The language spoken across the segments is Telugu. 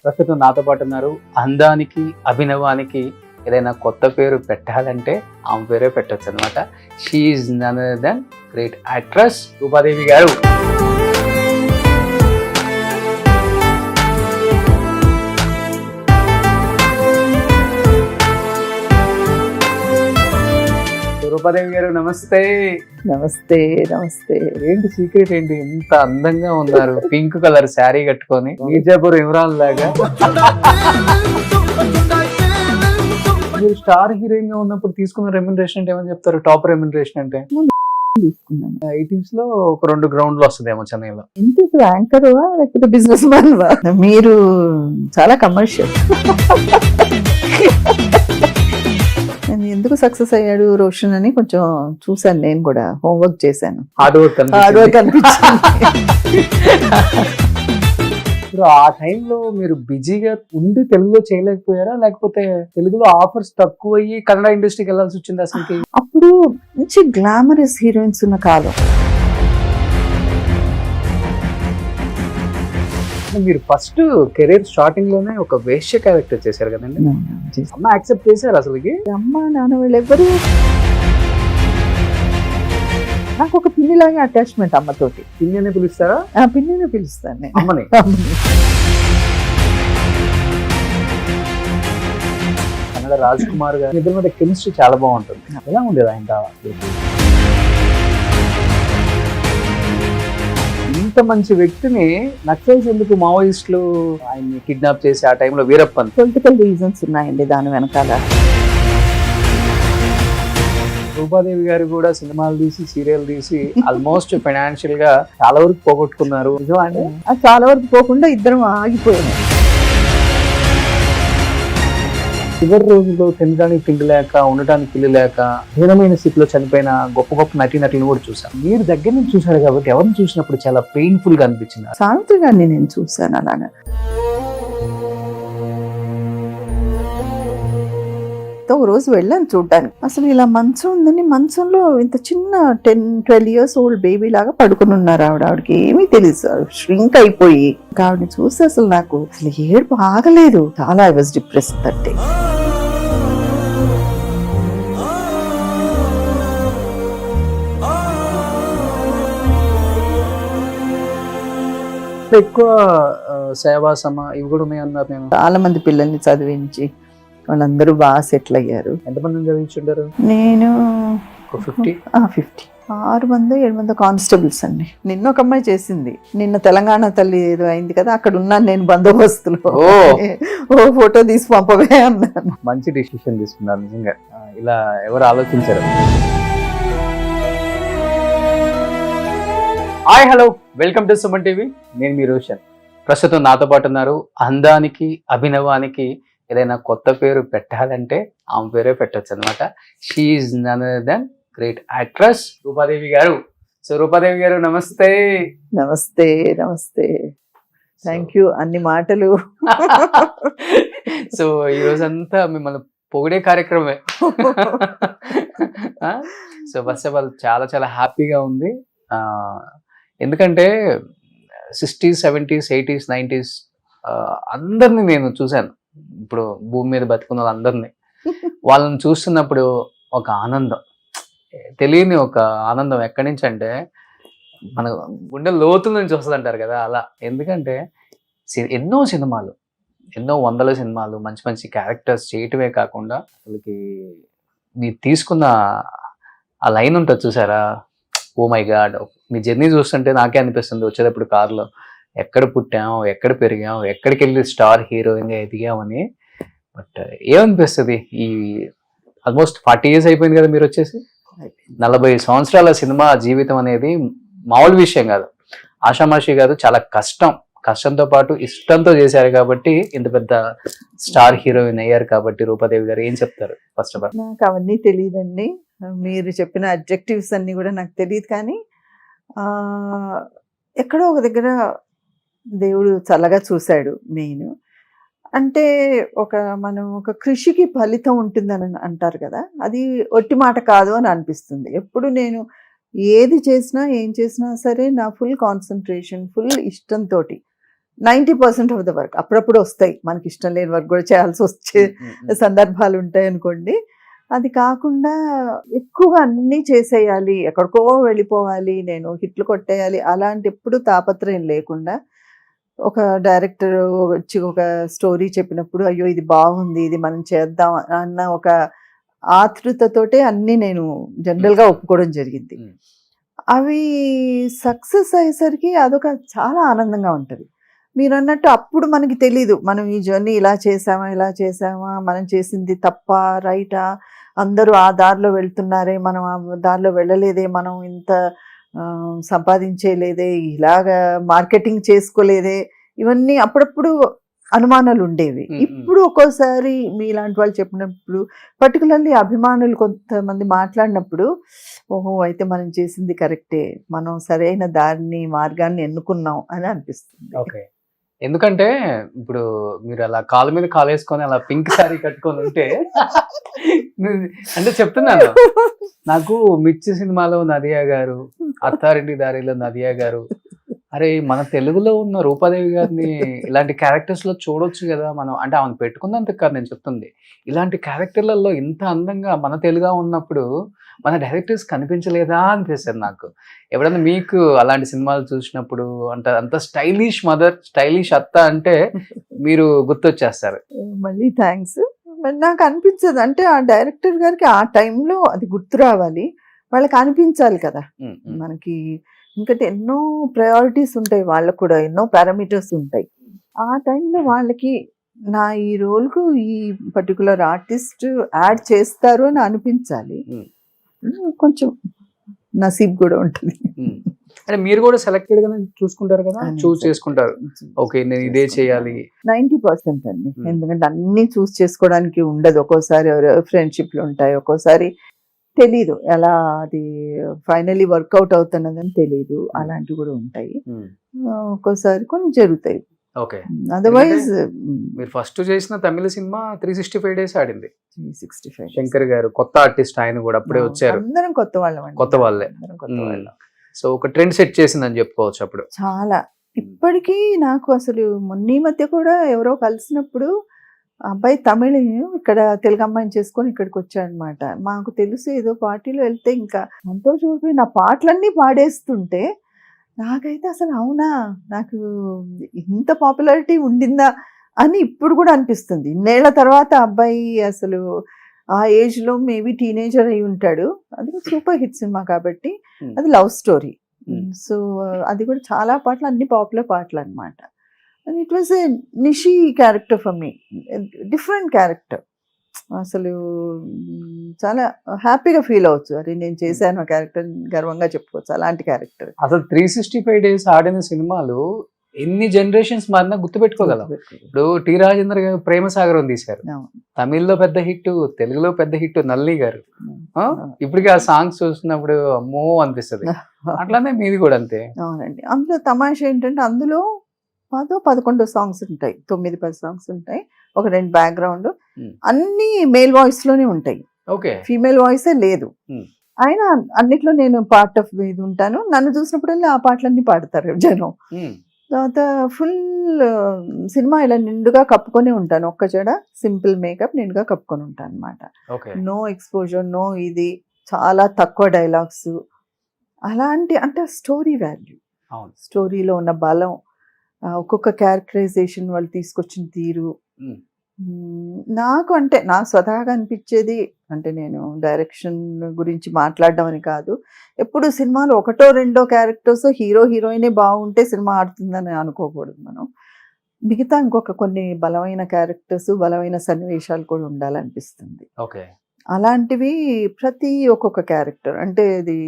ప్రస్తుతం నాతో పాటు ఉన్నారు. అందానికి అభినవానికి ఏదైనా కొత్త పేరు పెట్టాలంటే ఆమె పేరే పెట్టచ్చు అనమాట. She none other then great actress Roopa Devi గారు. రూపాదేవి గారు నమస్తే. నమస్తే నమస్తే. ఏంటి సీక్రెట్ ఏంటి, ఇంత అందంగా ఉన్నారు? పింక్ కలర్ శారీ కట్టుకొని మీర్జాపూర్ ఇమ్రాన్ లాగా. మీరు స్టార్ హీరోయిన్ గా ఉన్నప్పుడు తీసుకున్న రెమ్యునరేషన్ అంటే ఏమని చెప్తారు? టాప్ రెమ్యునరేషన్ అంటే తీసుకున్నాను. 80s లో ఒక 2 గ్రౌండ్లు వస్తుందేమో చెన్నైలో. ఎందుకు యాంకర్ లేకపోతే బిజినెస్ మ్యాన్ వా? మీరు చాలా కమర్షియల్. ఎందుకు సక్సెస్ అయ్యాడు రోషన్ అని కొంచెం చూసాను, నేను కూడా హోంవర్క్ చేశాను. హార్డ్ వర్క్ అనిపించింది. ఇప్పుడు ఆ టైంలో మీరు బిజీగా ఉండి తెలుగులో చేయలేకపోయారా, లేకపోతే తెలుగులో ఆఫర్స్ తక్కువ అయ్యి కన్నడ ఇండస్ట్రీకి వెళ్ళాల్సి వచ్చింది? అసలు అప్పుడు మంచి గ్లామరస్ హీరోయిన్స్ ఉన్న కాలం. మీరు ఫస్ట్ కెరీర్ స్టార్టింగ్ లోనే ఒక వేశ్య క్యారెక్టర్ చేశారు కదండి. అమ్మ యాక్సెప్ట్ చేశారు అసలుకి? అమ్మ నాన్న వాళ్ళు ఎవరు, నాకు ఒక పిన్నిలాగా అటాచ్మెంట్ అమ్మతోటి. పిన్ని అనే పిలుస్తారా? పిన్నినే పిలుస్తాను నేను అమ్మని. కన్నడ రాజ్ కుమార్ గారి ఇద్దరి మీద కెమిస్ట్రీ చాలా బాగుంటుంది. ఎలా ఉండేది ఆయన? ఇంత మంచి వ్యక్తిని నక్సల్స్ ఎందుకు, మావోయిస్టులు ఆయన్ని కిడ్నాప్ చేసి ఆ టైంలో వీరప్పన్? పొలిటికల్ రీజన్స్ ఉన్నాయండి దాని వెనకాల. రూపాదేవి గారు కూడా సినిమాలు తీసి సీరియల్ తీసి ఆల్మోస్ట్ ఫైనాన్షియల్ గా చాలా వరకు పోగొట్టుకున్నారు. నిజమా అండి? అది చాలా వరకు పోకుండా ఇద్దరం ఆగిపోయాము. చివరి రోజుల్లో తినడానికి తిండి లేక, ఉండటానికి ఇల్లు లేక, హీనమైన స్థితిలో చనిపోయిన గొప్ప గొప్ప నటీనటులను కూడా చూసాం. మీరు దగ్గర నుంచి చూసారు కాబట్టి ఎవరిని చూసినప్పుడు చాలా పెయిన్ఫుల్ గా అనిపించింది? సావిత్రి గారిని నేను చూసాను అలాగా. ఒక రోజు వెళ్ళాను చూడ్డానికి. అసలు ఇలా మంచం ఉందని, మంచంలో ఇంత చిన్న 10-12 years ఓల్డ్ బేబీ లాగా పడుకుని ఉన్నారు. ఆవిడకి ఏమీ తెలియదు, ష్రింక్ అయిపోయి. ఆవిడని చూసి అసలు నాకు అసలు ఏడుపు ఆగలేదు. చాలా I was depressed that day. ఎక్కువ సేవా ఇవి కూడా ఉన్నాయి అన్నారు. నేను చాలా మంది పిల్లల్ని చదివించి వాళ్ళందరూ బాగా సెటిల్ అయ్యారు. ఎంతమంది చదివించుంటారు? నేను 50. 6-7 కానిస్టేబుల్స్ అండి. నిన్న ఒక అమ్మాయి చేసింది. నిన్న తెలంగాణ తల్లి ఏదో అయింది కదా, అక్కడ ఉన్నాను నేను బందోబస్తులో. ఓ ఫోటో తీసి పంపవే అన్నాను. మంచి డిసిషన్ తీసుకున్నారు నిజంగా. ఇలా ఎవరు ఆలోచించారు? Hi, hello, welcome to Suman TV. నేను మీ రోషన్. ప్రస్తుతం నాతో పాటు ఉన్నారు. అందానికి అభినవానికి ఏదైనా కొత్త పేరు పెట్టాలంటే ఆమె పేరే పెట్టచ్చు అనమాట. She none other then great actress Roopa Devi గారు. సో రూపాదేవి గారు నమస్తే. నమస్తే నమస్తే. థ్యాంక్ యూ అన్ని మాటలు. సో ఈ రోజంతా మిమ్మల్ని పొగిడే కార్యక్రమే. సో ఫస్ట్ ఆఫ్ ఆల్ చాలా చాలా హ్యాపీగా ఉంది. ఎందుకంటే 60s, 70s, 80s, 90s అందరినీ నేను చూశాను. ఇప్పుడు భూమి మీద బతుకున్న వాళ్ళందరినీ, వాళ్ళని చూస్తున్నప్పుడు ఒక ఆనందం, తెలియని ఒక ఆనందం. ఎక్కడి నుంచి అంటే మన గుండె లోతుల నుంచి వస్తుంది అంటారు కదా, అలా. ఎందుకంటే ఎన్నో సినిమాలు, ఎన్నో వందల సినిమాలు, మంచి మంచి క్యారెక్టర్స్ చేయటమే కాకుండా అసలుకి మీరు తీసుకున్న ఆ లైన్ ఉంటుంది చూసారా, ఓ మై గాడ్. మీ జర్నీ చూస్తుంటే నాకే అనిపిస్తుంది వచ్చేటప్పుడు కార్లో, ఎక్కడ పుట్టాం, ఎక్కడ పెరిగాం, ఎక్కడికి వెళ్ళి స్టార్ హీరోయిన్గా ఎదిగామని. బట్ ఏమనిపిస్తుంది, ఈ ఆల్మోస్ట్ 40 years అయిపోయింది కదా మీరు వచ్చేసి. 40 సంవత్సరాల సినిమా జీవితం అనేది మామూలు విషయం కాదు, ఆషామాషి కాదు. చాలా కష్టంతో పాటు ఇష్టంతో చేశారు కాబట్టి ఇంత పెద్ద స్టార్ హీరోయిన్ అయ్యారు. కాబట్టి రూపాదేవి గారు ఏం చెప్తారు? ఫస్ట్ ఆఫ్ ఆల్ నాకు అవన్నీ తెలియదండి. మీరు చెప్పిన అడ్జెక్టివ్స్ అన్ని కూడా నాకు తెలియదు. కానీ ఎక్కడో ఒక దగ్గర దేవుడు చల్లగా చూశాడు. మెయిన్ అంటే మనం ఒక కృషికి ఫలితం ఉంటుందని అంటారు కదా, అది ఒట్టి మాట కాదు అని అనిపిస్తుంది. ఎప్పుడు నేను ఏది చేసినా ఏం చేసినా సరే నా ఫుల్ కాన్సన్ట్రేషన్, ఫుల్ ఇష్టంతో 90% ఆఫ్ ద వర్క్. అప్పుడప్పుడు వస్తాయి మనకి ఇష్టం లేని వర్క్ కూడా చేయాల్సి వచ్చే సందర్భాలు ఉంటాయి అనుకోండి. అది కాకుండా ఎక్కువగా అన్నీ చేసేయాలి, ఎక్కడికో వెళ్ళిపోవాలి, నేను హిట్లు కొట్టేయాలి అలాంటి ఎప్పుడు తాపత్రయం లేకుండా, ఒక డైరెక్టర్ వచ్చి ఒక స్టోరీ చెప్పినప్పుడు అయ్యో ఇది బాగుంది, ఇది మనం చేద్దాం అన్న ఒక ఆతృతతోటే అన్నీ నేను జనరల్గా ఒప్పుకోవడం జరిగింది. అవి సక్సెస్ అయ్యేసరికి అదొక చాలా ఆనందంగా ఉంటుంది. మీరు అన్నట్టు అప్పుడు మనకి తెలీదు మనం ఈ జర్నీ ఇలా చేసామా, మనం చేసింది తప్ప రైటా, అందరూ ఆ దారిలో వెళ్తున్నారే, మనం ఆ దారిలో వెళ్ళలేదే, మనం ఇంత సంపాదించేలేదే, ఇలాగా మార్కెటింగ్ చేసుకోలేదే, ఇవన్నీ అప్పుడప్పుడు అనుమానాలు ఉండేవి. ఇప్పుడు ఒక్కోసారి మీలాంటి వాళ్ళు చెప్పినప్పుడు, పర్టికులర్లీ అభిమానులు కొంతమంది మాట్లాడినప్పుడు, ఓహో అయితే మనం చేసింది కరెక్టే, మనం సరైన మార్గాన్ని ఎన్నుకున్నాం అని అనిపిస్తుంది. ఓకే. ఎందుకంటే ఇప్పుడు మీరు అలా కాలు మీద కాలు వేసుకొని అలా పింక్ శారీ కట్టుకొని ఉంటే అంటే చెప్తున్నాను, నాకు మిర్చి సినిమాలో నదియా గారు, అత్తారింటి దారిలో నదియా గారు, అరే మన తెలుగులో ఉన్న రూపాదేవి గారిని ఇలాంటి క్యారెక్టర్స్ లో చూడొచ్చు కదా మనం. అంటే ఆమెను పెట్టుకున్నంత కాదు నేను చెప్తుంది, ఇలాంటి క్యారెక్టర్లలో ఇంత అందంగా మన తెలుగుగా ఉన్నప్పుడు మన డైరెక్టర్స్ కనిపించలేదా అనిపిస్తుంది నాకు. ఎప్పుడైనా మీకు అలాంటి సినిమాలు చూసినప్పుడు అంత స్టైలిష్ మదర్, స్టైలిష్ అత్త అంటే మీరు గుర్తొచ్చేస్తారు. మళ్ళీ థ్యాంక్స్. నాకు అనిపించదు, అంటే ఆ డైరెక్టర్ గారికి ఆ టైంలో అది గుర్తు రావాలి, వాళ్ళకి అనిపించాలి కదా. మనకి ఇంకటి ఎన్నో ప్రయారిటీస్ ఉంటాయి, వాళ్ళకు కూడా ఎన్నో పారామీటర్స్ ఉంటాయి. ఆ టైంలో వాళ్ళకి నా ఈ రోల్కు ఈ పర్టికులర్ ఆర్టిస్ట్ యాడ్ చేస్తారు అని అనిపించాలి. కొంచెం నసీబ్ కూడా ఉంటుంది. అంటే మీరు కూడా సెలెక్టెడ్ గా చూసుకుంటారు కదా, చూస్ చేసుకుంటారు, ఓకే నేను ఇదే చేయాలి. 90% అండి. ఎందుకంటే అన్ని చూస్ చేసుకోవడానికి ఉండదు. ఒక్కోసారి ఫ్రెండ్షిప్లు ఉంటాయి, ఒక్కోసారి తెలీదు ఎలా అది ఫైనలీ వర్కౌట్ అవుతున్నదని తెలీదు, అలాంటివి కూడా ఉంటాయి. ఒక్కోసారి కొన్ని జరుగుతాయి. ఓకే. అదర్వైజ్ మీరు ఫస్ట్ చేసిన తమిళ సినిమా 365 days ఆడింది. 365 శంకర్ గారు కొత్త ఆర్టిస్ట్, ఆయన కూడా అప్పుడే వచ్చారు. అందరం కొత్త వాళ్ళే. సో ఒక ట్రెండ్ సెట్ చేసిందని చెప్పుకోవచ్చు అప్పుడు చాలా. ఇప్పటికీ నాకు అసలు మొన్న ఈ మధ్య కూడా ఎవరో కలిసినప్పుడు, అబ్బాయి తమిళ, ఇక్కడ తెలుగు అమ్మాయిని చేసుకొని ఇక్కడికి వచ్చాడనమాట. మాకు తెలుసు ఏదో పార్టీలో వెళ్తే ఇంకా సంతోషపడిపోయి నా పాటలన్నీ పాడేస్తుంటే, నాకైతే అసలు అవునా నాకు ఇంత పాపులారిటీ ఉండిందా అని ఇప్పుడు కూడా అనిపిస్తుంది. ఇన్నేళ్ల తర్వాత అబ్బాయి అసలు ఆ ఏజ్ లో మేబీ టీనేజర్ అయి ఉంటాడు. అది సూపర్ హిట్ సినిమా కాబట్టి, అది లవ్ స్టోరీ. సో అది కూడా చాలా పాటలు, అన్ని పాపులర్ పాటలు అనమాట. And it was a Nishi character for me, different character. అసలు చాలా హ్యాపీగా ఫీల్ అవ్వచ్చు, అరే నేను చేశాను ఆ క్యారెక్టర్, గర్వంగా చెప్పుకోవచ్చు అలాంటి క్యారెక్టర్. అసలు 365 days ఆడిన సినిమాలు ఎన్ని జనరేషన్స్ మారినా గుర్తుపెట్టుకోగలం. ఇప్పుడు టి రాజేంద్ర గారు ప్రేమ సాగరం తీశారు, తమిళ్లో పెద్ద హిట్, తెలుగులో పెద్ద హిట్ నల్లి గారు. ఇప్పటికీ ఆ సాంగ్స్ చూసినప్పుడు అమ్మో అనిపిస్తుంది. అట్లానే మీది కూడా అంతే. అవునండి. అందులో తమాషా ఏంటంటే, అందులో 10-11 సాంగ్స్ ఉంటాయి, 9-10 సాంగ్స్ ఉంటాయి, ఒక 2 బ్యాక్గ్రౌండ్, అన్ని మేల్ వాయిస్ లోనే ఉంటాయి. ఓకే. ఫీమేల్ వాయిసే లేదు. అయినా అన్నిట్లో నేను పార్ట్ ఆఫ్ ఇది ఉంటాను. నన్ను చూసినప్పుడల్లా ఆ పాటలన్నీ పాడతారు జనం. తర్వాత ఫుల్ సినిమా ఇలా నిండుగా కప్పుకొని ఉంటాను, ఒక్క జడ సింపుల్ మేకప్ నిండుగా కప్పుకొని ఉంటాను అనమాట. నో ఎక్స్పోజర్, నో ఇది, చాలా తక్కువ డైలాగ్స్, అలాంటి అంటే స్టోరీ వాల్యూ, స్టోరీలో ఉన్న బలం, ఒక్కొక్క క్యారెక్టరైజేషన్ వాళ్ళు తీసుకొచ్చిన తీరు. నాకు అంటే నాకు స్వతహాగా అనిపించేది, అంటే నేను డైరెక్షన్ గురించి మాట్లాడడం అని కాదు, ఎప్పుడు సినిమాలో 1-2 క్యారెక్టర్స్, హీరో హీరోయినే బాగుంటే సినిమా ఆడుతుందని అనుకోకూడదు మనం. మిగతా ఇంకొక కొన్ని బలమైన క్యారెక్టర్స్, బలమైన సన్నివేశాలు కూడా ఉండాలనిపిస్తుంది. ఓకే. అలాంటివి ప్రతి ఒక్కొక్క క్యారెక్టర్, అంటే ఇది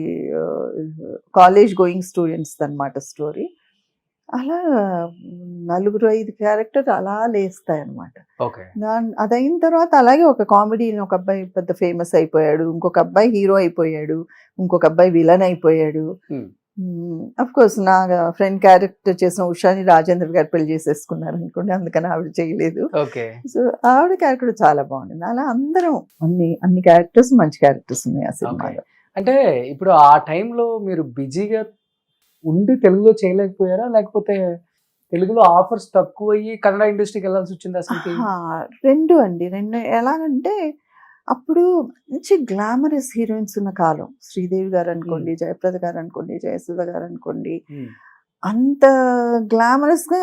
కాలేజ్ గోయింగ్ స్టూడెంట్స్ అన్నమాట స్టోరీ. అలా 4-5 క్యారెక్టర్ అలా లేస్తాయి అనమాట. అది అయిన తర్వాత అలాగే ఒక కామెడీ, ఒక అబ్బాయి పెద్ద ఫేమస్ అయిపోయాడు, ఇంకొక అబ్బాయి హీరో అయిపోయాడు, ఇంకొక అబ్బాయి విలన్ అయిపోయాడు. అఫ్ కోర్స్ నా ఫ్రెండ్ క్యారెక్టర్ చేసిన ఉషాని రాజేంద్ర గారు పెళ్లి చేసేసుకున్నారు అనుకోండి, అందుకని ఆవిడ చేయలేదు. సో ఆవిడ క్యారెక్టర్ చాలా బాగుంది. అలా అందరం అన్ని క్యారెక్టర్స్ మంచి క్యారెక్టర్స్ ఉన్నాయి ఆ సినిమాలో. అంటే ఇప్పుడు ఆ టైంలో మీరు బిజీగా ఉండి తెలుగులో చేయలేకపోయారా, లేకపోతే తెలుగులో ఆఫర్స్ తక్కువ అయ్యి కన్నడ ఇండస్ట్రీకి వెళ్ళాల్సి వచ్చింది అసలు? రెండు అండి, రెండు. ఎలాగంటే అప్పుడు మంచి గ్లామరస్ హీరోయిన్స్ ఉన్న కాలం. శ్రీదేవి గారు అనుకోండి, జయప్రద గారు అనుకోండి, జయసుధ గారు అనుకోండి, అంత గ్లామరస్ గా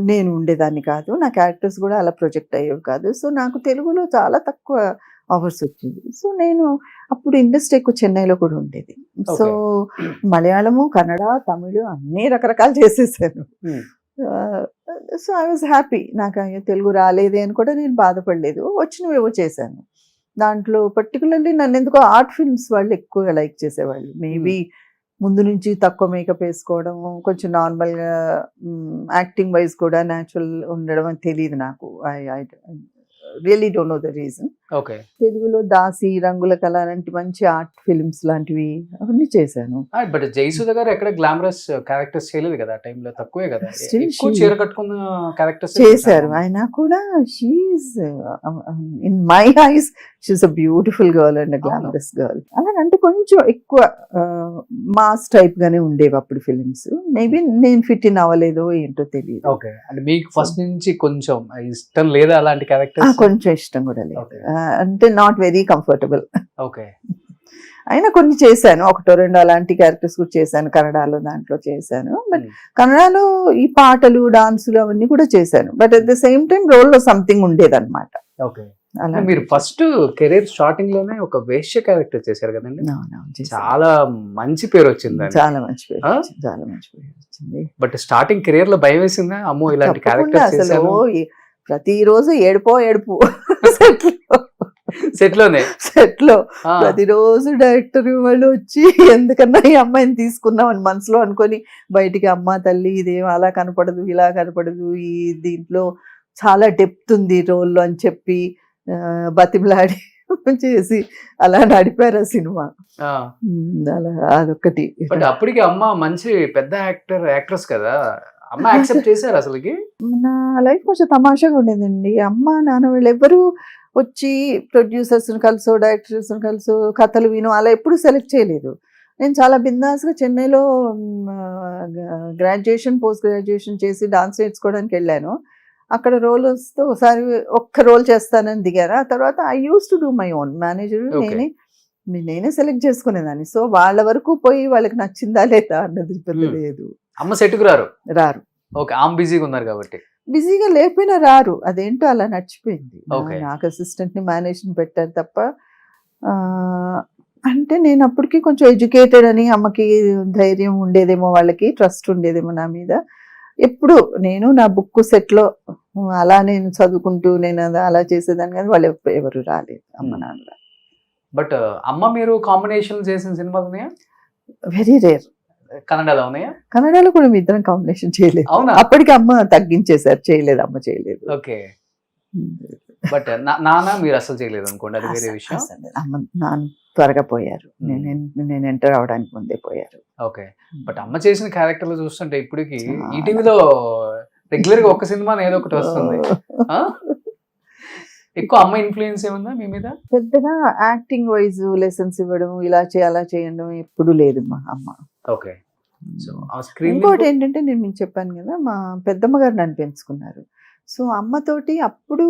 నేను ఉండేదాన్ని కాదు. నా క్యారెక్టర్స్ కూడా అలా ప్రొజెక్ట్ అయ్యేవి కాదు. సో నాకు తెలుగులో చాలా తక్కువ ఆఫర్స్ వచ్చింది. సో నేను అప్పుడు ఇండస్ట్రీ ఎక్కువ చెన్నైలో కూడా ఉండేది. సో మలయాళము, కన్నడ, తమిళ్ అన్ని రకరకాలు చేసేసాను. So I was happy. నాకు అయ్యో తెలుగు రాలేదే అని కూడా నేను బాధపడలేదు. వచ్చినవేవో చేశాను. దాంట్లో పర్టికులర్లీ నన్ను ఎందుకో ఆర్ట్ ఫిల్మ్స్ వాళ్ళు ఎక్కువగా లైక్ చేసేవాళ్ళు. మేబీ ముందు నుంచి తక్కువ మేకప్ వేసుకోవడం, కొంచెం నార్మల్గా యాక్టింగ్ వైజ్ కూడా న్యాచురల్ ఉండడం అని తెలియదు నాకు. I really don't know the reason. Okay. తెలుగులో దాసి, రంగుల కళ లాంటి మంచి ఆర్ట్ ఫిల్మ్స్ లాంటివి అవన్నీ చేశాను. బట్ జయసుధ గారు ఎక్కడ గ్లామరస్ క్యారెక్టర్స్ చేయలేదు కదా, ఆ టైంలో తక్కువే కదా, Still ఎక్కువ she- చీర కట్టుకున్న క్యారెక్టర్స్ చేశారు. అయినా కూడా she's in my eyes she's a beautiful girl and glamorous girl. అలాగంటే కొంచెం ఎక్కువ మాస్ టైప్ గానే ఉండేవి అప్పుడు ఫిలిమ్స్. మేబీ నేను ఫిట్ ఇన్ అవ్వలేదో ఏంటో తెలియదు. ఓకే. అంటే మీకు ఫస్ట్ నుంచి కొంచెం ఇష్టం లేదా అలాంటి క్యారెక్టర్స్? కొంచెం ఇష్టం కూడా లేదు. Okay. అంటే నాట్ వెరీ కంఫర్టబుల్. ఓకే. అయినా కొన్ని చేశాను, ఒకటో రెండు అలాంటి క్యారెక్టర్స్ కూడా చేశాను. కన్నడలో దాంట్లో చేశాను. బట్ కన్నడలో ఈ పాటలు, డాన్సులు అవన్నీ కూడా చేశాను. But at the same time role లో సంథింగ్ ఉండేదన్నమాట. ఓకే. అలా మీరు ఫస్ట్ కెరీర్ స్టార్టింగ్ లోనే ఒక వేశ్య క్యారెక్టర్ చేశారు కదండి, చాలా మంచి పేరు వచ్చింది. చాలా మంచి పేరు వచ్చింది, చాలా మంచి పేరు వచ్చింది. బట్ స్టార్టింగ్ కెరీర్ లో భయం వేసిందా, అమ్మో ఇలాంటి తప్పకుండా. క్యారెక్టర్ అసలు ప్రతిరోజు ఏడుపో సెట్ లోనే సెట్ లో ప్రతిరోజు డైరెక్టర్ వాళ్ళు వచ్చి ఎందుకన్నా ఈ అమ్మాయిని తీసుకున్నాం అని మనసులో అనుకొని బయటికి, అమ్మ తల్లి ఇదేం అలా కనపడదు, ఇలా కనపడదు, ఈ దీంట్లో చాలా డెప్త్ ఉంది రోల్లో అని చెప్పి బతిమలాడి చేసి అలా నడిపారు ఆ సినిమా. అలా అదొకటి. బట్ అప్పటికి అమ్మ మంచి పెద్ద యాక్ట్రెస్ కదా, అమ్మ యాక్సెప్ట్ చేశారు అసలుకి? నా లైఫ్ కొంచెం తమాషాగా ఉండేదండి. అమ్మ నాన్న వాళ్ళు ఎవరు వచ్చి ప్రొడ్యూసర్స్ కలిసో, డైరెక్టర్స్ కలిసో కథలు విను అలా ఎప్పుడు సెలెక్ట్ చేయలేదు. నేను చాలా బిందాస్గా చెన్నైలో గ్రాడ్యుయేషన్, పోస్ట్ గ్రాడ్యుయేషన్ చేసి డాన్స్ నేర్చుకోవడానికి వెళ్ళాను. అక్కడ రోల్ వస్తే ఒకసారి ఒక్క రోల్ చేస్తానని దిగారు. ఆ తర్వాత I use to do my own manager, నేనే సెలెక్ట్ చేసుకునేదాన్ని. సో వాళ్ళ వరకు పోయి వాళ్ళకి నచ్చిందా లేదా అన్నది పెద్ద లేదు. అమ్మ సెట్కు రారు. ఓకే. ఆమె బిజీగా ఉన్నారు కాబట్టి. బిజీగా లేకపోయినా రారు, అదేంటో అలా నడిచిపోయింది. Okay. నాకు అసిస్టెంట్ ని మేనేజ్ని పెట్టారు తప్ప. అంటే నేను అప్పటికి కొంచెం ఎడ్యుకేటెడ్ అని అమ్మకి ధైర్యం ఉండేదేమో, వాళ్ళకి ట్రస్ట్ ఉండేదేమో నా మీద. ఎప్పుడు నేను నా బుక్ సెట్లో అలా నేను చదువుకుంటూ నేను అలా చేసేదాన్ని, కానీ వాళ్ళు ఎవరు రాలేదు, అమ్మ నాన్న. బట్ అమ్మ మీరు కాంబినేషన్ చేసిన సినిమాలు ఉన్నాయా? Very rare. కన్నడలో ఉన్నాయా? కన్నడలో కూడా మీ ఇద్దరం కాంబినేషన్ చేయలేదు. అవునా? అప్పటికి అమ్మ తగ్గించేశారు, చేయలేదు, అమ్మ చేయలేదు. ఓకే. బట్ నాన్న మీరు అసలు చేయలేదు అనుకోండి, అది వేరే విషయం. అమ్మ నాన్న త్వరగా పోయారు, నేను ఎంటర్ అవడానికి ముందే పోయారు. ఓకే. బట్ అమ్మ చేసిన క్యారెక్టర్లు చూస్తుంటే ఇప్పటికి ఈటీవీలో రెగ్యులర్ గా ఒక సినిమా ఏదో ఒకటి వస్తుంది. ఎక్కువ అమ్మ ఇన్ఫ్లుయెన్స్ ఏముందా మీ మీద? పెద్దగా యాక్టింగ్ వైజ్ లెసన్స్ ఇవ్వడం, ఇలా అలా చేయడం ఎప్పుడు లేదు మా అమ్మ. ఓకే. సో ఆ స్క్రీన్ ఇంకోటి ఏంటంటే నేను మీకు చెప్పాను కదా, మా పెద్దమ్మ గారు నన్ను పెంచుకున్నారు. సో అమ్మతోటి అప్పుడు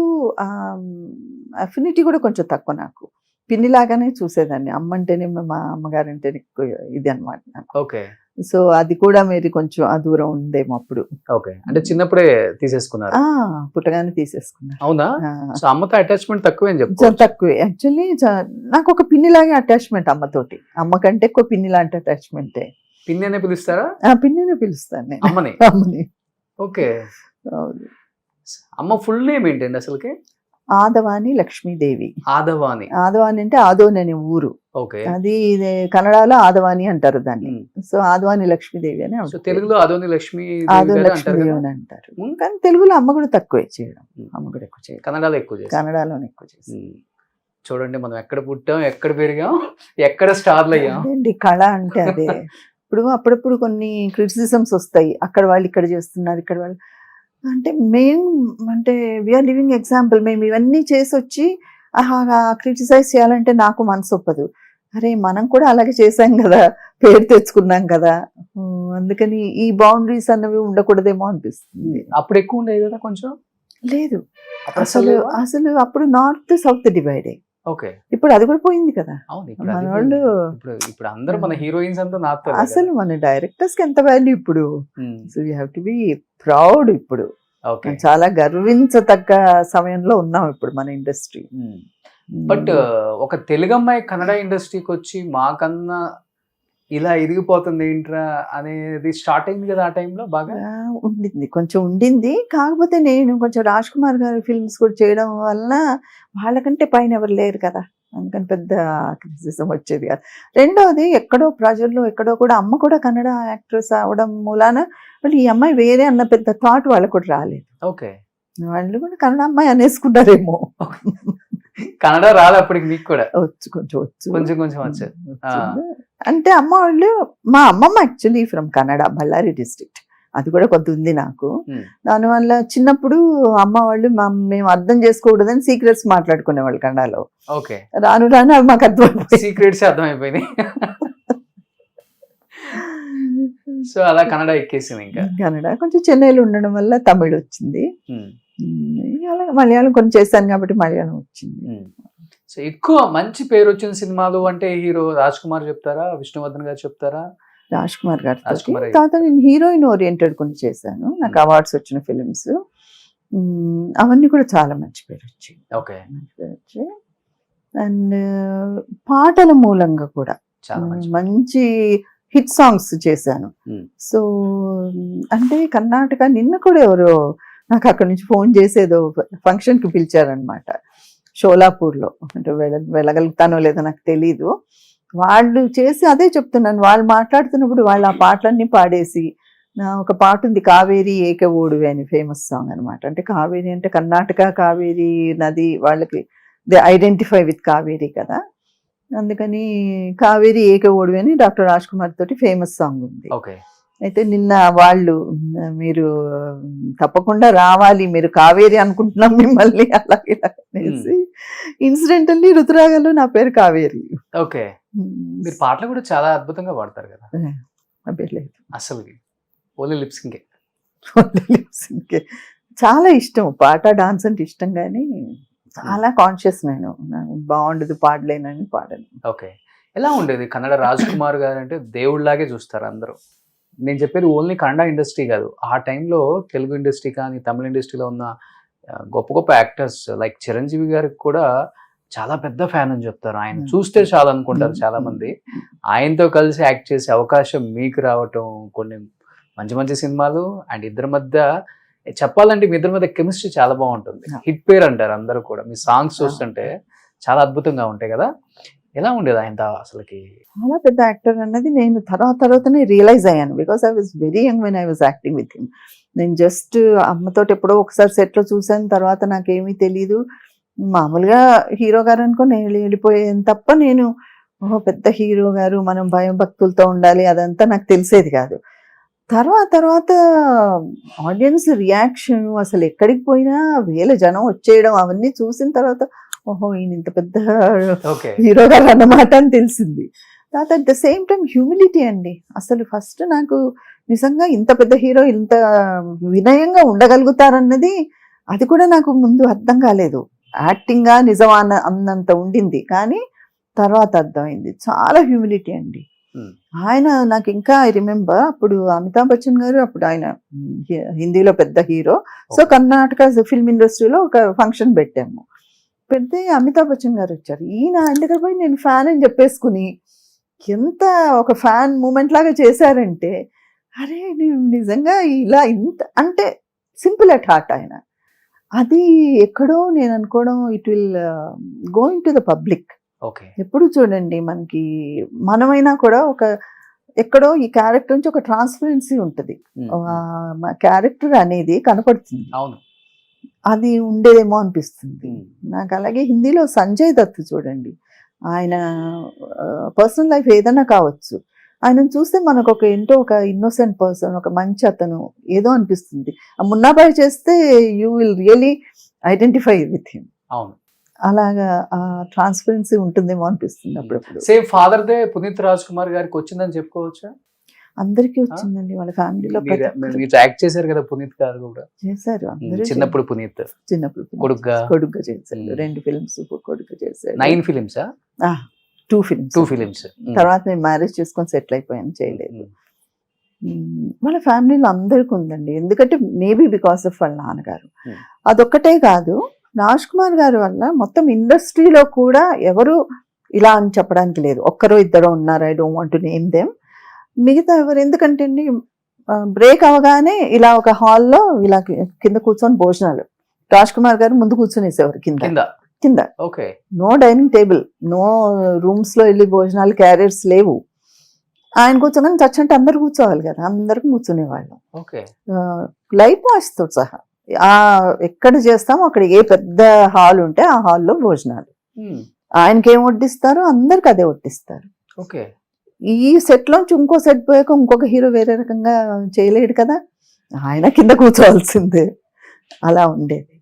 అఫినిటీ కూడా కొంచెం తక్కువ. నాకు పిన్నిలాగానే చూసేదాన్ని. అమ్మ అంటేనే, మా అమ్మగారు అంటేనే ఎక్కువ ఇది అనమాట నాకు. ఓకే. సో అది కూడా మీరు కొంచెం ఆ దూరం ఉందేమో అప్పుడు. ఓకే. అంటే చిన్నప్పుడే తీసేసుకున్నారు? పుట్టగానే తీసేసుకున్నారు. అవునా? సో అమ్మతో అటాచ్మెంట్ తక్కువే అని చెప్తాను. తక్కువే యాక్చువల్లీ. నాకు ఒక పిన్నిలాగే అటాచ్మెంట్ అమ్మతోటి. అమ్మ కంటే ఎక్కువ పిన్ని లాంటి అటాచ్మెంటే. పిన్ని అనే పిలుస్తారా? పిన్నినే పిలుస్తాను నేను అమ్మని. అమ్మని. ఓకే. అమ్మ ఫుల్ నేమ్ ఏంటండి అసలుకి? ఆదవాని లక్ష్మీదేవి. ఆదవాని. ఆదవాని అంటే ఆదోని అనే ఊరు. ఓకే. అది కన్నడలో ఆదవాని అంటారు దాన్ని. సో ఆదవాని లక్ష్మీదేవి అని. సో తెలుగులో ఆదోని లక్ష్మి లక్ష్మీదేవి అని అంటారు. కానీ తెలుగులో అమ్మ కూడా తక్కువే చేయడం, అమ్మ కూడా ఎక్కువ చేయడం. కన్నడలో ఎక్కువ చేస్తారు. కన్నడలోనే ఎక్కువ చేస్తాం. చూడండి, మనం ఎక్కడ పుట్టాం, ఎక్కడ పెరిగాం, ఎక్కడ స్టార్లు అయ్యాం. అదేండి కళ అంటే అదే. ఇప్పుడు అప్పుడప్పుడు కొన్ని క్రిటిసిజమ్స్ వస్తాయి, అక్కడ వాళ్ళు ఇక్కడ చేస్తున్నారు, ఇక్కడ వాళ్ళు అంటే మేము అంటే వీఆర్ లివింగ్ ఎగ్జాంపుల్. మేము ఇవన్నీ చేసి వచ్చి క్రిటిసైజ్ చేయాలంటే నాకు మనసు ఒప్పదు. అరే మనం కూడా అలాగే చేసాం కదా, పేరు తెచ్చుకున్నాం కదా, అందుకని ఈ బౌండరీస్ అన్నవి ఉండకూడదేమో అనిపిస్తుంది. అప్పుడు ఎక్కువ ఉండేది కదా కొంచెం. లేదు అప్పుడు అసలు అసలు అప్పుడు నార్త్ సౌత్ డివైడ్ అయ్యి, ఓకే. ఇప్పుడు అది కూడా పోయింది కదా. అవును, ఇప్పుడు మన అది వాళ్ళు ఇప్పుడు ఇప్పుడు అందరూ మన హీరోయిన్స్ అంతా నాతో అసలు మన డైరెక్టర్స్ కి ఎంత వాల్యూ ఇప్పుడు. So you have to be proud. ఇప్పుడు ఓకే. చాలా గర్వించతగ్గ సమయంలో ఉన్నాం ఇప్పుడు మన ఇండస్ట్రీ. బట్ ఒక తెలుగు అమ్మాయి కన్నడ ఇండస్ట్రీకి వచ్చి మాకన్నా ఇలా ఎదిగిపోతుంది ఏంట్రా అనేది స్టార్ట్ అయింది కదా ఆ టైంలో బాగా. ఉండింది, కొంచెం ఉండింది. కాకపోతే నేను కొంచెం రాజ్ కుమార్ గారి ఫిల్మ్స్ కూడా చేయడం వలన వాళ్ళకంటే పైన ఎవరు లేరు కదా, అందుకని పెద్ద క్రిటిసిజం వచ్చేది కాదు. రెండోది ఎక్కడో ప్రజల్లో ఎక్కడో కూడా అమ్మ కూడా కన్నడ యాక్ట్రెస్ అవడం మూలాన వాళ్ళు ఈ అమ్మాయి వేరే అన్న పెద్ద థాట్ వాళ్ళకు కూడా రాలేదు. ఓకే. వాళ్ళు కూడా కన్నడ అమ్మాయి అనేసుకుంటారేమో. కన్నడ రాదు అప్పటికి మీకు కూడా? వచ్చు, కొంచెం వచ్చు, కొంచెం కొంచెం వచ్చు. అంటే అమ్మ వాళ్ళు, మా అమ్మమ్మ actually from Kannada, Ballari district. అది కూడా కొంత ఉంది నాకు. దానివల్ల చిన్నప్పుడు అమ్మ వాళ్ళు మేము అర్థం చేసుకోకూడదని సీక్రెట్స్ మాట్లాడుకునేవాళ్ళు కన్నడలో. ఓకే. రాను రాను అవి మాకు అర్థమైపోయి, సీక్రెట్స్ అర్థమైపోయింది. సో అలా కన్నడ ఎక్కేసింది. ఇంకా కన్నడ కొంచెం చెన్నైలో ఉండడం వల్ల తమిళ్ వచ్చింది. అలా మలయాళం కొంచెం చేశాను కాబట్టి మలయాళం వచ్చింది. సో ఎక్కువ మంచి పేరు వచ్చిన సినిమాలు అంటే హీరో రాజ్ కుమార్ చెప్తారా, విష్ణువర్ధన్ గారు చెప్తారా? రాజ్ కుమార్ గారు. తర్వాత నేను హీరోయిన్ ఓరియంటెడ్ కొన్ని చేశాను, నాకు అవార్డ్స్ వచ్చిన ఫిలిమ్స్. అవన్నీ కూడా చాలా మంచి పేరు వచ్చింది. ఓకే. మంచి పేరు వచ్చాయి. అండ్ పాటల మూలంగా కూడా మంచి హిట్ సాంగ్స్ చేశాను. సో అంటే కర్ణాటక నిన్న కూడా ఎవరో నాకు అక్కడి నుంచి ఫోన్ చేసేదో ఫంక్షన్ కి పిలిచారనమాట, షోలాపూర్లో. అంటే వెళ్ళగలుగుతానో లేదో నాకు తెలీదు. వాళ్ళు చేసి అదే చెప్తున్నాను, వాళ్ళు మాట్లాడుతున్నప్పుడు వాళ్ళు ఆ పాటలన్నీ పాడేసి, ఒక పాట ఉంది కావేరి ఏక ఓడువే అని, ఫేమస్ సాంగ్ అనమాట. అంటే కావేరి అంటే కర్ణాటక కావేరి నది, వాళ్ళకి దే ఐడెంటిఫై విత్ కావేరి కదా, అందుకని కావేరి ఏక ఓడువే అని డాక్టర్ రాజ్ కుమార్ తోటి ఫేమస్ సాంగ్ ఉంది. ఓకే. అయితే నిన్న వాళ్ళు మీరు తప్పకుండా రావాలి, మీరు కావేరి అనుకుంటున్నాం మిమ్మల్ని అలాగే అనేసి, ఇన్సిడెంటల్లీ రుతురాగంలో నా పేరు కావేరి. ఓకే. మీరు పాటలు కూడా చాలా అద్భుతంగా పాడతారు కదా. లేదు అసలు ఓన్లీ లిప్సింగే. లిప్సింగే చాలా ఇష్టం, పాట డాన్స్ అంటే ఇష్టం, కానీ చాలా కాన్షియస్ నేను, బాగుండదు పాడలేనని పాడను. ఓకే. ఎలా ఉండేది కన్నడ రాజ్ కుమార్ గారు అంటే దేవుళ్ళలాగే చూస్తారు అందరూ. నేను చెప్పేది ఓన్లీ కన్నడ ఇండస్ట్రీ కాదు, ఆ టైంలో తెలుగు ఇండస్ట్రీ కానీ తమిళ ఇండస్ట్రీలో ఉన్న గొప్ప గొప్ప యాక్టర్స్ లైక్ చిరంజీవి గారికి కూడా చాలా పెద్ద ఫ్యాన్ అని చెప్తారు. ఆయన చూస్తే చాలా అనుకుంటారు చాలా మంది. ఆయనతో కలిసి యాక్ట్ చేసే అవకాశం మీకు రావటం, కొన్ని మంచి మంచి సినిమాలు, అండ్ ఇద్దరి మధ్య చెప్పాలంటే మీ ఇద్దరి మధ్య కెమిస్ట్రీ చాలా బాగుంటుంది. హిట్ పేరు అంటారు అందరూ కూడా. మీ సాంగ్స్ చూస్తుంటే చాలా అద్భుతంగా ఉంటాయి కదా. ఎలా ఉండేది ఆయన అసలుకి? చాలా పెద్ద యాక్టర్ అన్నది నేను తర్వాతనే రియలైజ్ అయ్యాను, because I was very young when I was acting with him. నేను జస్ట్ అమ్మతోటి ఎప్పుడో ఒకసారి సెట్లో చూసాను, తర్వాత నాకేమీ తెలీదు. మామూలుగా హీరో గారు అనుకుని వెళ్ళిపోయాను తప్ప, నేను పెద్ద హీరో గారు, మనం భయం భక్తులతో ఉండాలి అదంతా నాకు తెలిసేది కాదు. తర్వాత ఆడియన్స్ రియాక్షన్, అసలు ఎక్కడికి పోయినా వేల జనం వచ్చేయడం, అవన్నీ చూసిన తర్వాత ఓహో ఈయన ఇంత పెద్ద హీరో గారు అన్నమాట అని తెలిసింది. తర్వాత at the same time humility అండి. అసలు ఫస్ట్ నాకు నిజంగా ఇంత పెద్ద హీరో ఇంత వినయంగా ఉండగలుగుతారన్నది, అది కూడా నాకు ముందు అర్థం కాలేదు. యాక్టింగ్గా నిజమా అన్నంత ఉండింది, కానీ తర్వాత అర్థమైంది చాలా హ్యూమిలిటీ అండి. ఆయన నాకు ఇంకా ఐ రిమెంబర్, అప్పుడు అమితాబ్ బచ్చన్ గారు, అప్పుడు ఆయన హిందీలో పెద్ద హీరో. సో కర్ణాటక ఫిల్మ్ ఇండస్ట్రీలో ఒక ఫంక్షన్ పెట్టాము. పెడితే అమితాబ్ బచ్చన్ గారు వచ్చారు. ఈయన ఆయన దగ్గర పోయి నేను ఫ్యాన్ అని చెప్పేసుకుని ఎంత ఒక ఫ్యాన్ మూమెంట్ లాగా చేశారంటే, అరే నేను నిజంగా ఇలా ఇంత అంటే సింపుల్ అట్ హార్ట్ ఆయన. అది ఎక్కడో నేను అనుకోవడం, it will going to the public. ఎప్పుడు చూడండి మనకి, మనమైనా కూడా ఒక ఎక్కడో ఈ క్యారెక్టర్ నుంచి ఒక ట్రాన్స్పరెన్సీ ఉంటుంది, క్యారెక్టర్ అనేది కనపడుతుంది. అవును, అది ఉండేదేమో అనిపిస్తుంది నాకు. అలాగే హిందీలో సంజయ్ దత్ చూడండి, ఆయన పర్సనల్ లైఫ్ ఏదైనా కావచ్చు, ఆయనను చూస్తే మనకు ఒక ఏంటో ఒక ఇన్నోసెంట్ పర్సన్, ఒక మంచి అతను ఏదో అనిపిస్తుంది. ఆ మున్నాబాయ్ చేస్తే you will really identify with him. అవును, అలాగా ఆ ట్రాన్స్పరెన్సీ ఉంటుందేమో అనిపిస్తుంది అప్పుడప్పుడు. Same father the Puneeth Raj Kumar గారికి వచ్చిందని చెప్పుకోవచ్చా? అందరికీ వచ్చిందండి వాళ్ళ ఫ్యామిలీలో మీరు యాక్ట్ చేశారు కదా పునీత్ గారు కూడా చేశారు. అందరూ చిన్నప్పుడు పునీత్ చిన్నప్పుడు కొడుగ్గా చేశారు. 2 ఫిల్మ్స్ కొడుకు చేశారు. 9 ఫిలిమ్సా? 2 2 ఫిలిమ్స్. తర్వాత నేను మ్యారేజ్ చేసుకొని సెటిల్ అయిపోయాను, చేయలేదు. వాళ్ళ ఫ్యామిలీలో అందరికీ ఉందండి, ఎందుకంటే మేబీ బికాస్ ఆఫ్ వాళ్ళ నాన్నగారు. అదొక్కటే కాదు, రాజ్ కుమార్ గారి వల్ల మొత్తం ఇండస్ట్రీలో కూడా ఎవరు ఇలా అని చెప్పడానికి లేదు. ఒక్కరో ఇద్దరు ఉన్నారు, I don't want to name them. మిగతా ఎవరు, ఎందుకంటే అండి బ్రేక్ అవగానే ఇలా ఒక హాల్లో ఇలా కింద కూర్చొని భోజనాలు, రాజ్ కుమార్ గారు ముందు కూర్చొనేసేవారు కింద. Okay. No dining table, no rooms లో వెళ్ళి భోజనాలు, క్యారియర్స్ లేవు. ఆయన కూర్చోగానే చచ్చంటే అందరు కూర్చోవాలి కదా, అందరికి కూర్చునేవాళ్ళం. లైట్ వాష్ తో సహా ఎక్కడ చేస్తామో అక్కడ ఏ పెద్ద హాల్ ఉంటే ఆ హాల్లో భోజనాలు. ఆయనకి ఏం వడ్డిస్తారో అందరికి అదే వడ్డిస్తారు. ఓకే. ఈ సెట్ లోంచి ఇంకో సెట్ పోయాక ఇంకొక హీరో వేరే రకంగా చేయలేడు కదా, ఆయన కింద కూర్చోవాల్సిందే. అలా ఉండేది.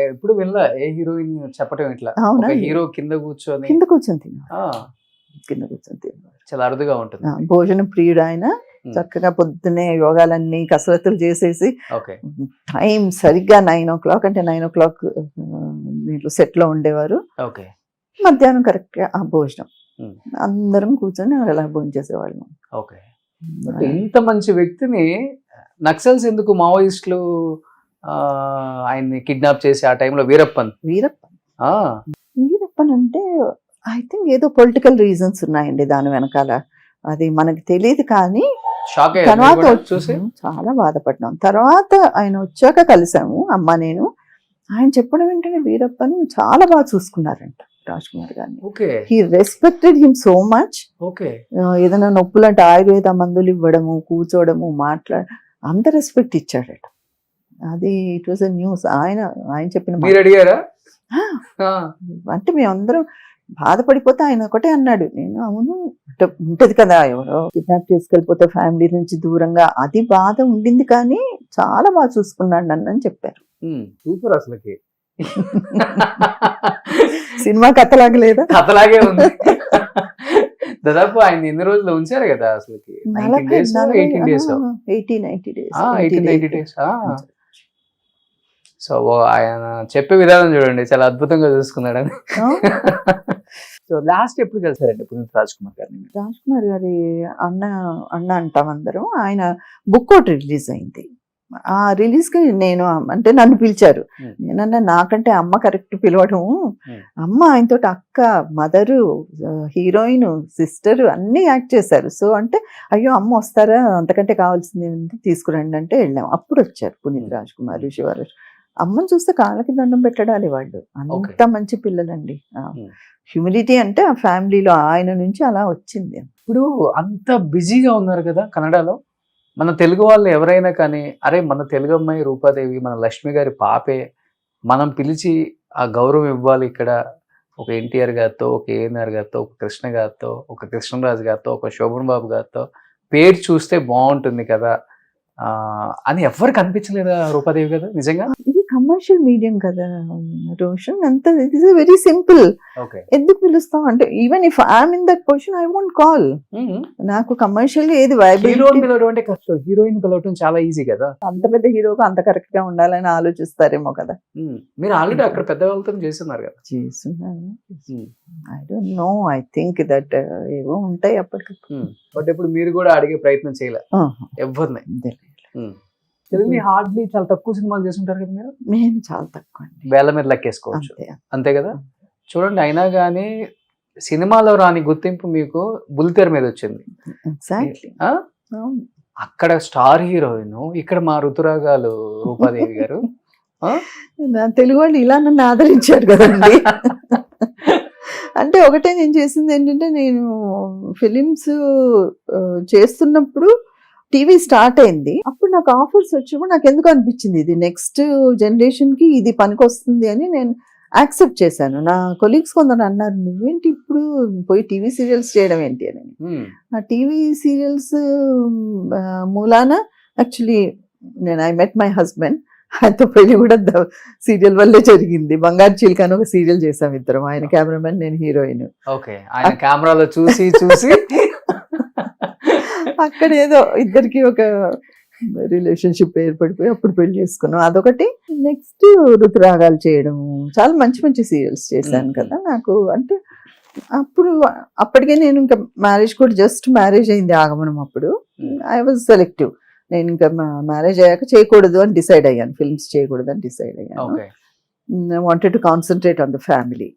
ఎప్పుడు వెళ్ళా ఏ హీరోయిన్ చెప్పటం ఇట్లా హీరో కింద కూర్చొని తిన్నారు, చాలా అరుదుగా ఉంటుంది. భోజన ప్రియుడు ఆయన. చక్కగా పొద్దున్నే యోగాలన్నీ కసరత్తులు చేసేసి టైం సరిగ్గా 9 o'clock అంటే 9 o'clock దీంట్లో సెట్ లో ఉండేవారు. మధ్యాహ్నం కరెక్ట్ గా ఆ భోజనం అందరం కూర్చొని అలా భోజనం చేసేవాళ్ళం. ఓకే. ఇంత మంచి వ్యక్తిని నక్సల్స్ ఎందుకు, మావోయిస్టులు ఆయన్ని కిడ్నాప్ చేసి ఆ టైంలో వీరప్పన్ అంటే ఐ థింక్ ఏదో పొలిటికల్ రీజన్స్ ఉన్నాయండి దాని వెనకాల, అది మనకి తెలియదు. కానీ తర్వాత చూసి చాలా బాధపడ్డాం. తర్వాత ఆయన వచ్చాక కలిసాము అమ్మ నేను. ఆయన చెప్పడం ఏంటంటే వీరప్పన్ చాలా బాగా చూసుకున్నారంట రాజ్ కుమార్ గారిని. He respected him so much. ఏదైనా నొప్పులు అంటే ఆయుర్వేద మందులు ఇవ్వడము, కూర్చోవడము, అంత రెస్పెక్ట్ ఇచ్చాడట. అది ఇట్ వాజ్ అ న్యూస్. ఆయన చెప్పిన అంటే మేమందరం బాధపడిపోతే ఆయన ఒకటే అన్నాడు, నేను అవును ఉంటది కదా, ఎవరో కిడ్నాప్ చేసుకెళ్ళిపోతే ఫ్యామిలీ నుంచి దూరంగా, అది బాధ ఉండింది కానీ చాలా బాగా చూసుకున్నాడు నన్ను అని చెప్పారు. సూపర్. అసలుకి సినిమా కథలాగా లేదా? కథలాగే ఉంది. దాదాపు ఆయన ఎన్ని రోజులు ఉంచారు కదా అసలుకి? 18-90 days. సో ఆయన చెప్పే విధానం చూడండి, చాలా అద్భుతంగా చూసుకున్నాడని. సో లాస్ట్ ఎప్పుడు కలిసారండి పునీత్ రాజ్ కుమార్ గారిని? రాజ్ కుమార్ గారి అన్న అంటాం అందరం. ఆయన బుక్ ఒకటి రిలీజ్ అయింది. ఆ రిలీజ్ కి నేను అంటే నన్ను పిలిచారు. నేనన్నా నాకంటే అమ్మ కరెక్ట్ పిలవడం. అమ్మ ఆయనతో అక్క, మదరు, హీరోయిన్, సిస్టర్ అన్ని యాక్ట్ చేశారు. సో అంటే అయ్యో అమ్మ వస్తారా, అంతకంటే కావాల్సింది తీసుకురండి అంటే వెళ్ళాం. అప్పుడు వచ్చారు పునీత్ రాజ్ కుమార్, శివరాజ్. అమ్మని చూస్తే కాళ్ళకి దండం పెట్టడాలి వాళ్ళు, అంత మంచి పిల్లలండి. హ్యూమిలిటీ అంటే ఆ ఫ్యామిలీలో ఆయన నుంచి అలా వచ్చింది. ఇప్పుడు అంత బిజీగా ఉన్నారు కదా కన్నడలో, మన తెలుగు వాళ్ళు ఎవరైనా కానీ అరే మన తెలుగు అమ్మాయి రూపాదేవి, మన లక్ష్మి గారి పాపే, మనం పిలిచి ఆ గౌరవం ఇవ్వాలి ఇక్కడ, ఒక ఎన్టీఆర్ గారితో, ఒక ఏఎన్ఆర్ గారితో, ఒక కృష్ణ గారితో, ఒక కృష్ణరాజు గారితో, ఒక శోభన్ బాబు గారితో పేరు చూస్తే బాగుంటుంది కదా అని ఎవరికి అనిపించలేదా రూపాదేవి కదా? నిజంగా ఇది కమర్షియల్ మీడియం కదా రోషన్, అంత ఇట్ ఇస్ వెరీ సింపుల్. ఎందుకు పిలుస్తాం అంటే even if I'm in that position I won't call. నాకు కమర్షియల్ గా ఏది హీరోయిన్ పిలవడం అంటే కష్టం, హీరోయిన్ పిలవడం చాలా ఈజీ కదా. అంత పెద్ద హీరోకి అంత కరెక్ట్ గా ఉండాలని ఆలోచిస్తారేమో కదా. మీరు ఆల్రెడీ అక్కడ పెద్ద వాళ్ళతో చేస్తున్నారు కదా? చేస్తున్నాను. I don't know, I think that ఏవో ఉంటాయి అప్పటికి. బట్ ఇప్పుడు మీరు కూడా అడిగే ప్రయత్నం చేయలే ఎవరిని? తెలుగుని హార్డ్లీ చాలా తక్కువ సినిమాలు చేస్తుంటారు కదా మీరు? నేను చాలా తక్కువ అండి, వేల మీద లెక్కేసుకోవచ్చు, అంతే కదా. చూడండి, అయినా కానీ సినిమాలో రాని గుర్తింపు మీకు బుల్లితెర మీద వచ్చింది. అక్కడ స్టార్ హీరోయిన్, ఇక్కడ మా ఋతురాగాలు రూపాదేవి గారు. తెలుగు వాళ్ళు ఇలా నన్ను ఆదరించారు కదండి. అంటే ఒకటే నేను చేసింది ఏంటంటే, నేను ఫిలిమ్స్ చేస్తున్నప్పుడు టీవీ స్టార్ట్ అయింది. అప్పుడు నాకు ఆఫర్స్ వచ్చినప్పుడు నాకు ఎందుకు అనిపించింది ఇది నెక్స్ట్ జనరేషన్ కి ఇది పనికొస్తుంది అని నేను యాక్సెప్ట్ చేశాను. నా కొలీగ్స్ కొందరు అన్నారు, నువ్వేంటి ఇప్పుడు పోయి టీవీ సీరియల్స్ చేయడం ఏంటి అని. ఆ టీవీ సీరియల్స్ మూలాన యాక్చువల్లీ నేను ఐ మెట్ మై హస్బెండ్. ఆయనతో పెళ్లి కూడా సీరియల్ వల్లే జరిగింది. బంగారు చిలుక అని ఒక సీరియల్ చేసాం ఇద్దరం. ఆయన కెమెరామెన్, నేను హీరోయిన్. ఓకే, ఆయన కెమెరాలో చూసి అక్కడ ఏదో ఇద్దరికి ఒక రిలేషన్షిప్ ఏర్పడిపోయి అప్పుడు పెళ్లి చేసుకున్నాం. అదొకటి. నెక్స్ట్ ఋతురాగాలు చేయడం, చాలా మంచి మంచి సీరియల్స్ చేశాను కదా. నాకు అంటే అప్పటికే నేను ఇంకా మ్యారేజ్ కూడా జస్ట్ మ్యారేజ్ అయింది ఆగమనం. అప్పుడు ఐ వాజ్ సెలెక్టివ్. నేను ఇంకా మ్యారేజ్ అయ్యాక చేయకూడదు అని డిసైడ్ అయ్యాను, ఫిల్మ్స్ చేయకూడదు అని డిసైడ్ అయ్యాను. Wanted to concentrate on the family.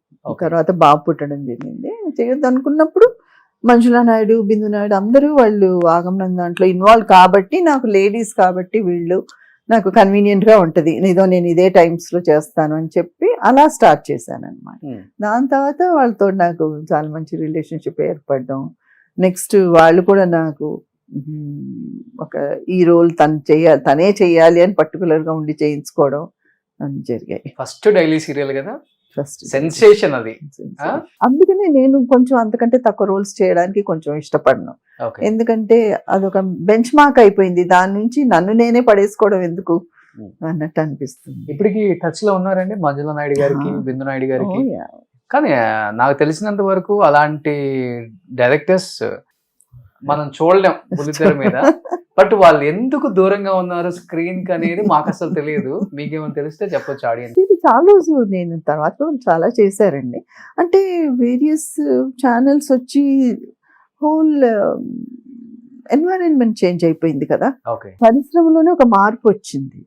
తర్వాత బాబు పుట్టడం జరిగింది. చేయొద్దు అనుకున్నప్పుడు మంజులా నాయుడు, బిందు నాయుడు అందరూ వాళ్ళు ఆగమనం దాంట్లో ఇన్వాల్వ్ కాబట్టి, నాకు లేడీస్ కాబట్టి వీళ్ళు నాకు కన్వీనియంట్ గా ఉంటది, నేను ఇదే టైమ్స్ లో చేస్తాను అని చెప్పి అలా స్టార్ట్ చేశాను అనమాట. దాని తర్వాత వాళ్ళతో నాకు చాలా మంచి రిలేషన్షిప్ ఏర్పడడం. నెక్స్ట్ వాళ్ళు కూడా నాకు ఒక ఈ రోల్ తనే చెయ్యాలి అని పర్టికులర్ గా ఉండి చేయించుకోవడం అని జరిగాయి. ఫస్ట్ డైలీ సీరియల్ కదా, ఫస్ట్ సెన్సేషన్ అది. అందుకనే నేను కొంచెం అంతకంటే తక్కువ రోల్స్ చేయడానికి కొంచెం ఇష్టపడను. ఎందుకంటే అదొక బెంచ్ మార్క్ అయిపోయింది. దాని నుంచి నన్ను నేనే పడేసుకోవడం ఎందుకు అన్నట్టు అనిపిస్తుంది. ఇప్పటికి టచ్ లో ఉన్నారండి మంజులా నాయుడు గారికి, బిందు నాయుడు గారికి? కానీ నాకు తెలిసినంత వరకు అలాంటి డైరెక్టర్స్ మనం చూడలేం బుల్లితెర మీద. బట్ వాళ్ళు ఎందుకు దూరంగా ఉన్నారు స్క్రీన్ కి అనేది మాకు అసలు తెలియదు. మీకేమైనా తెలిస్తే చెప్పొచ్చు ఆడియన్స్. ఇది చాలా రోజు నేను తర్వాత చాలా చేశారండి. అంటే వేరియస్ ఛానల్స్ వచ్చి హోల్ ఎన్వైరన్మెంట్ చేంజ్ అయిపోయింది కదా. పరిశ్రమలోనే ఒక మార్పు వచ్చింది.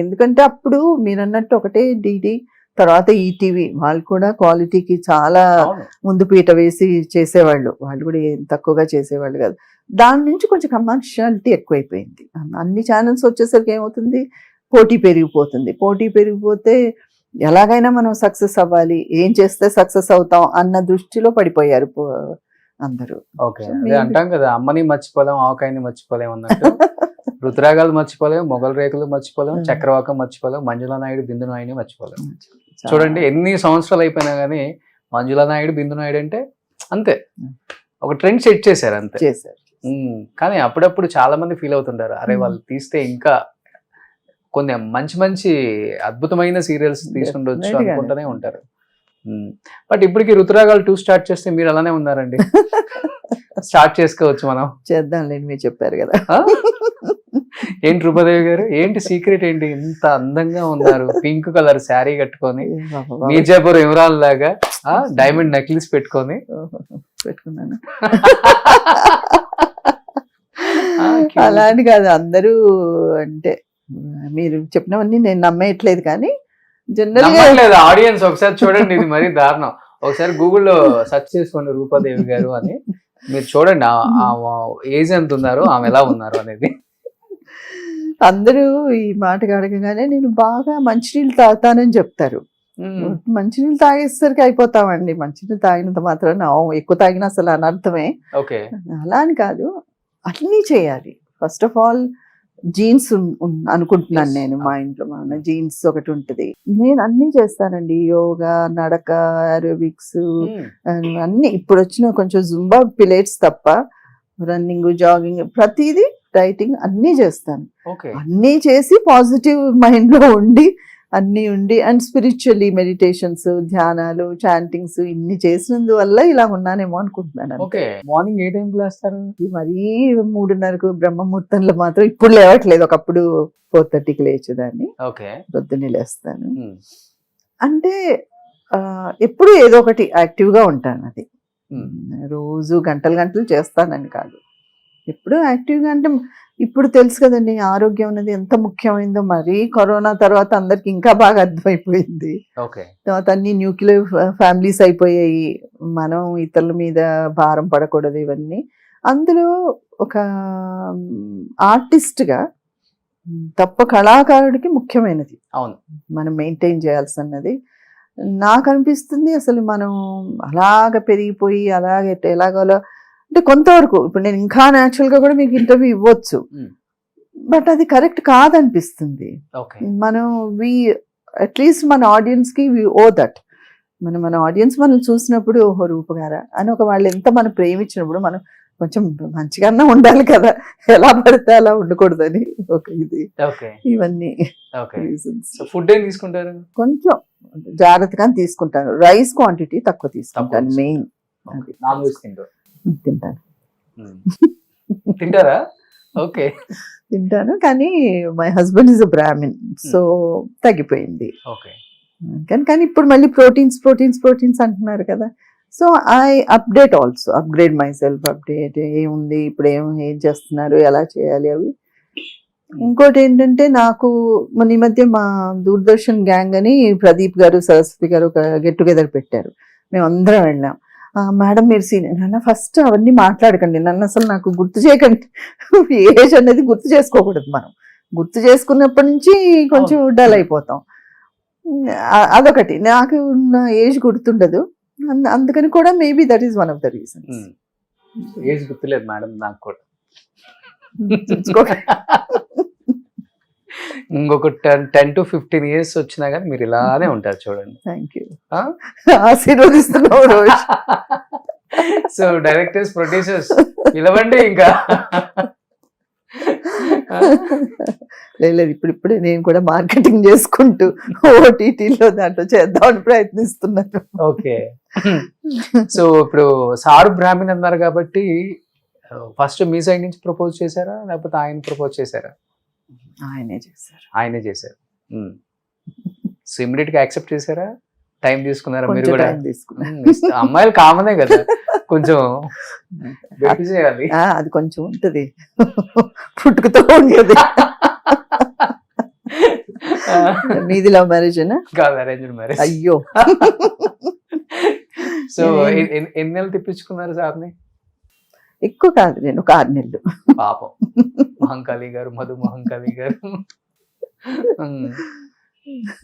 ఎందుకంటే అప్పుడు మీరు అన్నట్టు ఒకటే డిడి, తర్వాత ఈటీవీ వాళ్ళు కూడా క్వాలిటీకి చాలా ముందు పీట వేసి చేసేవాళ్ళు. వాళ్ళు కూడా ఏం తక్కువగా చేసేవాళ్ళు కాదు. దాని నుంచి కొంచెం కమర్షియాలిటీ ఎక్కువైపోయింది. అన్ని ఛానల్స్ వచ్చేసరికి ఏమవుతుంది, పోటీ పెరిగిపోతుంది. పోటీ పెరిగిపోతే ఎలాగైనా మనం సక్సెస్ అవ్వాలి, ఏం చేస్తే సక్సెస్ అవుతాం అన్న దృష్టిలో పడిపోయారు అందరూ. అంటాం కదా, అమ్మని మర్చిపోలేం, ఆవకాయని మర్చిపోలేం అన్నట్టు. రుతురాగాలు మర్చిపోలేం, మొగల్ రేకులు మర్చిపోలేం, చక్రవాకం మర్చిపోలేం, మంజులా నాయుడు, బిందు నాయుడు మర్చిపోలేం. చూడండి ఎన్ని సంవత్సరాలు అయిపోయినా గానీ మంజులా నాయుడు, బిందు నాయుడు అంటే అంతే, ఒక ట్రెండ్ సెట్ చేశారు అంతే. కానీ అప్పుడప్పుడు చాలా మంది ఫీల్ అవుతుంటారు, అరే వాళ్ళు తీస్తే ఇంకా కొన్ని మంచి మంచి అద్భుతమైన సీరియల్స్ తీసుకుండొచ్చు అనుకుంటూనే ఉంటారు. బట్ ఇప్పటికి రుతురాగాలు 2 స్టార్ట్ చేస్తే మీరు అలానే ఉన్నారండి. స్టార్ట్ చేసుకోవచ్చు, మనం చేద్దాంలేండి, మీరు చెప్పారు కదా. ఏంటి రూపాదేవి గారు, ఏంటి సీక్రెట్ ఏంటి, ఇంత అందంగా ఉన్నారు, పింక్ కలర్ శారీ కట్టుకొని, మీర్జాపూర్ ఇమ్రాన్ లాగా డైమండ్ నెక్లెస్ పెట్టుకొని? పెట్టుకున్నాను. అలా అని కాదు, అందరూ అంటే మీరు చెప్పినవన్నీ నేను నమ్మేయట్లేదు, కానీ జనరల్ ఆడియన్స్ ఒకసారి చూడండి, ఇది మరీ దారుణం. ఒకసారి గూగుల్లో సెర్చ్ చేసుకోండి రూపాదేవి గారు అని, మీరు చూడండి ఏజ్ ఎంత ఉన్నారు, ఆమె ఎలా ఉన్నారు అనేది. అందరూ ఈ మాట అడగగానే నేను బాగా మంచినీళ్ళు తాగుతానని చెప్తారు. మంచినీళ్ళు తాగేసరికి అయిపోతామండి. మంచినీళ్ళు తాగినంత మాత్రాన ఎక్కువ తాగిన అసలు అనర్థమే. అలా అని కాదు, అన్నీ చేయాలి. ఫస్ట్ ఆఫ్ ఆల్ జీన్స్ అనుకుంటున్నాను నేను. మా ఇంట్లో మన జీన్స్ ఒకటి ఉంటుంది. నేను అన్ని చేస్తానండి, యోగా, నడక, ఏరోబిక్స్ అన్ని. ఇప్పుడు వచ్చిన కొంచెం జుంబా పిలేట్స్ తప్ప రన్నింగ్, జాగింగ్, ప్రతిదీ, డైటింగ్ అన్నీ చేస్తాను. అన్నీ చేసి పాజిటివ్ మైండ్ లో ఉండి అన్నీ ఉండి, అండ్ స్పిరిచువల్లీ మెడిటేషన్స్, ధ్యానాలు, చాంటింగ్స్ ఇన్ని చేసినందువల్ల ఇలా ఉన్నానేమో అనుకుంటున్నాను. మార్నింగ్ ఏ టైంకి లేస్తారు? మరీ 3:30కు బ్రహ్మముహూర్తంలో మాత్రం ఇప్పుడు లేవట్లేదు. ఒకప్పుడు 4:30కి లేచేదాన్ని. పొద్దున్నే లేస్తాను. అంటే ఎప్పుడు ఏదో ఒకటి యాక్టివ్ గా ఉంటాను. అది రోజు గంటలు గంటలు చేస్తానని కాదు, ఎప్పుడు యాక్టివ్గా. అంటే ఇప్పుడు తెలుసు కదండి ఆరోగ్యం అనేది ఎంత ముఖ్యమైందో. మరి కరోనా తర్వాత అందరికి ఇంకా బాగా అర్థమైపోయింది. తర్వాత అన్ని న్యూక్లియర్ ఫ్యామిలీస్ అయిపోయాయి. మనం ఇతరుల మీద భారం పడకూడదు ఇవన్నీ. అందులో ఒక ఆర్టిస్ట్గా తప్ప కళాకారుడికి ముఖ్యమైనది అవును మనం మెయింటైన్ చేయాల్సినది నాకు అనిపిస్తుంది. అసలు మనం అలాగ పెరిగిపోయి అలాగే ఎలాగోలా అంటే కొంతవరకు ఇప్పుడు నేను ఇంకా న్యాచురల్ గా కూడా మీకు ఇంటర్వ్యూ ఇవ్వచ్చు, బట్ అది కరెక్ట్ కాదనిపిస్తుంది. మనం అట్లీస్ట్ మన ఆడియన్స్ కి వి ఓ దట్. మన ఆడియన్స్ మనం చూసినప్పుడు ఓహో రూపగారా అని ఒక వాళ్ళు ఎంత మనం ప్రేమించినప్పుడు మనం కొంచెం మంచిగానే ఉండాలి కదా, ఎలా పడితే అలా ఉండకూడదని ఒక ఇది, ఓకే ఇవన్నీ ఓకే. రీజన్స్. సో ఫుడ్ ఏం తీసుకుంటారు? కొంచెం జాగ్రత్తగా తీసుకుంటాను, రైస్ క్వాంటిటీ తక్కువ తీసుకుంటాను, తక్కువ మెయిన్ నాన్ వెజ్ తింటారు? తింటాను. తింటారా? ఓకే తింటాను కానీ my husband is a Brahmin, so తగ్గిపోయింది. ఓకే. కానీ ఇప్పుడు మళ్ళీ ప్రోటీన్స్ అంటున్నారు కదా, so I upgrade my self, ఏముంది ఇప్పుడు, ఏం చేస్తున్నారు, ఎలా చేయాలి అవి. ఇంకోటి ఏంటంటే నాకు ఈ మధ్య మా దూరదర్శన్ గ్యాంగ్ అని ప్రదీప్ గారు సరస్వతి గారు ఒక గెట్ టుగెదర్ పెట్టారు, మేము అందరం వెళ్ళాం. మేడం మీరు సీనియర్, నన్ను ఫస్ట్ అవన్నీ మాట్లాడకండి, నన్ను అసలు నాకు గుర్తు చేయకండి, ఏజ్ అనేది గుర్తు చేసుకోకూడదు, మనం గుర్తు చేసుకున్నప్పటి నుంచి కొంచెం డల్ అయిపోతాం. అదొకటి, నాకు నా ఏజ్ గుర్తుండదు, అందుకని కూడా maybe that is one of the reasons. Age గుర్తులేదు మేడం నాకు కూడా. ఇంకొక 10 to 15 years వచ్చినా కానీ మీరు ఇలానే ఉంటారు చూడండి. థ్యాంక్ యూ, ఆశీర్వదిస్తున్నావు రోజు. సో డైరెక్టర్స్, ప్రొడ్యూసర్స్ పిలవండి ఇంకా. లేదు, ఇప్పుడే నేను కూడా మార్కెటింగ్ చేసుకుంటూ ఓటీటీలో దాంట్లో చేద్దామని ప్రయత్నిస్తున్నాను. ఓకే. సో ఇప్పుడు సారు బ్రాహ్మణ్ అన్నారు కాబట్టి ఫస్ట్ మీ సైడ్ నుంచి ప్రపోజ్ చేశారా లేకపోతే ఆయన ప్రపోజ్ చేశారా? ఆయనే చేశారు. సో ఇమీడియట్ గా యాక్సెప్ట్ చేశారా? టైం తీసుకున్నారా మీరు కూడా? అమ్మాయిలు కామనే కదా, కొంచెం చేయాలి. అది కొంచెం ఉంటది, పుట్టుకతో ఉంటది. మీది లవ్ మ్యారేజ్ కాదు, అరేంజ్డ్ మ్యారేజ్. అయ్యో. సో ఎన్ని నెలలు తిప్పించుకున్నారు సార్ని? ఎక్కువ కాదు, నేను ఒక 6 నెలలు. పాపం మహంకాళి గారు, మధు మహంకాళి గారు.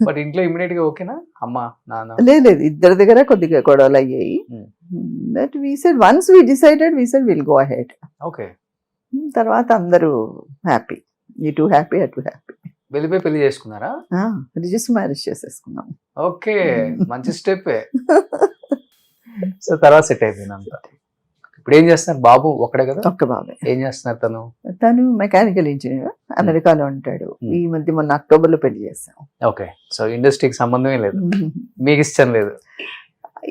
బట్ ఇంట్లో ఇమీడియట్ గా ఓకేనా అమ్మా నాన్న? లేదు, ఇద్దరి దగ్గర కొద్దిగా గొడవలు అయ్యాయి. But we said once we decided we said we'll go ahead. Okay. తర్వాత అందరూ హ్యాపీ, ఇటు హ్యాపీ అటు హ్యాపీ. వెళ్ళిపోయి పెళ్లి చేసుకున్నారా? రిజిస్టర్ మ్యారేజ్ చేసేసుకున్నాం. ఓకే, మంచి స్టెప్. సో తర్వాత సెట్ అయిపోయింది అంతా. ఇప్పుడు ఏం చేస్తున్నారు? బాబు ఒక్కడే కదా? ఒక్క బాబే. ఏం చేస్తున్నారు తను మెకానికల్ ఇంజనీర్, అమెరికాలో ఉంటాడు. ఈ మధ్య మొన్న అక్టోబర్ లో పెళ్లి చేస్తాం. ఓకే. సో ఇండస్ట్రీకి సంబంధమే లేదు, మీకు ఇష్టం లేదు?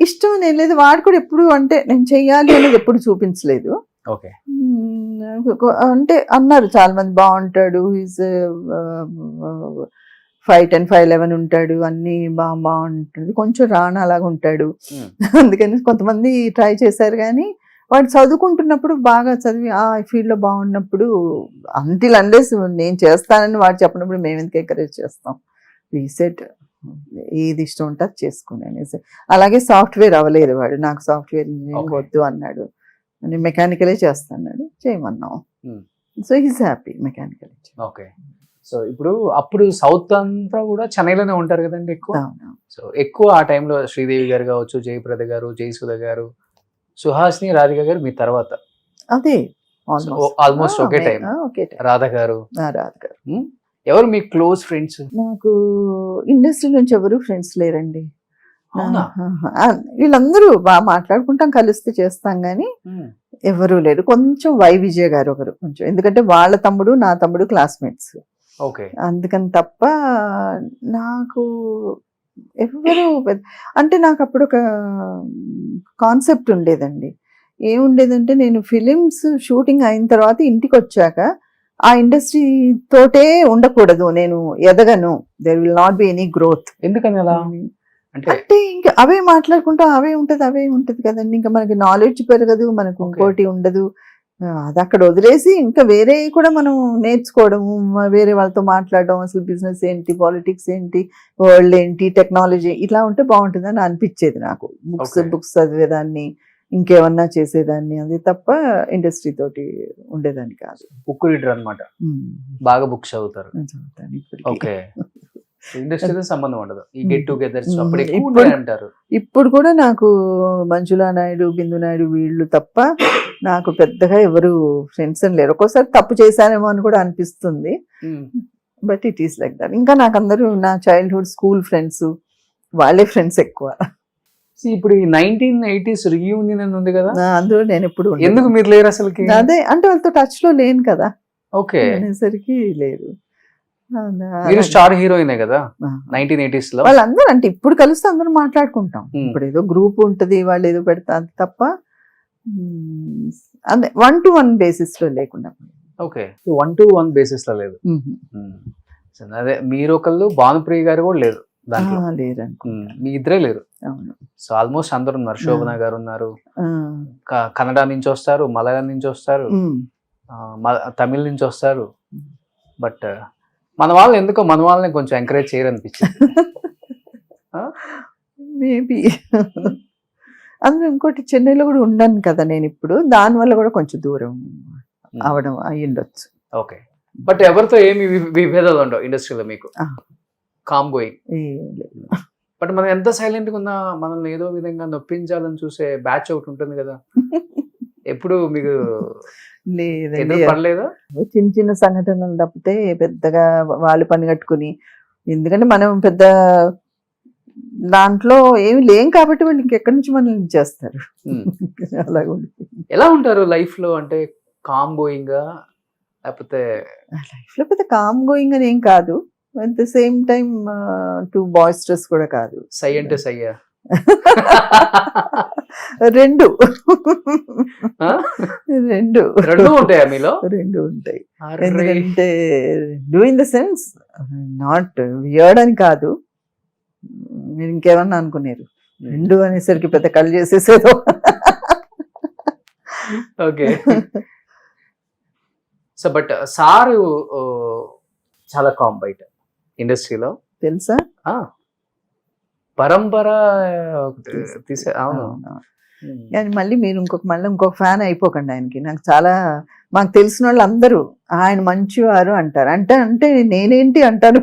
ఇష్టం నేను లేదు, వాడు కూడా ఎప్పుడు అంటే నేను చెయ్యాలి అనేది ఎప్పుడు చూపించలేదు. ఓకే. అంటే అన్నారు చాలా మంది బాగుంటాడు, ఈజ్ 5'10", 5'11" ఉంటాడు, అన్ని బాగుంటుంది, కొంచెం రాణా లాగా ఉంటాడు. అందుకని కొంతమంది ట్రై చేశారు కానీ వాడు చదువుకుంటున్నప్పుడు బాగా చదివి ఆ ఫీల్డ్ లో బాగున్నప్పుడు, అంటిల్ అన్లెస్ నేను చేస్తానని వాడు చెప్పినప్పుడు మేము ఎందుకు ఎంకరేజ్ చేస్తాం. రీసెట్ ఏది ఇష్టం ఉంటే అది చేసుకున్నాను. అలాగే సాఫ్ట్వేర్ అవ్వలేదు వాడు, నాకు సాఫ్ట్వేర్ ఇంజనీరింగ్ వద్దు అన్నాడు, నేను మెకానికలే చేస్తాను, చేయమన్నాం. So he's happy mechanical. Okay. So ఇప్పుడు అప్పుడు సౌత్ అంతా కూడా చెన్నైలోనే ఉంటారు కదండి ఎక్కువ. సో ఎక్కువ ఆ టైంలో శ్రీదేవి గారు కావచ్చు, జయప్రద గారు, జయసుధ గారు, సుహాసిని, రాధిక గారు మీ తర్వాత. అదే ఆల్మోస్ట్ ఒకే టైం. రాధ గారు. ఎవరు మీ క్లోజ్ ఫ్రెండ్స్? నాకు ఇండస్ట్రీ నుంచి ఎవరు ఫ్రెండ్స్ లేరండి. వీళ్ళందరూ బాగా మాట్లాడుకుంటాం, కలిస్తే చేస్తాం గానీ ఎవరు లేరు. కొంచెం వై విజయ్ గారు ఒకరు కొంచెం, ఎందుకంటే వాళ్ళ తమ్ముడు నా తమ్ముడు క్లాస్మేట్స్. ఓకే. అందుకని తప్ప నాకు ఎవరు అంటే నాకు అప్పుడు ఒక కాన్సెప్ట్ ఉండేదండి. ఏముండేదంటే నేను ఫిలిమ్స్ షూటింగ్ అయిన తర్వాత ఇంటికి వచ్చాక ఆ ఇండస్ట్రీ తోటే ఉండకూడదు, నేను ఎదగను, there will not be any growth. ఎందుకని అలా? అంటే ఇంకా అవే మాట్లాడుకుంటాం, అవే ఉంటది కదండి, ఇంకా మనకి నాలెడ్జ్ పెరగదు, మనకు ఇంకోటి ఉండదు. అది అక్కడ వదిలేసి ఇంకా వేరే కూడా మనం నేర్చుకోవడము, వేరే వాళ్ళతో మాట్లాడడం, అసలు బిజినెస్ ఏంటి, పాలిటిక్స్ ఏంటి, వరల్డ్ ఏంటి, టెక్నాలజీ ఇట్లా ఉంటే బాగుంటుందని అనిపించేది నాకు. బుక్స్ చదివేదాన్ని, ఇంకేమన్నా చేసేదాన్ని, అది తప్ప ఇండస్ట్రీ తోటి ఉండేదాన్ని కాదు. బుక్ రీడర్ అనమాట, బాగా బుక్స్ చదువుతారు. ఓకే. ఇండస్ట్రీతో సంబంధం ఉండదు, ఈ గెట్ టుగెదర్స్ అప్పుడు ఎక్కువ అంటారు. ఇప్పుడు కూడా నాకు మంజులా నాయుడు, బిందు నాయుడు వీళ్ళు తప్ప నాకు పెద్దగా ఎవరు ఫ్రెండ్స్ అని లేరు. ఒక్కోసారి తప్పు చేశానేమో అని కూడా అనిపిస్తుంది, but it is like that. ఇంకా నాకు అందరూ నా చైల్డ్హుడ్ స్కూల్ ఫ్రెండ్స్, వాళ్ళే ఫ్రెండ్స్ ఎక్కువ. ఇప్పుడు ఈ 1980s రీయూనియన్ అని ఉంది కదా, అందులో నేను ఎప్పుడు ఉండను. ఎందుకు మీరు లేరు అసలుకి? అదే అంటే వాళ్ళతో టచ్ లో లేను కదా ఓకే, అనేసరికి లేదు. మీరు స్టార్ హీరోయినే కదా 1980s లో. వాళ్ళందరూ అంటే ఇప్పుడు కలిస్తే అందరూ మాట్లాడుకుంటాం. ఇప్పుడు ఏదో గ్రూప్ ఉంటది, వాళ్ళు ఏదో పెడతారు తప్ప అదే 1-to-1 బేసిస్ లో లేకుండా. ఓకే, 1-to-1 బేసిస్ లో లేదు. సరే, అదే మీరు ఒకళ్ళు, భానుప్రియ గారు కూడా లేరు దాంట్లో. లేరు మీ ఇద్దరే లేరు. అవును. సో ఆల్మోస్ట్ అందరు ఉన్నారు. శోభన గారు ఉన్నారు, కన్నడ నుంచి వస్తారు, మలయాళం నుంచి వస్తారు, తమిళ నుంచి వస్తారు. బట్ మన వాళ్ళు ఎందుకో మన వాళ్ళని కొంచెం ఎంకరేజ్ చేయరు అనిపించింది. మేబీ అందులో ఇంకోటి చెన్నైలో కూడా ఉండను కదా నేను ఇప్పుడు, దానివల్ల కూడా కొంచెం దూరం అవడం అయ్యుండొచ్చు. ఓకే, బట్ ఎవరితో ఏమి విభేదాలు ఉండవు ఇండస్ట్రీలో మీకు, కామ్ గోయింగ్. బట్ మనం ఎంత సైలెంట్ గా ఉన్నా మనల్ని ఏదో విధంగా నొప్పించాలని చూసే బ్యాచ్ ఒకటి ఉంటుంది కదా, ఎప్పుడు మీకు లేదండి. పడలేదా? చిన్న చిన్న సంఘటనలు తప్పితే పెద్దగా వాళ్ళు పని కట్టుకుని, ఎందుకంటే మనం పెద్ద దాంట్లో ఏమి లేం కాబట్టి వాళ్ళు ఇంకెక్కడి నుంచి మనం చేస్తారు. అలాగే ఎలా ఉంటారు లైఫ్ లో? అంటే కామ్ గోయింగ్ లేకపోతే లైఫ్ లో పెద్ద కామ్ గోయింగ్ అని ఏం కాదు, at the same time too boisterous కూడా కాదు. సై అంటే సయ్యా? రెండు ఉంటాయా మీలో? రెండు ఉంటాయి. ఎందుకంటే do in the sense not weird అని కాదు, మీరు ఇంకేమన్నా అనుకున్నారు రెండు అనేసరికి పెద్ద కళ్ళు చేసేసేదో. ఓకే, సో బట్ సారు చాలా కామ్ బయట ఇండస్ట్రీలో తెలుసా, పరంపర తీసే. అవును, కానీ మళ్ళీ మీరు ఇంకొక ఫ్యాన్ అయిపోకండి ఆయనకి. నాకు చాలా మాకు తెలిసిన వాళ్ళు అందరూ ఆయన మంచివారు అంటారు. అంటే నేనేంటి అంటాను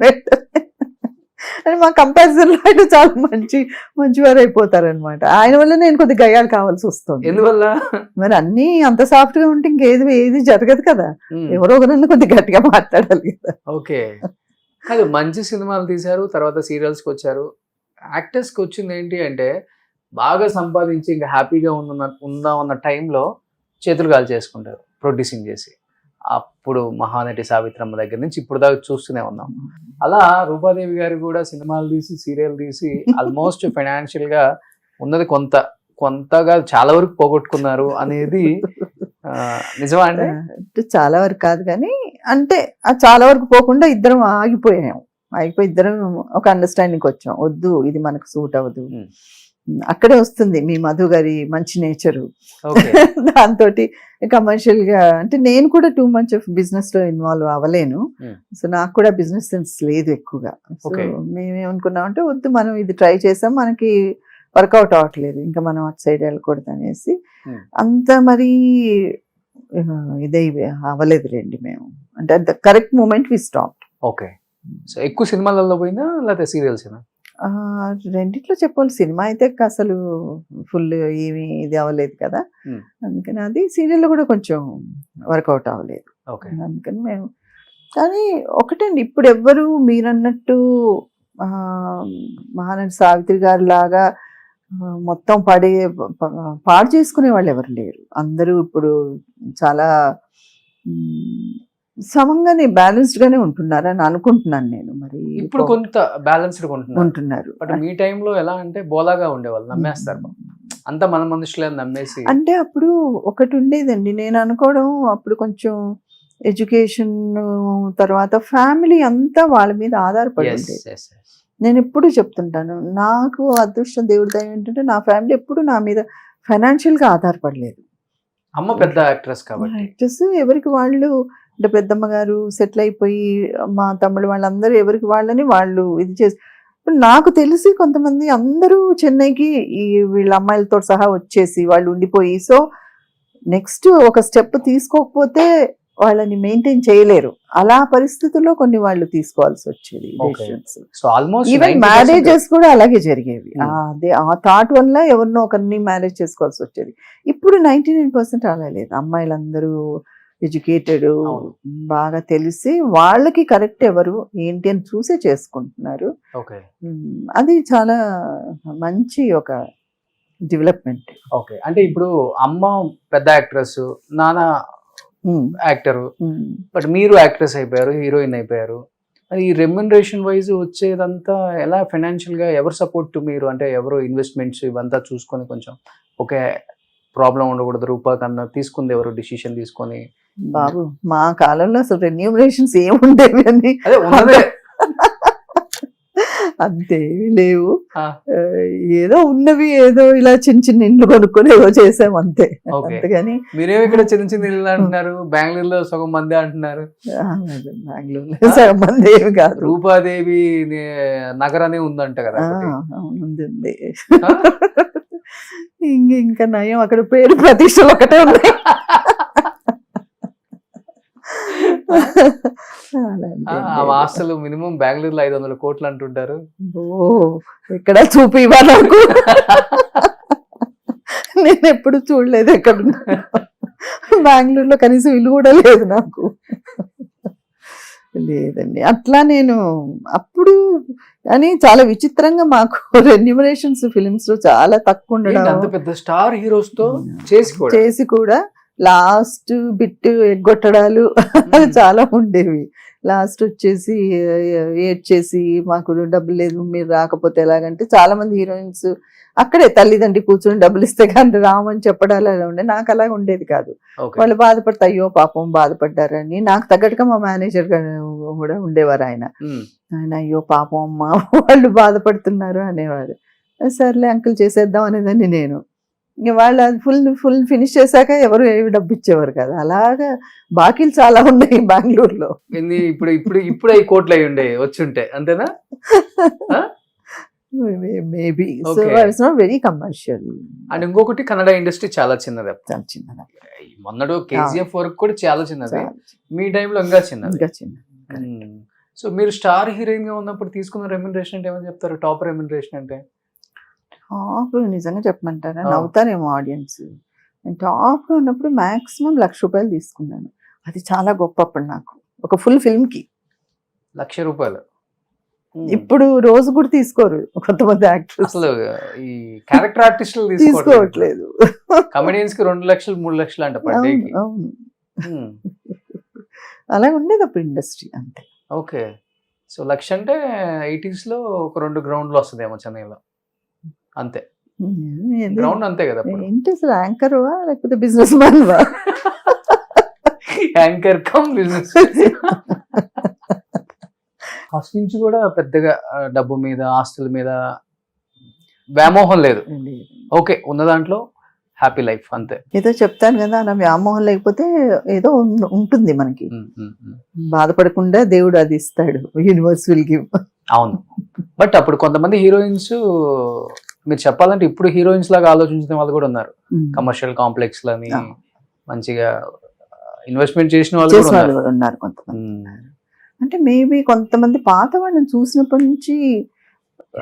అని మా కంపారిజన్ లో ఆయన చాలా మంచివారు అయిపోతారు అనమాట. ఆయన వల్ల నేను కొద్దిగా గయాలు కావాల్సి వస్తుంది. ఎందువల్ల? మరి అన్ని అంత సాఫ్ట్ గా ఉంటే ఏది జరగదు కదా, ఎవరో ఒకరన్నా కొద్దిగా గట్టిగా మాట్లాడాలి కదా. ఓకే, కాదు, మంచి సినిమాలు తీశారు, తర్వాత సీరియల్స్కి వచ్చారు. యాక్టర్స్కి వచ్చింది ఏంటి అంటే బాగా సంపాదించి ఇంకా హ్యాపీగా ఉందాం అన్న టైంలో చేతులు కాలు చేసుకుంటారు ప్రొడ్యూసింగ్ చేసి. అప్పుడు మహానటి సావిత్రమ్మ దగ్గర నుంచి ఇప్పుడు దాకా చూస్తూనే ఉన్నాం. అలా రూపాదేవి గారు కూడా సినిమాలు తీసి సీరియల్ తీసి ఆల్మోస్ట్ ఫైనాన్షియల్ గా ఉన్నది కొంతగా చాలా వరకు పోగొట్టుకున్నారు అనేది నిజమా అండి? చాలా వరకు కాదు కానీ అంటే చాలా వరకు పోకుండా ఇద్దరం ఆగిపోయి ఇద్దరం ఒక అండర్స్టాండింగ్ వచ్చాం, వద్దు ఇది మనకు సూట్ అవ్వదు. అక్కడే వస్తుంది మీ మధు గారి మంచి నేచరు. దాంతో కమర్షియల్ గా అంటే నేను కూడా టూ మచ్ ఆఫ్ బిజినెస్ లో ఇన్వాల్వ్ అవ్వలేను. సో నాకు కూడా బిజినెస్ సెన్స్ లేదు ఎక్కువగా. సో మేమేమనుకున్నాం అంటే వద్దు, మనం ఇది ట్రై చేసాం, మనకి వర్కౌట్ అవ్వట్లేదు, ఇంకా మనం అటు సైడ్ వెళ్ళకూడదు అనేసి అంత మరి ఇదే అవ్వలేదు రండి మేము. అంటే at the correct moment we stop. Okay, so ఎక్కువ సినిమాలలో పోయినా లేకపోతే సీరియల్స్? రెండిట్లో చెప్పాలి. సినిమా అయితే అసలు ఫుల్ ఏమి ఇది అవ్వలేదు కదా, అందుకని అది సీరియల్లో కూడా కొంచెం వర్కౌట్ అవ్వలేదు. అందుకని మేము కానీ ఒకటండి, ఇప్పుడు ఎవ్వరు మీరన్నట్టు మహానటి సావిత్రి గారి లాగా మొత్తం పాడు చేసుకునే వాళ్ళు ఎవరు లేరు. అందరూ ఇప్పుడు చాలా సమంగానే బ్యాలెన్స్డ్ గానే ఉంటున్నారు అని అనుకుంటున్నాను నేను. మరి ఇప్పుడు కొంత బ్యాలెన్స్డ్ ఉంటున్నారు. బట్ మీ టైంలో ఎలా అంటే బోలాగా ఉండేవాళ్ళు, నమ్మేస్తారు అంతా మన మనుషులని నమ్మేసి. అంటే అప్పుడు ఒకటి ఉండేదండి, నేను అనుకోవడం అప్పుడు కొంచెం ఎడ్యుకేషన్ తర్వాత ఫ్యామిలీ అంతా వాళ్ళ మీద ఆధారపడి ఉండేది. నేను ఎప్పుడు చెప్తుంటాను, నాకు అదృష్టం దేవుడి దయ ఏంటంటే నా ఫ్యామిలీ ఎప్పుడు నా మీద ఫైనాన్షియల్ గా ఆధారపడలేదు. అమ్మ పెద్ద యాక్ట్రెస్ కాబట్టి యాక్ట్రెస్ ఎవరికి వాళ్ళు, అంటే పెద్దమ్మ గారు సెటిల్ అయిపోయి మా తమ్ముడు వాళ్ళందరూ ఎవరికి వాళ్ళని వాళ్ళు ఇది చేసి, నాకు తెలిసి కొంతమంది అందరూ చెన్నైకి ఈ వీళ్ళ అమ్మాయిలతో సహా వచ్చేసి వాళ్ళు ఉండిపోయి, సో నెక్స్ట్ ఒక స్టెప్ తీసుకోకపోతే వాళ్ళని మెయింటైన్ చేయలేరు. అలా పరిస్థితుల్లో కొన్ని వాళ్ళు తీసుకోవాల్సి వచ్చేది. ఈవెన్ మ్యారేజెస్ కూడా అలాగే జరిగేవి. అదే ఆ థాట్ వల్ల ఎవరినో ఒకరిని మ్యారేజ్ చేసుకోవాల్సి వచ్చేది. ఇప్పుడు 99% అలా లేదు. అమ్మాయిలందరూ ఎడ్యుకేటెడ్, బాగా తెలిసి వాళ్ళకి కరెక్ట్ ఎవరు ఏంటి అని చూసే చేసుకుంటున్నారు. అది చాలా మంచి ఒక డెవలప్మెంట్. ఓకే, అంటే ఇప్పుడు అమ్మ పెద్ద యాక్ట్రెస్, నాన్న యాక్టర్, బట్ మీరు యాక్ట్రెస్ అయిపోయారు, హీరోయిన్ అయిపోయారు. ఈ రెమ్యునరేషన్ వైజ్ వచ్చేదంతా ఎలా, ఫైనాన్షియల్ గా ఎవరు సపోర్ట్ మీరు, అంటే ఎవరు ఇన్వెస్ట్మెంట్స్ ఇవంతా చూసుకొని కొంచెం ఓకే ప్రాబ్లం ఉండకూడదు రూపా కన్నా తీసుకుంది ఎవరు డిసిషన్ తీసుకొని? బాబు మా కాలంలో అసలు రెన్యూమరేషన్స్ ఏముండేవి అని అదే ఉన్నదే. అంతేవి లేవు. ఆ. ఏదో ఉన్నవి, ఏదో ఇలా చిన్న చిన్న ఇండ్లు కొనుక్కొని ఏదో చేసాం అంతే. Okay. అంతేగాని మీరేమో ఇక్కడ చిన్న చిన్న ఇల్లు అంటున్నారు, బెంగళూరులో సగం మంది అంటున్నారు. బెంగళూరులో సగం మంది ఏమి కాదు. రూపాదేవి నగరనే ఉందంట కదా ఒకటి. ఉంది. ఇంకా నయం అక్కడ పేరు ప్రతిష్టలు ఒకటే ఉన్నాయి. ఆ ఆస్తులు మినిమం బెంగళూరులో 500 కోట్లు అంటుంటారు. ఓ ఎక్కడ చూపివా నాకు, నేను ఎప్పుడు చూడలేదు ఎక్కడ. బెంగళూరులో కనీసం ఇల్లు కూడా లేదు నాకు. లేదండి అట్లా నేను అప్పుడు అని చాలా విచిత్రంగా మాకు రెన్యూమరేషన్స్ ఫిలిమ్స్ లో చాలా తక్కువ ఉండడం. అంత పెద్ద స్టార్ హీరోస్ తో చేసి కూడా లాస్ట్ బిట్ ఎగ్గొట్టడాలు చాలా ఉండేవి. లాస్ట్ వచ్చేసి ఏడ్చేసి మాకు డబ్బులు లేదు మీరు రాకపోతే ఎలాగంటే చాలా మంది హీరోయిన్స్ అక్కడే తల్లిదండ్రి కూర్చొని డబ్బులు ఇస్తే కానీ రామని చెప్పడాలు అలా ఉండే. నాకు అలాగ ఉండేది కాదు. వాళ్ళు బాధపడతా అయ్యో పాపం బాధపడ్డారని. నాకు తగ్గట్టుగా మా మేనేజర్ కూడా ఉండేవారు. ఆయన అయ్యో పాపం అమ్మ వాళ్ళు బాధపడుతున్నారు అనేవారు. సర్లే అంకుల్ చేసేద్దాం అనేదాన్ని నేను. ఇంక వాళ్ళు ఫుల్ ఫినిష్ చేశాక ఎవరు ఏవి డబ్బు ఇచ్చేవారు కదా. అలాగా బాకీలు చాలా ఉన్నాయి బెంగళూరులో. ఇప్పుడు ఇప్పుడు ఇప్పుడు అవి కోట్లు అయి ఉండే వచ్చుంటే అంతేనా? Maybe so it's not very commercial. And ఇంకొకటి కన్నడ ఇండస్ట్రీ చాలా చిన్నది. చాలా చిన్నది. మొన్నడు కేజీఎఫ్ వరకు కూడా చాలా చిన్నది. మీ టైంలో ఇంకా చిన్నది. సో మీరు స్టార్ హీరోయిన్ గా ఉన్నప్పుడు తీసుకున్న రెమ్యునరేషన్ అంటే ఏమని చెప్తారు? టాప్ రెమ్యునరేషన్ అంటే టాప్ నిజంగా చెప్పమంటారా? నవ్వుతారేమో ఆడియన్స్. నేను టాప్ గా ఉన్నప్పుడు మాక్సిమం ₹1,00,000 తీసుకున్నాను. అది చాలా గొప్ప అప్పుడు నాకు. ఒక ఫుల్ ఫిల్మ్ కి ₹1,00,000. ఇప్పుడు రోజు కూడా తీసుకోరు కొంతమంది యాక్టర్స్. అసలు ఈ క్యారెక్టర్ ఆర్టిస్టులు తీసుకోవట్లేదు. కమెడియన్స్ కి 2 లక్షలు 3 లక్షలు అంట పర్ డే కి. అవును అలా ఉండేది అప్పుడు ఇండస్ట్రీ అంతే. ఓకే, సో 1,00,000 అంటే 80s లో ఒక 2 గ్రౌండ్లు వస్తుందేమో చెన్నైలో అంతే. గ్రౌండ్ అంతే కదా. ఏంటి అసలు యాంకర్ వా లేకపోతే బిజినెస్ మ్యాన్ వా? Anchor come business. ఫస్ట్ నుంచి కూడా పెద్దగా డబ్బు మీద ఆస్తుల మీద వ్యామోహం లేదు. ఓకే, ఉన్న దాంట్లో హ్యాపీ లైఫ్ అంతే. ఏదో చెప్తాను కదా, నా వ్యామోహం లేకపోతే ఏదో ఉంటుంది మనకి. బాధపడకుండా దేవుడు అది ఇస్తాడు. Universe will give. అవును, బట్ అప్పుడు కొంతమంది హీరోయిన్స్ మీరు చెప్పాలంటే ఇప్పుడు హీరోయిన్స్ లాగా ఆలోచించిన వాళ్ళు కూడా ఉన్నారు. కమర్షియల్ కాంప్లెక్స్ లని మంచిగా ఇన్వెస్ట్మెంట్ చేసిన వాళ్ళు కూడా ఉన్నారు కొంతమంది. అంటే మేబీ కొంతమంది పాత వాళ్ళని చూసినప్పటి నుంచి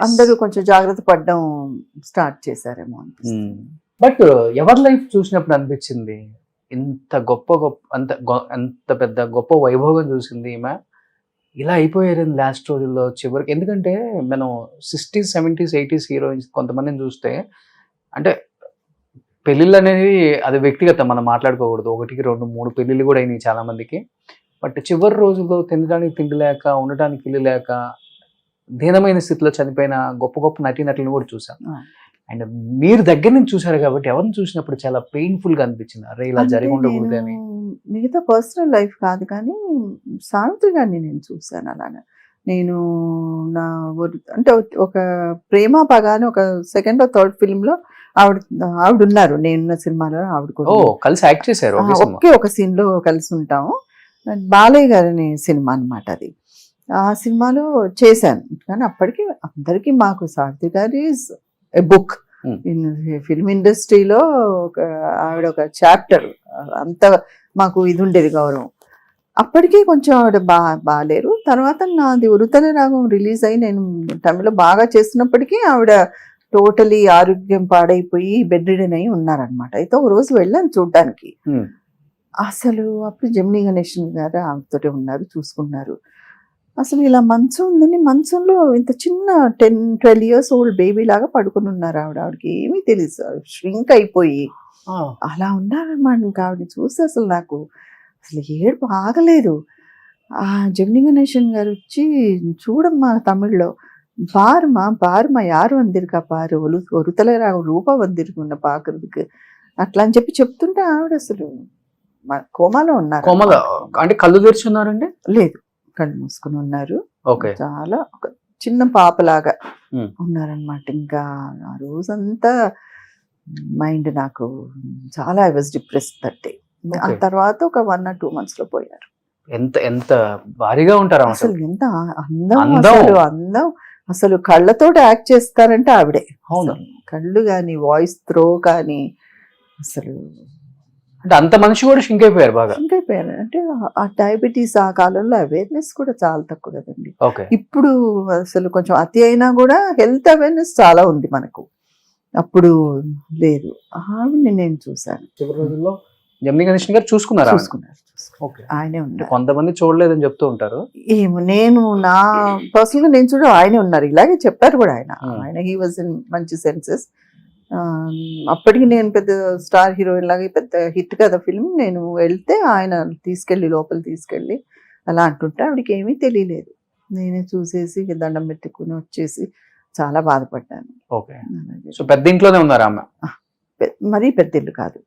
అందరూ కొంచెం జాగ్రత్త పడడం స్టార్ట్ చేశారేమో అనిపిస్తుంది. బట్ ఎవరి లైఫ్ చూసినప్పుడు అనిపించింది ఇంత అంత పెద్ద గొప్ప వైభోగం చూసింది ఈమె ఇలా అయిపోయారు లాస్ట్ రోజుల్లో చివరికి. ఎందుకంటే మనం 60s 70s 80s హీరోయిన్స్ కొంతమందిని చూస్తే, అంటే పెళ్ళిళ్ళు అనేది అది వ్యక్తిగతం, మనం మాట్లాడుకోకూడదు. 1, 2, 3 పెళ్ళిళ్ళు కూడా అయినాయి చాలా మందికి. బట్ చివరి రోజుల్లో తినడానికి తిండి లేక, ఉండటానికి ఇల్లు లేక, దీనమైన స్థితిలో చనిపోయిన గొప్ప గొప్ప నటీనటులను కూడా చూసాను. అండ్ మీరు దగ్గర నుంచి చూసారు కాబట్టి ఎవరిని చూసినప్పుడు చాలా పెయిన్ఫుల్ గా అనిపించింది, అరే ఇలా జరిగి ఉండకూడదు అని. మిగతా పర్సనల్ లైఫ్ కాదు కానీ సావిత్రి గారిని నేను చూసాను. అలాగా నేను నా అంటే ఒక ప్రేమ పగా అని ఒక సెకండ్ థర్డ్ ఫిల్మ్ లో ఆవిడ ఉన్నారు. నేనున్న సినిమాలో ఆవిడ కూడా కలిసి యాక్ట్ చేశారు. ఒకే ఒక సీన్ లో కలిసి ఉంటాము. బాలయ్య గారి సినిమా అన్నమాట అది. ఆ సినిమాలో చేశాను. కానీ అప్పటికి అందరికీ మాకు సావిత్రి గారి ఎ బుక్ ఇన్ ఫిల్మ్ ఇండస్ట్రీలో. ఆవిడ ఒక చాప్టర్, అంత మాకు ఇది ఉండేది గౌరవం. అప్పటికీ కొంచెం ఆవిడ బాగాలేరు. తర్వాత నాది ఉరుతల రాగం రిలీజ్ అయ్యి నేను తమిళలో బాగా చేస్తున్నప్పటికీ ఆవిడ టోటలీ ఆరోగ్యం పాడైపోయి బెడ్ రిడెన్ అయి ఉన్నారనమాట. అయితే ఒక రోజు వెళ్ళాను చూడ్డానికి. అసలు అప్పుడు జమినీ గణేషన్ గారు ఆమెతోటే ఉన్నారు, చూసుకున్నారు. అసలు ఇలా మంచం ఉందని మంచంలో ఇంత చిన్న 10-12 ఇయర్స్ ఓల్డ్ బేబీ లాగా పడుకుని ఉన్నారు ఆవిడకి ఏమీ తెలియదు, ష్రింక్ అయిపోయి అలా ఉన్నారన్నమాట. ఇంకా ఆవిడని చూస్తే అసలు నాకు అసలు ఏడుపు ఆగలేదు. ఆ జెమిని గణేశన్ గారు వచ్చి, చూడమ్మా తమిళ్లో பாருமா யார் வந்திருக்கா பாரு, ஒருத்தல ரூபா வந்திருக்குన్న పాకుறதுக்கு అట్లా అని చెప్తుంటే ఆవిడ అసలు కోమాలో ఉన్నారు. కోమల అంటే కళ్ళు తెరిచున్నారండి? లేదు, కళ్ళు మూసుకుని ఉన్నారు. ఓకే. చాలా ఒక చిన్న పాపలాగా Hmm. ఉన్నారనమాట. ఇంకా ఆ రోజంతా మైండ్ నాకు చాలా I was depressed that day. ఆ Okay. తర్వాత ఒక 1 or 2 months లో పోయారు. ఎంత ఎంత భారీగా ఉంటారు అసలు. అసలు ఎంత అందం, అందం. అసలు అందం, అసలు కళ్ళతోటి యాక్ట్ చేస్తారంటే ఆవిడే. అవును. అసలు కళ్ళు కానీ, వాయిస్ త్రో కానీ, అసలు అంటే అంత మనిషి కూడా షింక్ అయిపోయారు బాగా. సింక్ అయిపోయారు. అంటే ఆ డయాబెటీస్ ఆ కాలంలో అవేర్నెస్ కూడా చాలా తక్కువ కదండి. ఓకే. ఇప్పుడు అసలు కొంచెం అతి అయినా కూడా హెల్త్ అవేర్నెస్ చాలా ఉంది మనకు, అప్పుడు లేదు. ఆవిడని నేను చూశాను. చివరి రోజుల్లో జమిని గణేశన్ గారు చూసుకున్నారు. చూసుకున్నారు. ఓకే. ఆయనే ఉన్నారు. కొంతమంది చూడలేదని చెప్తూ ఉంటారు. ఏమో, నేను నా పర్సనల్ గా నేను చూడ ఆయనే ఉన్నారు. ఇలాగే చెప్పారు కూడా ఆయన. ఆయన హీ వాజ్ ఇన్ మంచి సెన్సెస్. అప్పటికి నేను పెద్ద స్టార్ హీరోయిన్ లాగా పెద్ద హిట్ కదా ఫిల్మ్, నేను వెళ్తే ఆయన లోపల తీసుకెళ్ళి అలా అంటుంటే ఆవిడకి ఏమీ తెలియలేదు. నేనే చూసేసి దండం పెట్టుకుని వచ్చేసి చాలా బాధపడ్డాను. ఓకే. సో పెద్ద ఇంట్లోనే ఉన్నారు ఆమె? మరీ పెద్ద ఇల్లు కాదు.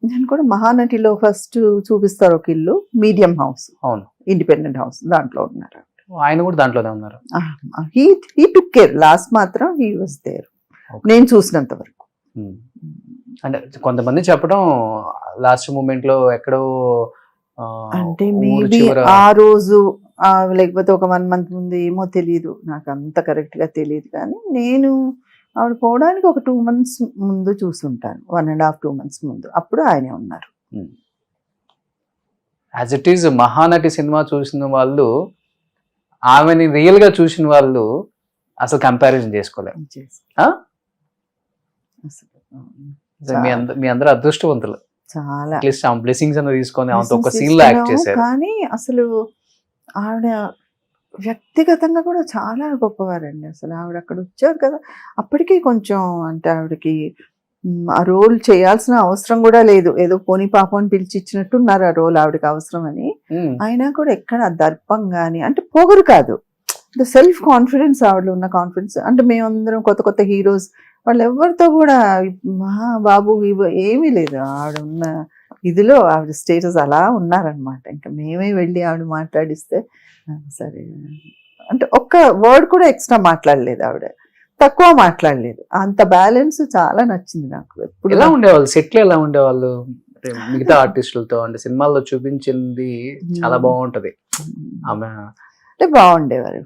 నేను కూడా మహానటిలో ఫస్ట్ చూపిస్తారు ఒక ఇల్లు, మీడియం హౌస్, అవును, ఇండిపెండెంట్ హౌస్, దాంట్లో ఉన్నారు. ఆయన కూడా దాంట్లోనే ఉన్నారు. హీ టుక్ కేర్, లాస్ట్ మాత్రం హీ వాజ్ దేర్ నేను చూసినంత వరకు. అంటే కొంతమంది చెప్పడం లాస్ట్ మూమెంట్ లో ఎక్కడో అంటే మేబీ ఆ రోజు లేకపోతే ఒక 1 month ముందు, ఏమో తెలియదు నాకు, అంత కరెక్ట్ గా తెలియదు. కానీ నేను ఆవిడ పోవడానికి ఒక 2 months ముందు చూసుంటాను, 1.5 2 months ముందు. అప్పుడు ఆయనే ఉన్నారు. As it is Mahanati cinema చూసిన వాళ్ళు ఆమెని రియల్ గా చూసిన వాళ్ళు అసలు కంపారిజన్ చేసుకోలేరు. మీ అందరూ అదృష్టవంతులు. చాలా అట్లీస్ట్ ఆ బ్లెస్సింగ్స్ అన్న తీసుకొని ఆమెతో ఒక సీన్ లో యాక్ట్ చేశారు. కానీ అసలు ఆవిడ వ్యక్తిగతంగా కూడా చాలా గొప్పవారండి. అసలు ఆవిడ అక్కడ వచ్చారు కదా, అప్పటికి కొంచెం అంటే ఆవిడకి ఆ రోల్ చేయాల్సిన అవసరం కూడా లేదు, ఏదో పోనీ పాపం అని పిలిచి ఇచ్చినట్టున్నారు ఆ రోల్ ఆవిడకి అవసరం అని. అయినా కూడా ఎక్కడ దర్పం కానీ, అంటే పొగరు కాదు, సెల్ఫ్ కాన్ఫిడెన్స్, ఆవిడలో ఉన్న కాన్ఫిడెన్స్. అంటే మేమందరం కొత్త హీరోస్, వాళ్ళు ఎవరితో కూడా బాబు ఏమీ లేదు. ఆవిడ ఉన్న ఇదిలో ఆవిడ స్టేటస్ అలా ఉన్నారనమాట. ఇంకా మేమే వెళ్ళి ఆవిడ మాట్లాడిస్తే సరే అంటే ఒక్క వర్డ్ కూడా ఎక్స్ట్రా మాట్లాడలేదు ఆవిడ, తక్కువ మాట్లాడలేదు. అంత బ్యాలెన్స్ చాలా నచ్చింది నాకు. ఎప్పుడు ఎలా ఉండేవాళ్ళు సెట్ లో, ఎలా ఉండేవాళ్ళు మిగతా ఆర్టిస్టులతో? అంటే సినిమాల్లో చూపించింది చాలా బాగుంటది ఆమె. అంటే బాగుండేవారు.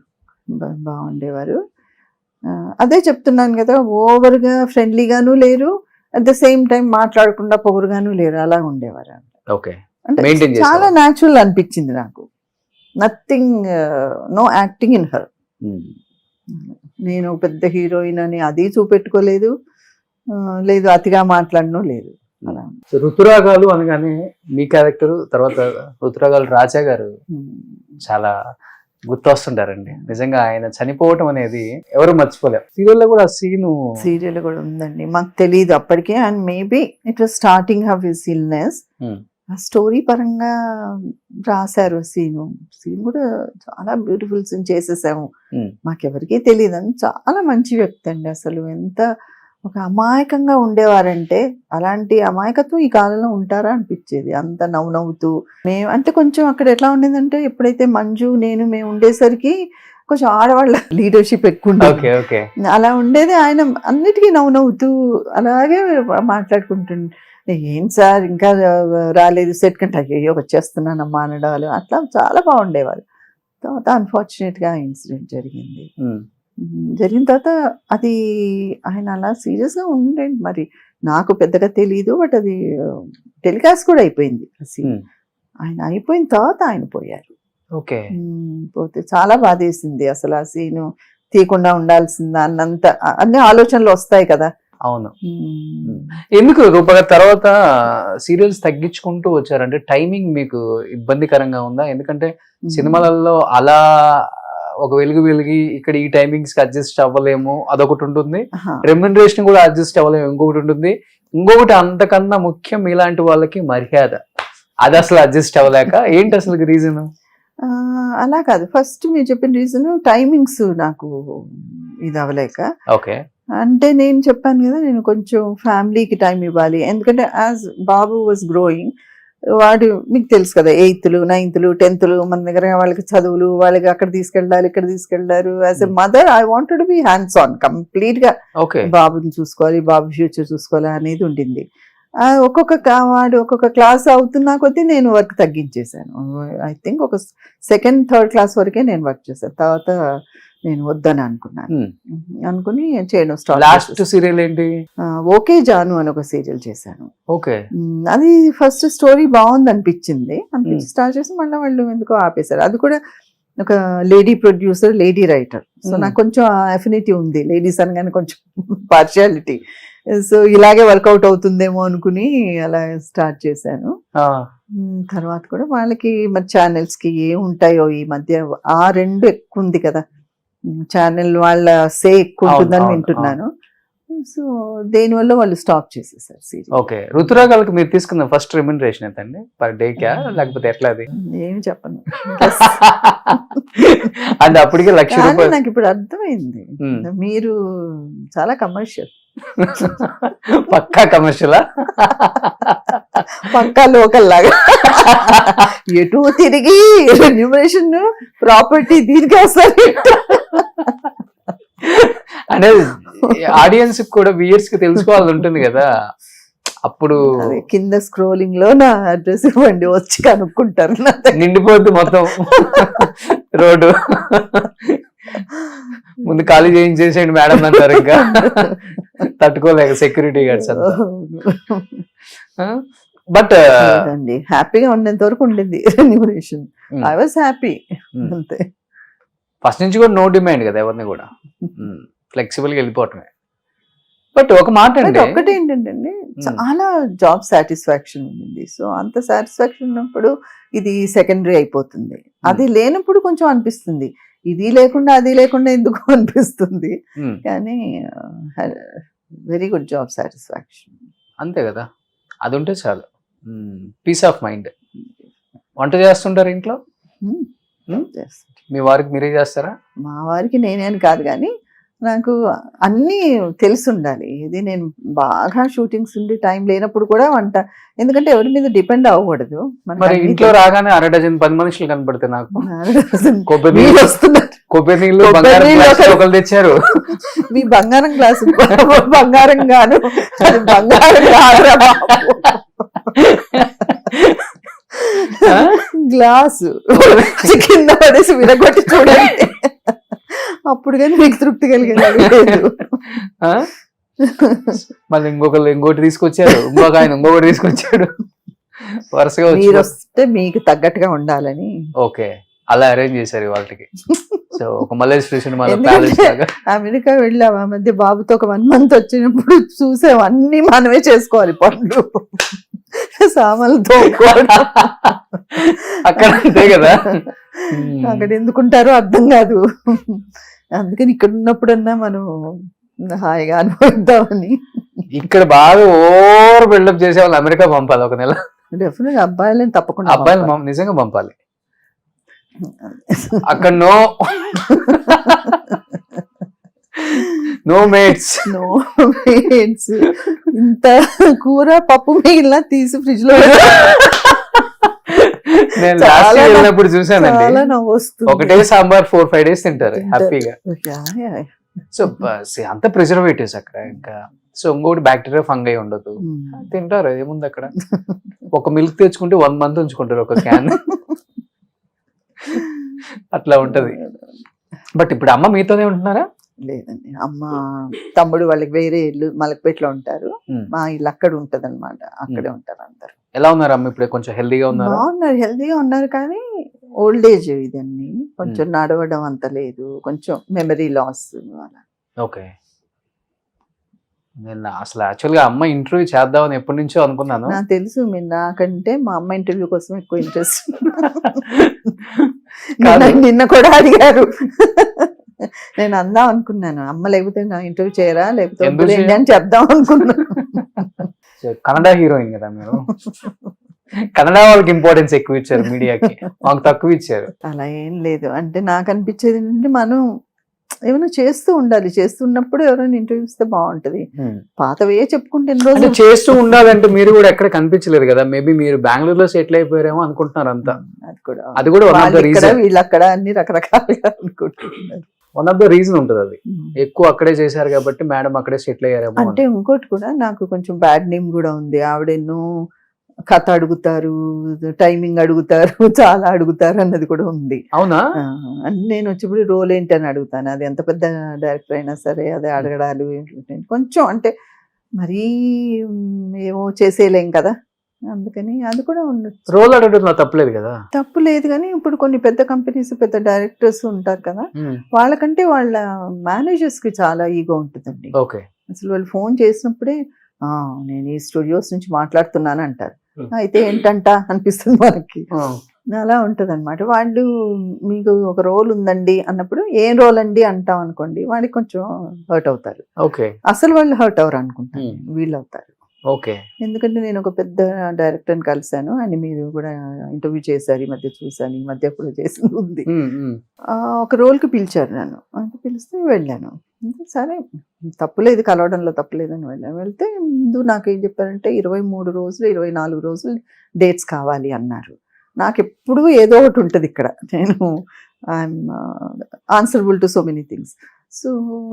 అదే చెప్తున్నాను కదా, ఓవర్గా ఫ్రెండ్లీగాను లేరు, అట్ ద సేమ్ టైం మాట్లాడకుండా పొగరుగాను లేరు, అలా ఉండేవారు. ఓకే. అంటే చాలా న్యాచురల్ అనిపించింది నాకు. Nothing, no acting in her. నేను పెద్ద హీరోయిన్ అని అది చూపెట్టుకోలేదు, లేదు అతిగా మాట్లాడను లేదు. అలా ఋతురాగాలు అనగానే మీ క్యారెక్టర్, తర్వాత ఋతురాగాలు రాజా గారు చాలా గుర్తొస్తుంటారండి. నిజంగా ఆయన చనిపోవటం అనేది ఎవరు మర్చిపోలేరు. సీరియల్లో కూడా సీరియల్ కూడా ఉందండి, మాకు తెలియదు అప్పటికే. And maybe it was starting of his illness. ఆ స్టోరీ పరంగా రాశారు సీన్ కూడా చాలా బ్యూటిఫుల్ సీన్ చేసేసాము. మాకెవరికీ తెలియదు అని. చాలా మంచి వ్యక్తి అండి అసలు. ఎంత ఒక అమాయకంగా ఉండేవారంటే, అలాంటి అమాయకత్వం ఈ కాలంలో ఉంటారా అనిపించేది. అంత నవ్వుతూ మేము అంటే కొంచెం అక్కడ ఎట్లా ఉండేదంటే, ఎప్పుడైతే మంజు మేము ఉండేసరికి కొంచెం ఆడవాళ్ళ లీడర్షిప్ ఎక్కువ అలా ఉండేది. ఆయన అన్నిటికీ నవ్వుతూ అలాగే మాట్లాడుకుంటుండే. ఏం సార్ ఇంకా రాలేదు సెట్ కంటే, అయ్యో వచ్చేస్తున్నానమ్మా అనడాలు, అట్లా చాలా బాగుండేవారు. తర్వాత అన్ఫార్చునేట్ గా ఇన్సిడెంట్ జరిగింది. జరిగిన తర్వాత అది ఆయన అలా సీరియస్ గా ఉండేది. మరి నాకు పెద్దగా తెలియదు, బట్ అది టెలికాస్ట్ కూడా అయిపోయింది. ఆయన అయిపోయిన తర్వాత ఆయన పోయారు. పోతే చాలా బాధేసింది అసలు. ఆ సీను తీయకుండా ఉండాల్సిందా అన్నంత అన్ని ఆలోచనలు వస్తాయి కదా. అవును. మ్మ్. ఎందుకు రూప గారు తర్వాత సీరియల్స్ తగ్గించుకుంటూ వచ్చారంటే టైమింగ్ మీకు ఇబ్బందికరంగా ఉందా? ఎందుకంటే సినిమాలలో అలా ఒక వెలిగి ఇక్కడ ఈ టైమింగ్స్ కి అడ్జస్ట్ అవ్వలేము అదొకటి ఉంటుంది, ఆహా. రెమ్యునరేషన్ కూడా అడ్జస్ట్ అవ్వలేము ఇంకొకటి ఉంటుంది, ఇంకొకటి అంతకన్నా ముఖ్యం ఇలాంటి వాళ్ళకి మర్యాద, అది అసలు అడ్జస్ట్ అవ్వలేక ఏంటి అసలు రీజన్? ఆ, అలా కాదు, ఫస్ట్ మీరు చెప్పిన రీజన్ టైమింగ్స్ నాకు ఇది అవ్వలేక. ఓకే. అంటే నేను చెప్పాను కదా, నేను కొంచెం ఫ్యామిలీకి టైం ఇవ్వాలి, ఎందుకంటే యాజ్ బాబు వాజ్ గ్రోయింగ్, వాడు మీకు తెలుసు కదా, 8th, 9th, 10th మన దగ్గర వాళ్ళకి చదువులు, వాళ్ళకి అక్కడ తీసుకెళ్ళాలి ఇక్కడ తీసుకెళ్లారు. As a mother I wanted to be hands on complete గా, ఓకే. బాబుని చూసుకోవాలి, బాబు ఫ్యూచర్ చూసుకోవాలి అనేది ఉండింది. వాడు ఒక్కొక్క క్లాస్ అవుతున్నా కొద్దీ నేను వర్క్ తగ్గించేశాను. ఐ థింక్ ఒక 2nd, 3rd క్లాస్ వరకే నేను వర్క్ చేశాను, తర్వాత నేను వద్దని అనుకున్నాను. అనుకుని చేయడం లాస్ట్ స్టార్ట్. సీరియల్ ఏంటి? ఓకే జాను అని ఒక సీరియల్ చేశాను. ఓకే. అది ఫస్ట్ స్టోరీ బాగుంది అనిపించింది, స్టార్ట్ చేసి మళ్ళీ వాళ్ళు ఎందుకో ఆపేశారు. అది కూడా ఒక lady producer, lady writer, so నాకు కొంచెం అఫినిటీ ఉంది లేడీస్ అనగానే, కొంచెం పార్షియాలిటీ. సో ఇలాగే వర్కౌట్ అవుతుందేమో అనుకుని అలా స్టార్ట్ చేశాను. తర్వాత కూడా వాళ్ళకి మరి ఛానల్స్ కి ఏం ఉంటాయో ఈ మధ్య, ఆ 2 ఎక్కువ ఉంది కదా ఛానల్, వాళ్ళ సే ఎక్కువ ఉంటుందని వింటున్నాను. సో దేనివల్ల వాళ్ళు స్టాప్ చేసేసారు సీరియల్. ఓకే. రుతురాగాలకు మీరు తీసుకున్న ఫస్ట్ రెమ్యునరేషన్ ఎంతండి పర్ డే కా, లేకపోతే ఎట్లా అది? ఏమి చెప్పను. అంటే అప్పటికే ₹1,00,000. నాకు ఇప్పుడు అర్థమైంది, మీరు చాలా కమర్షియల్. పక్కా కమర్షియలా? పక్కా లోకల్ లాగా ఎటు తిరిగి రెమ్యునరేషన్, ప్రాపర్టీ దీనికి వస్తారు. అంటే ఆడియన్స్ కూడా వ్యూయర్స్ కి తెలుసుకోవాలని ఉంటుంది కదా, అప్పుడు కింద స్క్రోలింగ్ లో నా అడ్రస్ ఇవ్వండి వచ్చి కనుక్కుంటారు. నిండిపోద్ది మొత్తం రోడ్డు, ముందు ఖాళీ చేయించేసేయండి మేడం అంటారు, ఇంకా తట్టుకోలేక సెక్యూరిటీ గార్డ్స్ అంతా. బట్ హ్యాపీగా ఉండేంత వరకు ఉండింది రెమ్యునరేషన్. ఐ వాజ్ హ్యాపీ అంతే. ఫస్ట్ నుంచి కూడా నో డిమాండ్ కదా ఎవరిని కూడా, ఫ్లెక్సిబుల్ గా వెళ్ళిపోవటమే. బట్ ఒక మాట అండి, ఒక్కటి ఏంటంటే చాలా జాబ్ సాటిస్ఫాక్షన్ ఉంది. సో అంత సాటిస్ఫాక్షన్ ఉన్నప్పుడు ఇది సెకండరీ అయిపోతుంది, అది లేనప్పుడు కొంచెం అనిపిస్తుంది ఇది లేకుండా అది లేకుండా ఎందుకు అనిపిస్తుంది, కానీ వెరీ గుడ్ జాబ్ సాటిస్ఫాక్షన్. అంతే కదా, అది ఉంటే చాలు, పీస్ ఆఫ్ మైండ్. వంట చేస్తుంటారు ఇంట్లో? మీ వారికి మీరే చేస్తారా? మా వారికి నేనే అని కాదు, కానీ నాకు అన్నీ తెలిసి ఉండాలి. ఇది నేను బాగా షూటింగ్స్ ఉండి టైం లేనప్పుడు కూడా వంట, ఎందుకంటే ఎవరి మీద డిపెండ్ అవ్వకూడదు. మరి ఇంట్లో రాగానే 1 డజన్ 10 మనుషులు కనపడితే నాకు కొబ్బరి నీళ్ళు ఒకరు తెచ్చారు. మీ బంగారం గ్లాసు బంగారం గాను, బంగారం కాదురా బాబు. గ్లాసు కింద పడేసి విరగొట్టి చూడండి, అప్పుడు కానీ మీకు తృప్తి కలిగేది. మళ్ళీ ఇంకోటి తీసుకొచ్చారు, ఇంకొకటి తీసుకొచ్చాడు, వరుసగా మీరు వస్తే మీకు తగ్గట్టుగా ఉండాలని. ఓకే, అలా అరేంజ్ చేశారు వాళ్ళకి. సో ఒక మల్లేశ్వరి అమెరికా వెళ్ళాము ఆ మధ్య, బాబుతో ఒక 1 month వచ్చినప్పుడు చూసాం, అన్ని మనమే చేసుకోవాలి పనులు, సామాన్లతో అక్కడ అంతే కదా, అక్కడ ఎందుకుంటారో అర్థం కాదు. అందుకని ఇక్కడ ఉన్నప్పుడన్నా మనం హాయిగా అనుభవిద్దామని. ఇక్కడ బాగా ఓవర్ బిల్డప్ చేసే వాళ్ళు అమెరికా పంపాలి ఒక నెల. డెఫినెట్ గా అబ్బాయిలని తప్పకుండా, అబ్బాయిలు నిజంగా పంపాలి. అక్కడ నో మేట్స్, ఇంత కూర పప్పు మిగిలిన తీసి ఫ్రిడ్జ్ లో. నేను లాస్ట్ ఇయర్ వెళ్ళినప్పుడు చూసానండి, ఒకటే సాంబార్ 4-5 days తింటారు హ్యాపీగా. సో అంత ప్రిజర్వేటివ్స్ అక్కడ, ఇంకా సో ఇంకోటి బ్యాక్టీరియా ఫంగై ఉండదు, తింటారు. ఏముంది అక్కడ, ఒక మిల్క్ తెచ్చుకుంటే 1 month ఉంచుకుంటారు ఒక క్యాన్, అట్లా ఉంటది. బట్ ఇప్పుడు అమ్మ మీతోనే ఉంటున్నారా? లేదండి, అమ్మ తమ్ముడు వాళ్ళకి వేరే ఇల్లు మలక్పేటలో ఉంటారు, మా ఇల్లు అక్కడ ఉంటది అనమాట, అక్కడే ఉంటారు అందరు. ఎలా ఉన్నారు అమ్మ ఇప్పుడు? కొంచెం హెల్దీగా ఉన్నారు? బాగున్నారు, హెల్దీగా ఉన్నారు, కానీ ఓల్డ్ ఏజ్ ఇదన్నీ కొంచెం నడవడం అంత లేదు, కొంచెం మెమరీ లాస్. ఓకే. నేను అసలు యాక్చువల్గా అమ్మ ఇంటర్వ్యూ చేద్దామని ఎప్పటి నుంచో అనుకున్నాను. నాకు తెలుసు మీరు నాకంటే మా అమ్మ ఇంటర్వ్యూ కోసం ఎక్కువ ఇంట్రెస్ట్. నిన్న కూడా అడిగారు. నేను అందాం అనుకున్నాను, అమ్మ లేకపోతే నా ఇంటర్వ్యూ చేయరా, లేకపోతే ఎందుకు వద్దులేండి అని చెప్దాం అనుకున్నాను. కన్నడ హీరోయిన్ కదా మీరు, కన్నడ వాళ్ళకి ఇంపార్టెన్స్ ఎక్కువ ఇచ్చారు, మీడియాకి మాకు తక్కువ ఇచ్చారు. అలా ఏం లేదు. అంటే నాకు అనిపించేది ఏంటంటే మనం ఏమైనా చేస్తూ ఉండాలి, చేస్తున్నప్పుడు ఎవరైనా ఇంటర్వ్యూ ఇస్తే బాగుంటది. పాతవే చెప్పుకుంటే ఎన్ని అంటే రోజులు చేస్తూ ఉండాలంటే మీరు కూడా ఎక్కడ కనిపించలేదు కదా, మేబీ మీరు బెంగళూరులో సెటిల్ అయిపోయారేమో అనుకుంటున్నారు అంతా. అది కూడా వన్ ఆఫ్ ద వాళ్ళు ఇక్కడ రీజన్, వీళ్ళు అక్కడ అన్ని రకరకాలుగా అనుకుంటున్నారు. వన్ ఆఫ్ ద రీజన్ ఉంటుంది అది. ఎక్కువ అక్కడే చేశారు కాబట్టి మేడం అక్కడే సెటిల్ అయ్యారేమో అని. అంటే ఇంకోటి కూడా నాకు కొంచెం బ్యాడ్ నేమ్ కూడా ఉంది. ఆవిడ ఎన్నో కథ అడుగుతారు, టైమింగ్ అడుగుతారు, చాలా అడుగుతారు అన్నది కూడా ఉంది. అవునా? అంటే నేను వచ్చినప్పుడు రోల్ ఏంటి అని అడుగుతాను. అది ఎంత పెద్ద డైరెక్టర్ అయినా సరే అదే అడగడాలు కొంచెం అంటే మరీ ఏమో చేసేయలేం కదా, అందుకని అది కూడా ఉండొచ్చు. రోల్ అడగడం తప్పలేదు కదా. తప్పు లేదు, కానీ ఇప్పుడు కొన్ని పెద్ద కంపెనీస్ పెద్ద డైరెక్టర్స్ ఉంటారు కదా, వాళ్ళకంటే వాళ్ళ మేనేజర్స్ కి చాలా ఈగో ఉంటుందండి. ఓకే. అసలు వాళ్ళు ఫోన్ చేసినప్పుడే నేను ఈ స్టూడియోస్ నుంచి మాట్లాడుతున్నాను అంటారు. అయితే ఏంటంట అనిపిస్తుంది మనకి. అలా ఉంటది అనమాట. వాళ్ళు మీకు ఒక రోల్ ఉందండి అన్నప్పుడు ఏం రోల్ అండి అంటాం అనుకోండి, వాళ్ళకి కొంచెం హర్ట్ అవుతారు. ఓకే. అసలు వాళ్ళు హర్ట్ అవరు అనుకుంటారు, వీళ్ళు అవుతారు. ఓకే. ఎందుకంటే నేను ఒక పెద్ద డైరెక్టర్ని కలిశాను, అని మీరు కూడా ఇంటర్వ్యూ చేశారు, ఈ మధ్య చూసాను, ఈ మధ్య ఎప్పుడు చేసింది ఉంది. ఒక రోల్కి పిలిచారు నన్ను, అంటే పిలిస్తే వెళ్ళాను. సరే తప్పులేదు, కలవడంలో తప్పులేదని వెళ్ళాను. వెళ్తే ముందు నాకు ఏం చెప్పారంటే 23 రోజులు 24 రోజులు డేట్స్ కావాలి అన్నారు. నాకు ఎప్పుడూ ఏదో ఒకటి ఉంటుంది ఇక్కడ, నేను I'm answerable to so many things. So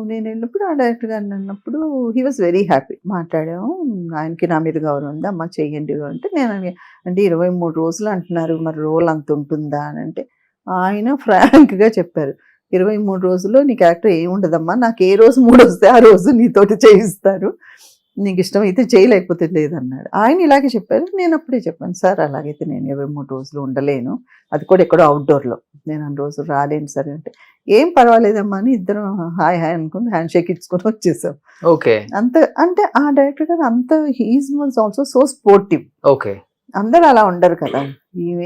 నేను వెళ్ళినప్పుడు ఆ డైరెక్టర్ గారిని అన్నప్పుడు హీ వాజ్ వెరీ హ్యాపీ. మాట్లాడాము, ఆయనకి నా మీద గౌరవం ఉంది, అమ్మ చెయ్యండి అంటే. నేను అంటే 23 రోజులు అంటున్నారు, మరి రోల్ అంత ఉంటుందా అని అంటే ఆయన ఫ్రాంక్గా చెప్పారు, 23 రోజుల్లో నీ క్యారెక్టర్ ఏముండదమ్మా, నాకు ఏ రోజు మూడు వస్తే ఆ రోజు నీతోటి చేయిస్తారు, నీకు ఇష్టమైతే చేయలేకపోతే లేదన్నాడు. ఆయన ఇలాగే చెప్పారు. నేను అప్పుడే చెప్పాను, సార్ అలాగైతే నేను 23 రోజులు ఉండలేను, అది కూడా ఎక్కడో అవుట్డోర్లో, నేను అన్ని రోజులు రాలేను సార్ అంటే. ఏం పర్వాలేదమ్మా అని ఇద్దరం హాయ్ హాయ్ అనుకుని హ్యాండ్ షేక్ ఇచ్చుకొని వచ్చేసాం. ఓకే. అంత అంటే ఆ డైరెక్టర్ గారు అంత he's was also so sportive. Okay. అందరు అలా ఉండరు కదా,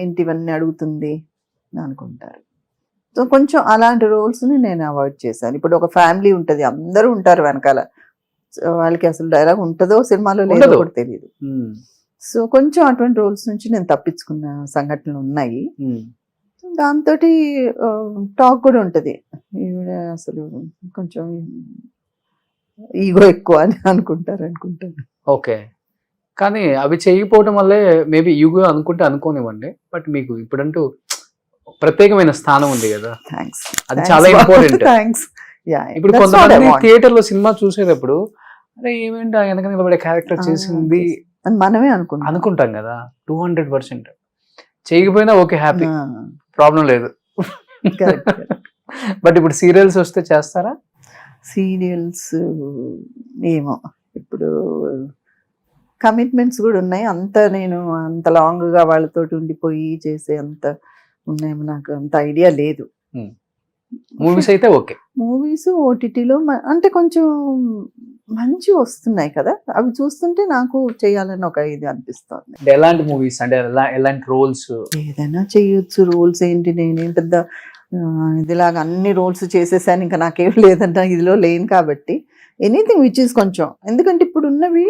ఏంటి ఇవన్నీ అడుగుతుంది అనుకుంటారు. సో కొంచెం అలాంటి రోల్స్ని నేను అవాయిడ్ చేశాను. ఇప్పుడు ఒక ఫ్యామిలీ ఉంటుంది, అందరూ ఉంటారు వెనకాల, వాళ్ళకి అసలు డైలాగ్ ఉంటుందో సినిమాలో లేదో కూడా తెలియదు. సో కొంచెం అటువంటి రోల్స్ నుంచి నేను తప్పించుకున్న సంఘటనలు ఉన్నాయి. దాంతో టాక్ కూడా ఉంటుంది, అసలు కొంచెం ఈగో ఎక్కువ అని అనుకుంటాను. ఓకే. కానీ అవి చేయకపోవడం వల్లే మేబీ ఈగో అనుకుంటే అనుకోనివ్వండి, బట్ మీకు ఇప్పుడంటూ ప్రత్యేకమైన స్థానం ఉంది కదా, థ్యాంక్స్, అది చాలా ఇంపార్టెంట్. థ్యాంక్స్. ఇప్పుడు కొంతమంది థియేటర్ లో సినిమా చూసేటప్పుడు అరే ఏమేంటి వెనక నిలబడే క్యారెక్టర్ చేసింది అని మనమే అనుకుంటాం కదా. 200% చేయకపోయినా ఓకే, హ్యాపీ, ప్రాబ్లం లేదు. బట్ ఇప్పుడు సీరియల్స్ వస్తే చేస్తారా? సీరియల్స్ ఏమో, ఇప్పుడు కమిట్మెంట్స్ కూడా ఉన్నాయి. నేను అంత లాంగ్గా వాళ్ళతోటి ఉండిపోయి చేసే అంత ఉన్నాయేమో నాకు అంత ఐడియా లేదు. మూవీస్ అయితే ఓకే. మూవీస్ ఓటీటీలో అంటే కొంచెం మంచి వస్తున్నాయి కదా, అవి చూస్తుంటే నాకు చేయాలని ఒక ఇది అనిపిస్తుంది. ఎలాంటి మూవీస్ అంటే ఎలాంటి రోల్స్? ఏదైనా చేయొచ్చు. రోల్స్ ఏంటి, నేనేం పెద్ద ఇదిలాగా అన్ని రోల్స్ చేసేసాను, ఇంకా నాకేం లేదంట ఇదిలో లేను కాబట్టి ఎనీథింగ్ విచ్ ఈస్ కొంచెం, ఎందుకంటే ఇప్పుడు ఉన్నవి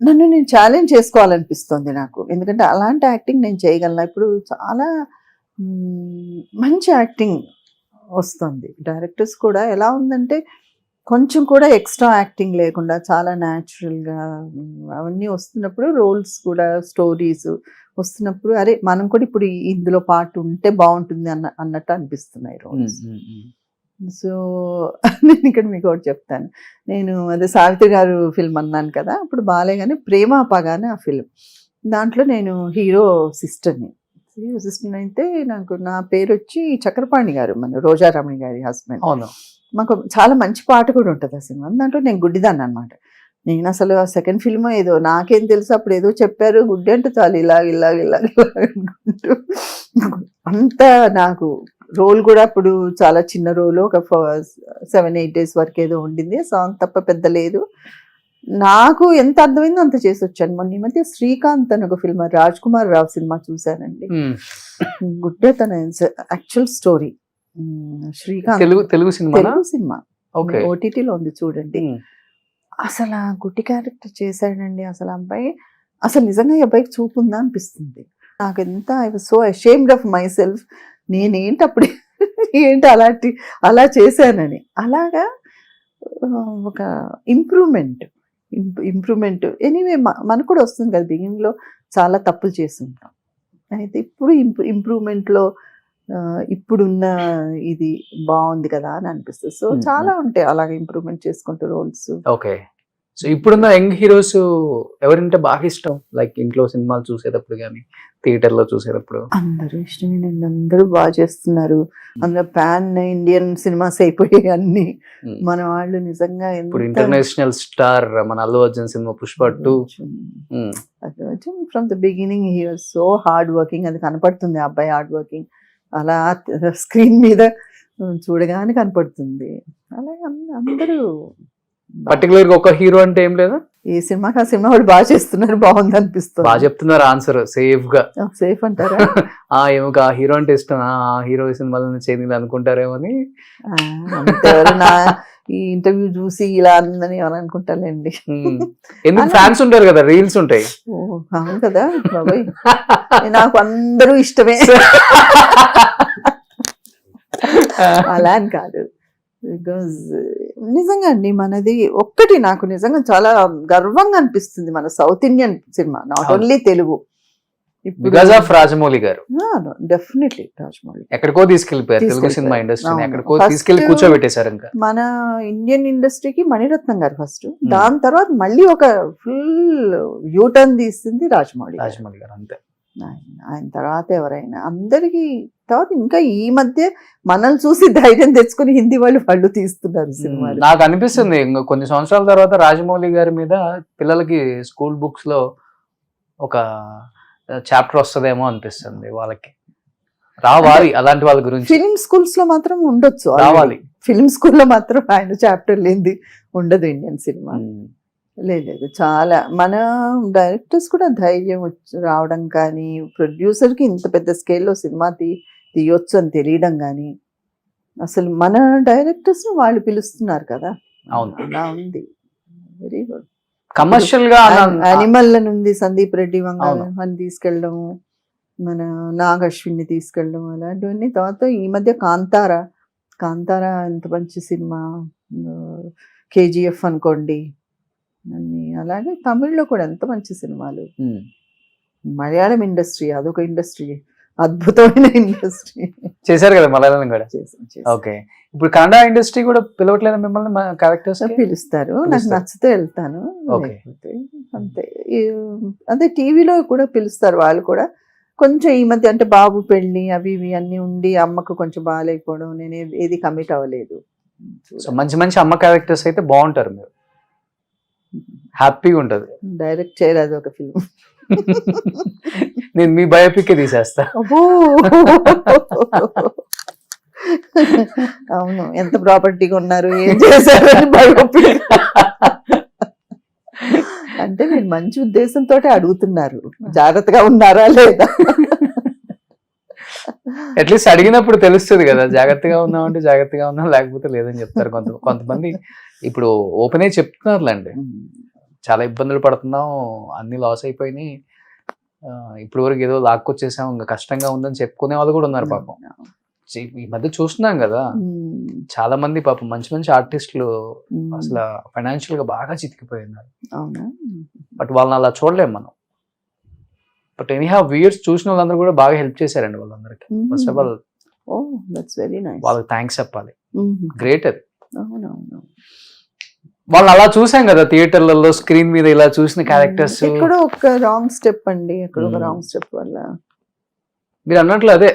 నన్ను నేను ఛాలెంజ్ చేసుకోవాలనిపిస్తుంది నాకు, ఎందుకంటే అలాంటి యాక్టింగ్ నేను చేయగలను. ఇప్పుడు చాలా మంచి యాక్టింగ్ వస్తుంది. డైరెక్టర్స్ కూడా ఎలా ఉందంటే కొంచెం కూడా ఎక్స్ట్రా యాక్టింగ్ లేకుండా చాలా న్యాచురల్గా అవన్నీ వస్తున్నప్పుడు, రోల్స్ కూడా స్టోరీస్ వస్తున్నప్పుడు అరే మనం కూడా ఇప్పుడు ఇందులో పార్ట్ ఉంటే బాగుంటుంది అన్నట్టు అనిపిస్తున్నాయి రోల్స్. సో నేను ఇక్కడ మీకు ఒకటి చెప్తాను. నేను అదే సావిత్రి గారు ఫిల్మ్ అన్నాను కదా, అప్పుడు బాలేగానే ప్రేమ పగానే ఆ ఫిల్మ్, దాంట్లో నేను హీరో సిస్టర్ని అయితే నా పేరు వచ్చి చక్రపాణి గారు, మన రోజారమణి గారి హస్బెండ్. అవును. మాకు చాలా మంచి పాట కూడా ఉంటుంది ఆ సినిమా. దాంట్లో నేను గుడ్డిదాన్ని అనమాట. నేను అసలు ఆ సెకండ్ ఫిల్మ్ ఏదో నాకేం తెలుసు, అప్పుడు ఏదో చెప్పారు గుడ్డి అంటే చాలు ఇలాగ అనుకుంటూ అంతా నాకు రోల్ కూడా అప్పుడు చాలా చిన్న రోల్, ఒక 7-8 days వరకు ఏదో ఉండింది, సాంగ్ తప్ప పెద్ద లేదు. నాకు ఎంత అర్థమైందో అంత చేసి వచ్చాను. మొన్న ఈ మధ్య శ్రీకాంత్ అని ఒక ఫిల్మ్, రాజ్ కుమార్ రావు సినిమా చూశానండి. గుడ్డే తన actual story. Srikanth Telugu cinema ఓటీటీలో ఉంది చూడండి. అసలు ఆ గుడ్డి క్యారెక్టర్ చేశాడండి. అసలు అబ్బాయి అసలు నిజంగా ఈ అబ్బాయికి చూపు ఉందా అనిపిస్తుంది నాకు. ఎంత I was so ashamed of my self, నేనేంటి అప్పుడు ఏంటి అలా చేశానని. అలాగా ఒక ఇంప్రూవ్మెంట్ ఎనీవే మనకు కూడా వస్తుంది కదా. బిగినింగ్లో చాలా తప్పులు చేస్తుంటాం, అయితే ఇప్పుడు ఇంప్రూవ్మెంట్లో ఇప్పుడున్న ఇది బాగుంది కదా అని అనిపిస్తుంది. సో చాలా ఉంటాయి అలాగే ఇంప్రూవ్మెంట్ చేసుకుంటూ రోల్స్. ఓకే, సో ఇప్పుడున్న యంగ్ హీరోస్ ఎవరంటే బాగా ఇష్టం? లైక్ ఇంట్లో సినిమాలు చూసేటప్పుడు కానీ థియేటర్ లో చూసేటప్పుడు? అందరూ ఇష్టమేనండి, అందరూ బాగా చేస్తున్నారు. అందులో పాన్ ఇండియన్ సినిమాస్ అయిపోయాయి అన్ని. మన వాళ్ళు నిజంగా ఇప్పుడు ఇంటర్నేషనల్ స్టార్ మన Allu Arjun cinema Pushpa 2. Allu Arjun from the beginning he was so hard working. అది కనపడుతుంది, ఆ అబ్బాయి హార్డ్ వర్కింగ్ అలా స్క్రీన్ మీద చూడగానే కనపడుతుంది. అలాగే అందరూ పర్టికులర్ గా ఒక హీరో అంటే ఏం లేదా? ఈ సినిమాకి ఆ సినిమా వాళ్ళు బాగా చేస్తున్నారు, బాగుంది అనిపిస్తుంది. బాగా చెప్తున్నారు ఆన్సర్ సేఫ్ గా. సేఫ్ అంటారా? ఏమో ఆ హీరో అంటే ఇష్టం, ఆ హీరో సినిమాలను చేయాలి అనుకుంటారేమో అని. నా ఈ ఇంటర్వ్యూ చూసి ఇలా అందని ఎవరు అనుకుంటారండి. ఎందుకు ఫ్యాన్స్ ఉంటారు కదా, రీల్స్ ఉంటాయి. అవును కదా బాబాయ్, నాకు అందరూ ఇష్టమే అలా అని కాదు. బికాజ్ నిజంగా అండి మనది ఒక్కటి నాకు నిజంగా చాలా గర్వంగా అనిపిస్తుంది, మన south Indian cinema, not only Telugu. Because of Rajamouli గారు. డెఫినెట్లీ రాజమౌళి ఎక్కడికో తీసుకెళ్లిపోయారు తెలుగు సినిమా ఇండస్ట్రీని, ఎక్కడికో తీసుకెళ్లి కూర్చోబెట్టేశారు. ఇంకా మన ఇండియన్ ఇండస్ట్రీకి మణిరత్నం గారు ఫస్ట్, దాని తర్వాత మళ్ళీ ఒక ఫుల్ యూటర్న్ తీసింది రాజమౌళి గారు. అంతే, ఆయన తర్వాత ఎవరైనా అందరికి తర్వాత ఇంకా ఈ మధ్య మనల్ని చూసి ధైర్యం తెచ్చుకుని హిందీ వాళ్ళు తీస్తున్నారు సినిమాలు. నాకు అనిపిస్తుంది ఇంకా కొన్ని సంవత్సరాల తర్వాత రాజమౌళి గారి మీద పిల్లలకి స్కూల్ బుక్స్ లో ఒక చాప్టర్ వస్తుందేమో అనిపిస్తుంది. వాళ్ళకి రావాలి అలాంటి వాళ్ళ గురించి. ఫిల్మ్ స్కూల్స్ లో మాత్రం ఉండొచ్చు, రావాలి. ఫిల్మ్ స్కూల్లో మాత్రం ఆయన చాప్టర్ లేనిది ఉండదు ఇండియన్ సినిమా. లేదు, చాలా మన డైరెక్టర్స్ కూడా ధైర్యం రావడం కానీ, ప్రొడ్యూసర్కి ఇంత పెద్ద స్కేల్లో సినిమా తీయొచ్చు అని తెలియడం కానీ, అసలు మన డైరెక్టర్స్ వాళ్ళు పిలుస్తున్నారు కదా. అవును, అలా ఉంది. Very good. కమర్షియల్ గా యానిమల్ నుండి సందీప్ రెడ్డి అని తీసుకెళ్ళడము, మన నాగ్ అశ్విన్ని తీసుకెళ్ళడం, అలాంటివన్నీ. తర్వాత ఈ మధ్య కాంతారా ఎంత మంచి సినిమా, KGF అనుకోండి అన్ని. అలాగే తమిళ్లో కూడా ఎంత మంచి సినిమాలు. మలయాళం ఇండస్ట్రీ అదొక ఇండస్ట్రీ, అద్భుతమైన ఇండస్ట్రీ చేశారు కదా మలయాళం కూడా. ఓకే, ఇప్పుడు కన్నడ ఇండస్ట్రీ కూడా పిలవట్లేదు మిమ్మల్ని? క్యారెక్టర్స్ పిలుస్తారు, నాకు నచ్చితే వెళ్తాను, అంతే. అదే టీవీలో కూడా పిలుస్తారు వాళ్ళు కూడా. కొంచెం ఈ మధ్య అంటే బాబు పెళ్ళి అవి ఇవి అన్ని ఉండి అమ్మకు కొంచెం బాగాలేకపోవడం, నేను ఏది కమిట్ అవ్వలేదు. సో మంచి మంచి అమ్మ క్యారెక్టర్స్ అయితే బాగుంటారు, మీరు హ్యాపీగా ఉంటది. డైరెక్ట్ చేయరాదు ఒక ఫిల్మ్, నేను మీ బయోపిక్ తీసేస్తా. అవును, ఎంత ప్రాపర్టీగా ఉన్నారు, ఏం చేశారు అని బయోపిక్. అంటే మీరు మంచి ఉద్దేశంతో అడుగుతున్నారు, జాగ్రత్తగా ఉన్నారా లేదా. అట్లీస్ట్ అడిగినప్పుడు తెలుస్తుంది కదా, జాగ్రత్తగా ఉన్నామంటే జాగ్రత్తగా ఉన్నాం, లేకపోతే లేదని చెప్తారు. కొంతమంది ఇప్పుడు ఓపెన్ అయి చెప్తున్నారులేండి, చాలా ఇబ్బందులు పడుతున్నాం, అన్ని లాస్ అయిపోయినాయి, ఇప్పుడు వరకు ఏదో లాక్కొచ్చేసాం, ఇంకా కష్టంగా ఉందని చెప్పుకునే వాళ్ళు కూడా ఉన్నారు పాపం. ఈ మధ్య చూస్తున్నాం కదా, చాలా మంది పాపం మంచి మంచి ఆర్టిస్టులు అసలు ఫైనాన్షియల్ గా బాగా చితికిపోయినారు. బట్ వాళ్ళని అలా చూడలేం మనం. బట్ ఎనీహౌ వ్యూయర్స్ చూసిన వాళ్ళందరూ కూడా బాగా హెల్ప్ చేశారండి వాళ్ళందరికి. ఫస్ట్ ఆఫ్ ఆల్ వాళ్ళకి థ్యాంక్స్ చెప్పాలి, గ్రేట్ అది. వాళ్ళు అలా చూసాం కదా థియేటర్లలో స్క్రీన్ మీద ఇలా చూసిన క్యారెక్టర్స్. ఎక్కడో ఒక రాంగ్ స్టెప్ అండి, ఎక్కడో ఒక రాంగ్ స్టెప్ వల్ల మీరు అన్నట్లు అదే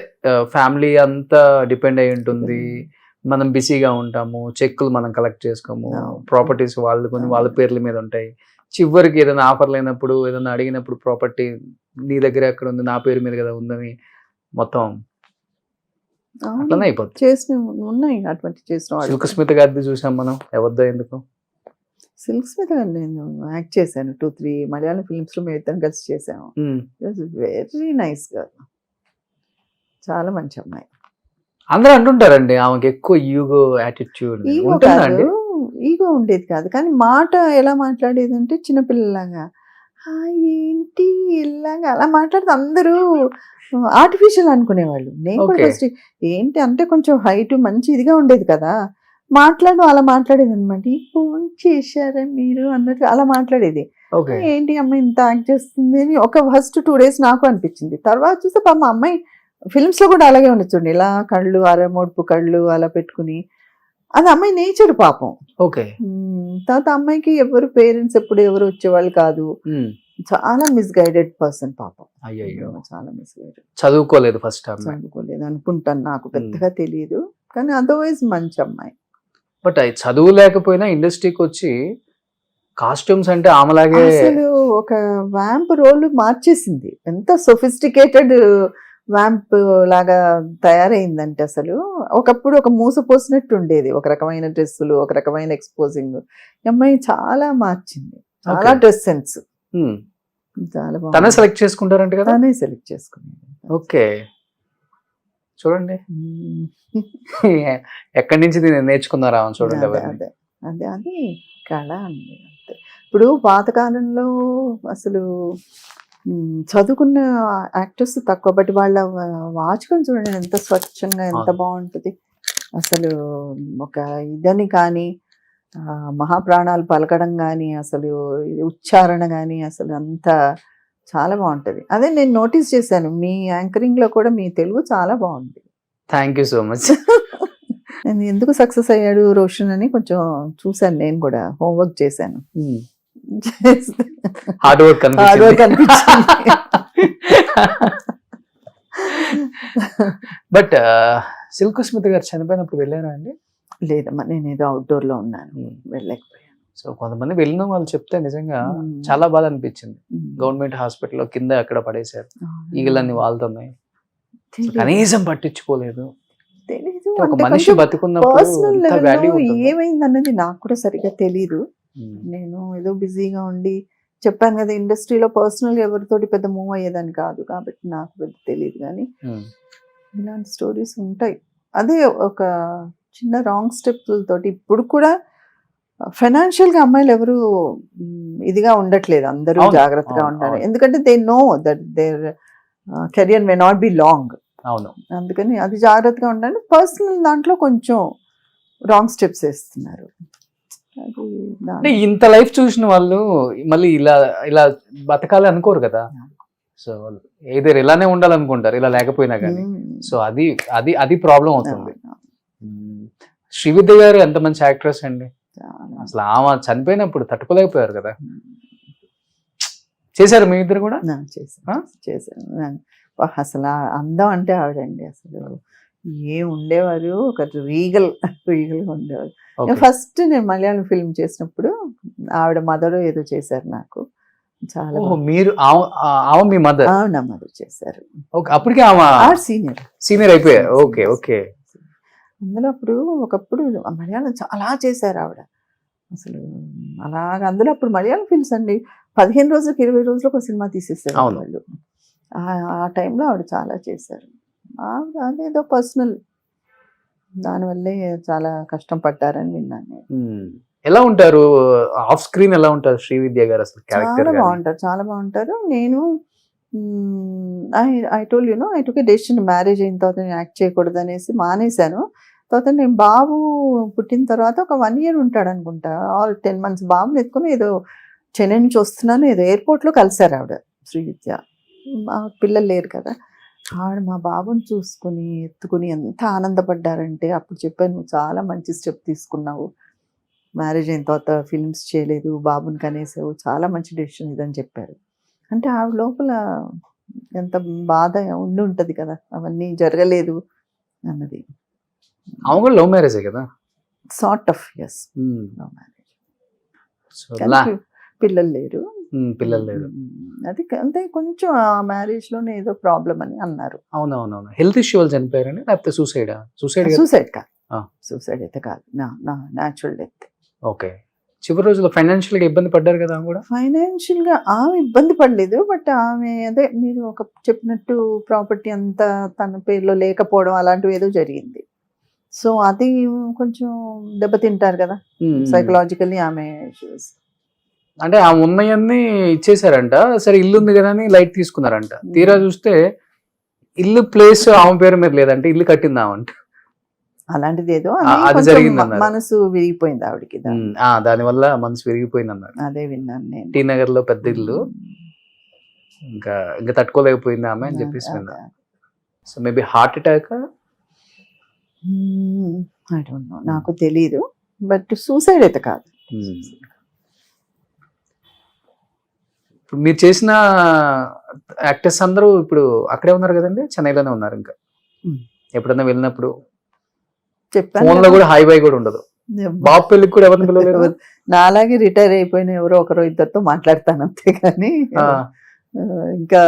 ఫ్యామిలీ అంతా డిపెండ్ అయి ఉంటుంది. మనం బిజీగా ఉంటాము, చెక్కులు మనం కలెక్ట్ చేసుకోము, ప్రాపర్టీస్ వాళ్ళు కొన్ని వాళ్ళ పేర్ల మీద ఉంటాయి. చివరికి ఏదైనా ఆఫర్ లేనప్పుడు, ఏదైనా అడిగినప్పుడు ప్రాపర్టీ నీ దగ్గర ఎక్కడ ఉంది, నా పేరు మీద కదా ఉందని మొత్తం అట్లనే అయిపోతుంది. చేసిన ఉన్నాయి అటువంటి చేసిన వాళ్ళు. సిల్క్ స్మిత గారిది చూసాం మనం, ఎవరిదో ఎందుకు. సిల్క్ స్మిత గారు నేను యాక్ట్ చేశాను 2-3 మలయాళం ఫిల్మ్స్ లో మేము ఇద్దరం కలిసి చేసాము. వెరీ నైస్ గర్ల్, చాలా మంచి అమ్మాయి. అందరూ అంటుంటారండి ఆమెకి ఎక్కువ ఈగో యాటిట్యూడ్ ఈగో ఉంటుందా కాదు, అండి? ఈగో ఉండేది కాదు, కానీ మాట ఎలా మాట్లాడేది అంటే చిన్నపిల్లలాగా ఏంటి ఇలాగా అలా మాట్లాడితే అందరూ ఆర్టిఫిషియల్ అనుకునేవాళ్ళు. నేను కూడా Okay. ఫస్ట్ ఏంటి అంటే కొంచెం హైట్ మంచి ఇదిగా ఉండేది కదా, మాట్లాడడం అలా మాట్లాడేది అనమాట. ఫోన్ చేశారా మీరు అన్నట్టు అలా మాట్లాడేది. ఓకే. ఏంటి అమ్మాయి ఇంత యాక్ట్ చేస్తుంది అని ఒక ఫస్ట్ 2 days నాకు అనిపించింది. తర్వాత చూస్తే పాపం అమ్మాయి ఫిల్మ్స్ లో కూడా అలాగే ఉండొచ్చుండి, ఇలా కళ్ళు అరమోడ్పు కళ్ళు అలా పెట్టుకుని, అది అమ్మాయి నేచర్ పాపం. ఓకే. తర్వాత అమ్మాయికి ఎవరు పేరెంట్స్ ఎప్పుడు ఎవరు వచ్చేవాళ్ళు కాదు, చాలా మిస్గైడెడ్ పర్సన్ పాపం. అయ్యయ్యో, చాలా మిస్గైడెడ్. చదువుకోలేదు ఫస్ట్ టైం. చదువుకోలేదు అనుకుంటాను, నాకు పెద్దగా తెలియదు, కానీ అదర్వైజ్ మంచి అమ్మాయి. బట్ అది చదువు లేకపోయినా ఇండస్ట్రీకి వచ్చి కాస్ట్యూమ్స్ అంటే ఆమెలాగే. అసలు ఒక వ్యాంప్ రోల్ మార్చేసింది, ఎంత సొఫిస్టికేటెడ్ వ్యాంప్ లాగా తయారైందంటే అసలు ఒకప్పుడు ఒక మూసపోసినట్టు ఉండేది, ఒక రకమైన డ్రెస్సులు, ఒక రకమైన ఎక్స్పోజింగ్. అమ్మాయి చాలా మార్చింది, చాలా Okay. డ్రెస్ సెన్స్ చాలా తనే బాగుంది. సెలెక్ట్ చేసుకుంటారంట కదా. తనే సెలెక్ట్ చేసుకున్నాను. ఓకే, చూడండి ఎక్కడి నుంచి దీన్ని నేర్చుకున్నారా ఆమె చూడండి అదే అవన్నీ. అదే అదే అది కళ అండి అంతే. ఇప్పుడు పాతకాలంలో అసలు చదువుకున్న యాక్టర్స్ తక్కువ, బట్ వాళ్ళ వాచకం చూడండి ఎంత స్వచ్ఛంగా ఎంత అవును. బాగుంటుంది అసలు. ఒక ఇదని కానీ మహాప్రాణాలు పలకడం కానీ అసలు ఉచ్చారణ కానీ అసలు అంత చాలా బాగుంటది. అదే నేను నోటీస్ చేశాను మీ యాంకరింగ్ లో కూడా మీ తెలుగు చాలా బాగుంది. Thank you so much. నేను ఎందుకు సక్సెస్ అయ్యాడు రోషన్ అని కొంచెం చూశాను, నేను కూడా హోంవర్క్ చేశాను. హార్డ్ వర్క్ హార్డ్ వర్క్ అనిపించింది. బట్ సిల్క్ స్మిత గారు చనిపోయినప్పుడు వెళ్ళారా అండి? లేదమ్మా, నేను ఏదో అవుట్డోర్ లో ఉన్నాను, వెళ్ళలేకపోయాను. సో కొంతమంది వెళ్ళిన వాళ్ళు చెప్తే నిజంగా చాలా బాధ అనిపించింది. గవర్నమెంట్ హాస్పిటల్లో కింద ఎక్కడ పడేశారు, ఈగలన్నీ వాళ్తున్నాయి, కనీసం పట్టించుకోలేదు. తెలీదు, ఒక మనిషి బతుకున్నప్పుడు పర్సనల్ ఎంత లెవెల్ వాల్యూ లో ఉంటుందో. ఏమైంది అన్నది నాకు కూడా సరిగ్గా తెలీదు. నేను ఏదో బిజీగా ఉండి చెప్పాను కదా, ఇండస్ట్రీలో పర్సనల్ ఎవరితోటి పెద్ద మూవ్ అయ్యేదని కాదు, కాబట్టి నాకు పెద్ద తెలియదు. కానీ ఇలాంటి స్టోరీస్ ఉంటాయి. అదే ఒక చిన్న రాంగ్ స్టెప్ తోటి ఇప్పుడు కూడా ఫైనాన్షియల్ గా అమ్మాయిలు ఎవరు ఇదిగా ఉండట్లేదు, అందరూ అవును, జాగ్రత్తగా అవును, ఉండాలి. అవును. ఎందుకంటే they know that their career may not be long, అవును. అందుకని అది జాగ్రత్తగా ఉండాలి. పర్సనల్ దాంట్లో కొంచెం రాంగ్ స్టెప్స్ వేస్తున్నారు. అది అంటే ఇంత లైఫ్ చూసిన వాళ్ళు మళ్ళీ ఇలా ఇలా బతకాలి అనుకోరు కదా. సో ఏదో ఇలానే ఉండాలనుకుంటారు, ఇలా లేకపోయినా కానీ. సో అది అది అది ప్రాబ్లం అవుతుంది. శ్రీవిద్య గారు ఎంత మంచి యాక్ట్రెస్ అండి, అసలు ఆమె చనిపోయినప్పుడు తట్టుకోలేకపోయారు కదా. చేశారు మీ ఇద్దరు కూడా? చేశాను. అసలు అందం అంటే ఆవిడండి, అసలు ఉండేవారు, ఒక రీగల్ గా ఉండేవారు. ఫస్ట్ నేను మలయాళం ఫిల్మ్ చేసినప్పుడు ఆవిడ మదర్ ఏదో చేశారు నాకు, చాలా మీరు ఆమె మీ మదర్? నా మదర్ చేశారు. అప్పటికే ఆమె సీనియర్ అయిపోయారు. Okay okay. అందులో అప్పుడు ఒకప్పుడు మలయాళం చాలా చేశారు ఆవిడ అసలు. అలాగా అందులో అప్పుడు మలయాళం ఫిల్మ్స్ అండి 15 రోజులకు 20 రోజులకు ఒక సినిమా తీసేసారు వాళ్ళు. ఆ టైంలో ఆవిడ చాలా చేశారు. ఆవిడ అదేదో పర్సనల్ దానివల్లే చాలా కష్టం పడ్డారని విన్నాను. ఎలా ఉంటారు ఆఫ్ స్క్రీన్, ఎలా ఉంటారు శ్రీవిద్య గారు అసలు? చాలా బాగుంటారు, చాలా బాగుంటారు. నేను I told you know I took a decision, marriage అయిన తర్వాత నేను యాక్ట్ చేయకూడదు అనేసి మానేశాను. తర్వాత నేను బాబు పుట్టిన తర్వాత ఒక 1 year ఉంటాడు అనుకుంటా, ఆల్ 10 months బాబుని ఎత్తుకుని ఏదో చెన్నై నుంచి వస్తున్నాను, ఏదో ఎయిర్పోర్ట్లో కలిశారు ఆవిడ శ్రీవిద్య. మా పిల్లలు లేరు కదా, ఆవిడ మా బాబుని చూసుకుని ఎత్తుకుని ఎంత ఆనందపడ్డారంటే అప్పుడు చెప్పాను, నువ్వు చాలా మంచి స్టెప్ తీసుకున్నావు, మ్యారేజ్ అయిన తర్వాత ఫిల్మ్స్ చేయలేదు, బాబుని కనేసావు, చాలా మంచి డెసిషన్ ఇదని చెప్పారు. అంటే ఆవిడ లోపల ఎంత బాధ ఉండి ఉంటుంది కదా, అవన్నీ జరగలేదు అన్నది. ఆమె కూడా లవ్ మ్యారేజే కదా? Sort of, yes, love marriage. పిల్లలు లేరు, పిల్లలు లేదు. అది అంటే కొంచెం ఆ మ్యారేజ్ లోనే ఏదో ప్రాబ్లం అని అన్నారు. అవునవునవును. హెల్త్ ఇష్యూ వల్ల చనిపోయారండి లేకపోతే సూసైడ్ సూసైడ్ కాదు, ఆ. సూసైడ్ అయితే కాదు, న్యాచురల్ డెత్. ఓకే. చివరి రోజుల్లో ఫైనాన్షియల్ గా ఇబ్బంది పడ్డారు కదా ఆమె కూడా. ఫైనాన్షియల్ గా ఆమె ఇబ్బంది పడలేదు, బట్ ఆమె అదే మీరు ఒక చెప్పినట్టు ప్రాపర్టీ అంతా తన పేరులో లేకపోవడం అలాంటివి ఏదో జరిగింది. సో అది కొంచెం దెబ్బతింటారు కదా సైకలాజికల్లీ ఆమె issues. అంటే ఆ ఉన్నయన్ని ఇచ్చేసారంట. సరే ఇల్లు ఉంది కదా అని లైట్ తీసుకున్నారంట. తీరా చూస్తే ఇల్లు ప్లేస్ ఆమె పేరు మీద లేదంటే ఇల్లు కట్టిందామంట. అలాంటిది ఏదో అది కొంచెం జరిగిందన్నారు. మనసు విరిగిపోయింది ఆవిడకి. దాని వల్ల మనసు విరిగిపోయింది అన్నారు. అదే విన్నాను నేను. టీ నగర్ లో పెద్ద ఇల్లు, ఇంకా తట్టుకోలేకపోయింది ఆమె అని చెప్పేసి విన్నా. So maybe heart attack. I don't know, నాకు తెలీదు, బట్ సూసైడ్ అయితే కాదు. ఇప్పుడు మీరు చేసిన యాక్టర్స్ అందరూ ఇప్పుడు అక్కడే ఉన్నారు కదండి, చెన్నైలోనే ఉన్నారు. ఇంకా ఎప్పుడన్నా వెళ్ళినప్పుడు చెప్పాను ఫోన్ లో కూడా హై బై కూడా ఉండదు. బాబు పెళ్ళికి కూడా ఎవరిని పిలవలేదు. నాలాగే రిటైర్ అయిపోయిన ఎవరో ఒకరో ఇద్దరితో మాట్లాడతాను అంతేగాని ఇంకా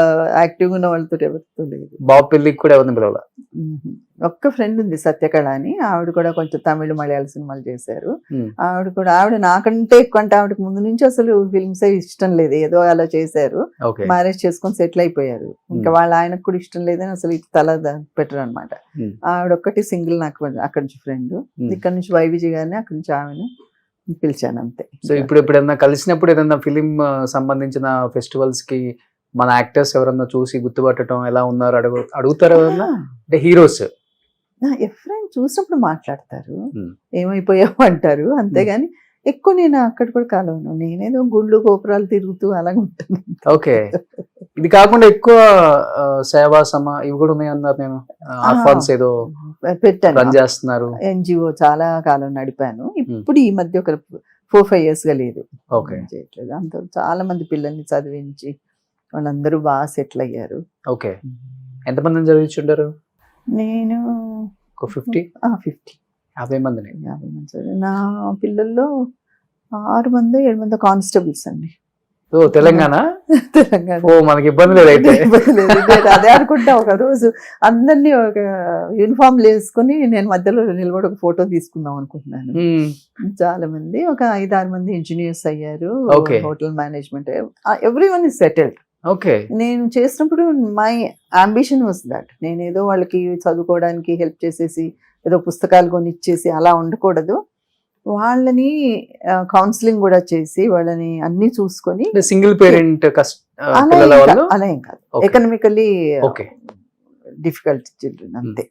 యాక్టివ్ ఉన్న వాళ్ళతో ఎవరితో లేదు. బాబు పెళ్ళికి కూడా ఎవరిని పిలవాల. ఒక్క ఫ్రెండ్ ఉంది సత్యకళ అని, ఆవిడ కూడా కొంచెం తమిళ మలయాళ సినిమాలు చేశారు. ఆవిడ నాకంటే ఎక్కువ, అంటే ఆవిడకి ముందు నుంచి అసలు ఫిల్మ్స్ ఇష్టం లేదు, ఏదో అలా చేశారు, మ్యారేజ్ చేసుకొని సెటిల్ అయిపోయారు. ఇంకా వాళ్ళ ఆయనకు కూడా ఇష్టం లేదని అసలు తల పెట్టరు అనమాట. ఆవిడ ఒక్కటి సింగిల్ నాకు అక్కడి నుంచి ఫ్రెండ్. ఇక్కడ నుంచి వైవిజీ గారిని, అక్కడి నుంచి ఆమెను పిలిచాను అంతే. సో ఇప్పుడు ఎప్పుడైనా కలిసినప్పుడు ఏదైనా ఫిలిం సంబంధించిన ఫెస్టివల్స్ కి మన యాక్టర్స్ ఎవరన్నా చూసి గుర్తుపట్టడం, ఎలా ఉన్నారు అడుగుతారు అంటే హీరోస్ ఎఫ్రైన్ చూసినప్పుడు మాట్లాడతారు, ఏమైపోయావు అంటారు, అంతేగాని ఎక్కువ నేను అక్కడ కూడా కలవను. నేనేదో గుళ్ళు గోపురాలు తిరుగుతూ అలాగే ఉంటాను. ఓకే. ఇది కాకుండా ఎక్కువ సేవాసమ ఇవి కూడా ఉన్నాయి అన్నారు. నేను ఆర్ఫాన్స్ ఏదో పెట్టాను, రన్ చేస్తున్నారు. ఎన్జిఓ చాలా కాలం నడిపాను. ఇప్పుడు ఈ మధ్య ఒక 4-5 years గా లేదు, చేయట్లేదు. అంత చాలా మంది పిల్లల్ని చదివించి వాళ్ళందరూ బాగా సెటిల్ అయ్యారు. ఓకే. ఎంతమందిని చదివించుంటారు? నేను 50 మందిని. 50 మంది చదివి, నా పిల్లల్లో 6 మంది 7 మంది కానిస్టేబుల్స్ అండి. ఓ తెలంగాణ. ఓ మనకి ఇబ్బంది లేదు అయితే. అదే అనుకుంటా. ఒక రోజు అందరినీ ఒక యూనిఫామ్ వేసుకుని నేను మధ్యలో నిలబడి ఒక ఫోటో తీసుకుందాం అనుకుంటున్నాను. చాలా మంది, ఒక 5-6 మంది ఇంజనీర్స్ అయ్యారు, hotel management, everyone is settled. Okay. నేను చేసినప్పుడు మై అంబిషన్ వాస్ దట్, నేను ఏదో వాళ్ళకి చదువుకోవడానికి హెల్ప్ చేసేసి ఏదో పుస్తకాలు కొని ఇచ్చేసి అలా ఉండకూడదు, వాళ్ళని కౌన్సిలింగ్ కూడా చేసి వాళ్ళని అన్ని చూసుకొని. సింగిల్ పేరెంట్ అలా ఏం కాదు, ఎకనామికల్లీ డిఫికల్ట్ చిల్డ్రన్ అంతే.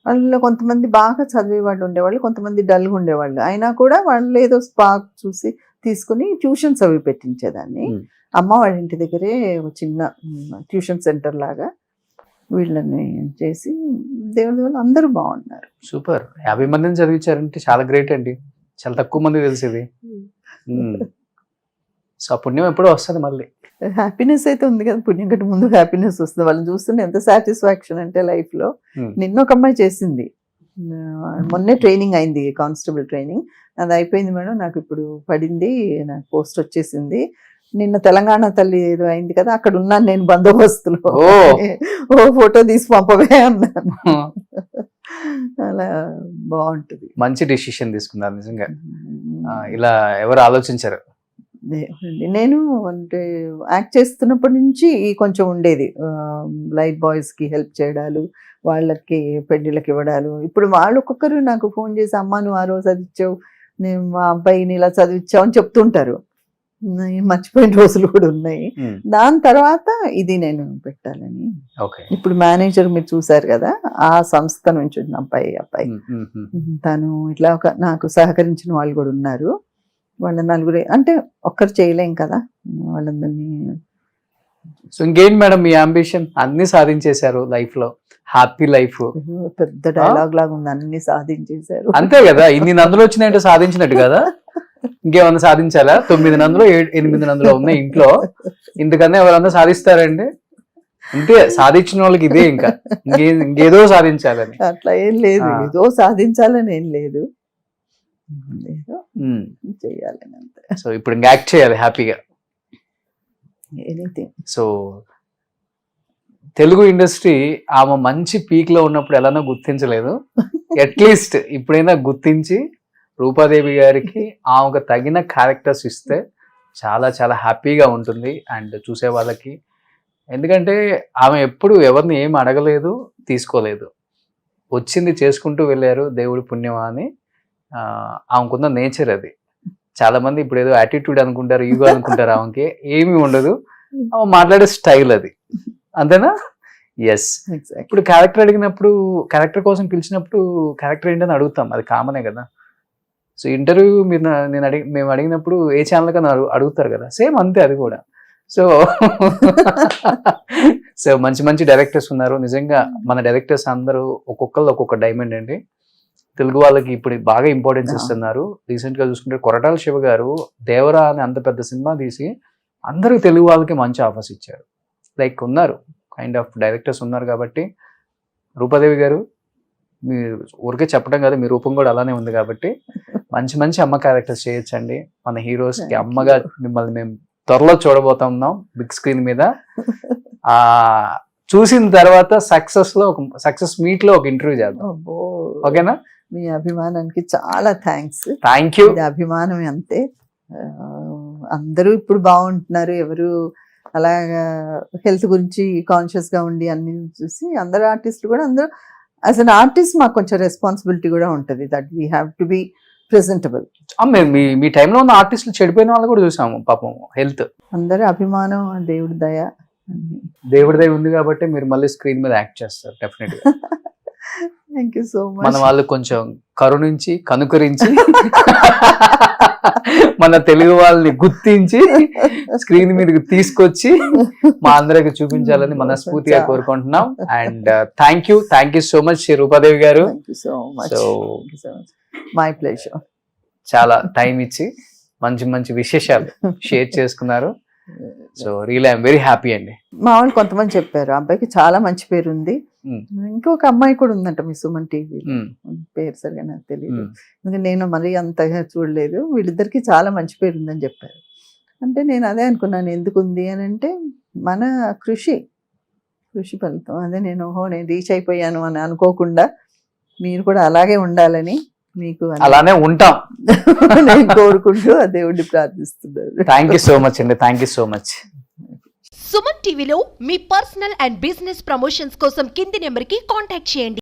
వాళ్ళలో కొంతమంది బాగా చదివే వాళ్ళు ఉండేవాళ్ళు, కొంతమంది డల్గా ఉండేవాళ్ళు. అయినా కూడా వాళ్ళు ఏదో స్పార్క్ చూసి తీసుకుని ట్యూషన్స్ అవి పెట్టించేదాన్ని. అమ్మ వాళ్ళ ఇంటి దగ్గరే ఒక చిన్న ట్యూషన్ సెంటర్ లాగా వీళ్ళని చేసి దేవుడి వల్ల అందరూ బాగున్నారు. సూపర్. 50 మందిని చదివించారంటే చాలా గ్రేట్ అండి. చాలా తక్కువ మంది తెలిసేది. సో ఆ పుణ్యం ఎప్పుడో వస్తుంది మళ్ళీ. హ్యాపీనెస్ అయితే ఉంది కదా, పుణ్యం కంటే ముందు హ్యాపీనెస్ వస్తుంది. వాళ్ళని చూస్తుంటే ఎంత సాటిస్ఫాక్షన్ అంటే లైఫ్ లో. నిన్న ఒక అమ్మాయి చేసింది, మొన్నే ట్రైనింగ్ అయింది, కానిస్టేబుల్ ట్రైనింగ్. అది అయిపోయింది మేడం, నాకు ఇప్పుడు పడింది, నాకు పోస్ట్ వచ్చేసింది. నిన్న తెలంగాణ తల్లి ఏదో అయింది కదా, అక్కడ ఉన్నాను నేను బందోబస్తులో, ఓ ఫోటో తీసి పంపవే అన్నాను. అలా బాగుంటుంది. మంచి డిసిషన్ తీసుకున్నారు నిజంగా. ఇలా ఎవరు ఆలోచించారు? నేను అంటే యాక్ట్ చేస్తున్నప్పటి నుంచి కొంచెం ఉండేది, లైట్ బాయ్స్ కి హెల్ప్ చేయడాలు, వాళ్ళకి పెళ్లిళ్ళకి ఇవ్వడాలు. ఇప్పుడు వాళ్ళు ఒక్కొక్కరు నాకు ఫోన్ చేసి, అమ్మ నువ్వు ఆ రోజు చదివించావు, నేను మా అబ్బాయిని ఇలా చదివించావు అని చెప్తుంటారు. మర్చిపోయిన రోజులు కూడా ఉన్నాయి. దాని తర్వాత ఇది నేను పెట్టాలని. ఇప్పుడు మేనేజర్ మీరు చూసారు కదా, ఆ సంస్థ నుంచి ఉన్న అబ్బాయి తను ఇట్లా నాకు సహకరించిన వాళ్ళు కూడా ఉన్నారు. వాళ్ళ నలుగురే, అంటే ఒక్కరు చేయలేం కదా వాళ్ళందరినీ. సో ఇంకేంటి మేడం మీ అంబిషన్? అన్ని సాధించేశారు లైఫ్ లో, హ్యాపీ లైఫ్. పెద్ద డైలాగ్ లాగా ఉంది, అన్ని సాధించేశారు. అంతే కదా, ఇన్ని నందులు వచ్చినాయంటే సాధించినట్టు కదా. ఇంకేమన్నా సాధించాలా? 9 నందులు 8 నందులు ఉన్నాయి ఇంట్లో, ఇంతకన్నా ఎవరన్నా సాధిస్తారండి? అంతే, సాధించిన వాళ్ళకి ఇదే, ఇంకా ఇంకేదో సాధించాలని. అట్లా ఏం లేదు, ఏదో సాధించాలని ఏం లేదు, చెయ్యాలని అంతే. సో ఇప్పుడు యాక్ట్ చేయాలి హ్యాపీగా. ఎనీథింగ్. సో తెలుగు ఇండస్ట్రీ ఆమె మంచి పీక్ లో ఉన్నప్పుడు ఎలానో గుర్తించలేదు, అట్లీస్ట్ ఇప్పుడైనా గుర్తించి రూపాదేవి గారికి ఆమెకు తగిన క్యారెక్టర్స్ ఇస్తే చాలా చాలా హ్యాపీగా ఉంటుంది అండ్ చూసే వాళ్ళకి. ఎందుకంటే ఆమె ఎప్పుడు ఎవరిని ఏం అడగలేదు, తీసుకోలేదు, వచ్చింది చేసుకుంటూ వెళ్ళారు, దేవుడి పుణ్యమా అని. ఆమెకున్న నేచర్ అది. చాలా మంది ఇప్పుడు ఏదో యాటిట్యూడ్ అనుకుంటారు, ఈగో అనుకుంటారు, ఆమెకి ఏమీ ఉండదు, ఆమె మాట్లాడే స్టైల్ అది, అంతేనా? ఎస్. ఇప్పుడు క్యారెక్టర్ అడిగినప్పుడు, క్యారెక్టర్ కోసం పిలిచినప్పుడు క్యారెక్టర్ ఏంటని అడుగుతాం, అది కామనే కదా. సో ఇంటర్వ్యూ మీరు మేము అడిగినప్పుడు ఏ ఛానల్ కన్నా అడుగుతారు కదా, సేమ్ అంతే అది కూడా. సో సో మంచి మంచి డైరెక్టర్స్ ఉన్నారు నిజంగా. మన డైరెక్టర్స్ అందరూ ఒక్కొక్కరు ఒక్కొక్క డైమండ్ అండి. తెలుగు వాళ్ళకి ఇప్పుడు బాగా ఇంపార్టెన్స్ ఇస్తున్నారు. రీసెంట్ గా చూసుకుంటే కొరటాల శివ గారు దేవరా అని అంత పెద్ద సినిమా తీసి అందరూ తెలుగు వాళ్ళకి మంచి ఆఫర్స్ ఇచ్చారు. లైక్ ఉన్నారు కైండ్ ఆఫ్ డైరెక్టర్స్ ఉన్నారు. కాబట్టి రూపాదేవి గారు మీరు ఊరికే చెప్పడం కదా, మీ రూపం కూడా అలానే ఉంది కాబట్టి మంచి మంచి అమ్మ క్యారెక్టర్స్ చేయొచ్చండి. మన హీరోస్ కి అమ్మగా మిమ్మల్ని మేము త్వరలో చూడబోతున్నాం బిగ్ స్క్రీన్ మీద. ఆ చూసిన తర్వాత సక్సెస్ మీట్ లో ఒక ఇంటర్వ్యూ చేద్దాం, ఓకేనా? మీ అభిమానానికి చాలా థ్యాంక్స్. Thank you. అభిమానం అంతే. అందరూ ఇప్పుడు బాగుంటున్నారు, ఎవరు అలాగా హెల్త్ గురించి కాన్షియస్ గా ఉండి అన్ని చూసి అందరు ఆర్టిస్టులు కూడా అందరూ యాజ్ అన్ ఆర్టిస్ట్ మాకు కొంచెం రెస్పాన్సిబిలిటీ కూడా ఉంటుంది, that we have to be presentable. మీ టైంలో ఉన్న ఆర్టిస్టులు చెడిపోయిన వాళ్ళు కూడా చూసాము పాపం. హెల్త్ అందరూ అభిమానం, దేవుడి దయ. దేవుడి దయ ఉంది కాబట్టి మీరు మళ్ళీ స్క్రీన్ మీద యాక్ట్ చేస్తారు డెఫినెట్ గా. Thank you so much. మన వాళ్ళు కొంచెం కరుణించి కనుకరించి మన తెలుగు వాళ్ళని గుర్తించి స్క్రీన్ మీదకి తీసుకొచ్చి మా అందరికి చూపించాలని మనస్ఫూర్తిగా కోరుకుంటున్నాం. And thank you so much Roopadevi గారు. My pleasure. చాలా టైం ఇచ్చి మంచి మంచి విశేషాలు షేర్ చేసుకున్నారు. So really I'm very happy అండి. మా వాళ్ళు కొంతమంది చెప్పారు అబ్బాయికి చాలా మంచి పేరు ఉంది, ఇంకొక అమ్మాయి కూడా ఉందంట మీ సుమన్ టీవీ, పేరు సరిగా నాకు తెలియదు, నేను మరీ అంతగా చూడలేదు, వీళ్ళిద్దరికి చాలా మంచి పేరు ఉందని చెప్పారు. అంటే నేను అదే అనుకున్నాను, ఎందుకు ఉంది అని అంటే మన కృషి ఫలితం. అదే నేను రీచ్ అయిపోయాను అని అనుకోకుండా మీరు కూడా అలాగే ఉండాలని మీకు అలానే ఉంటాం నేను కోరుకుంటూ ఆ దేవుడిని ప్రార్థిస్తున్నాను. థ్యాంక్ యూ సో మచ్ అండి. Thank you so much. Suman టీవీలో మీ పర్సనల్ అండ్ బిజినెస్ ప్రమోషన్స్ కోసం కింది నెంబర్కి కాంటాక్ట్ చేయండి.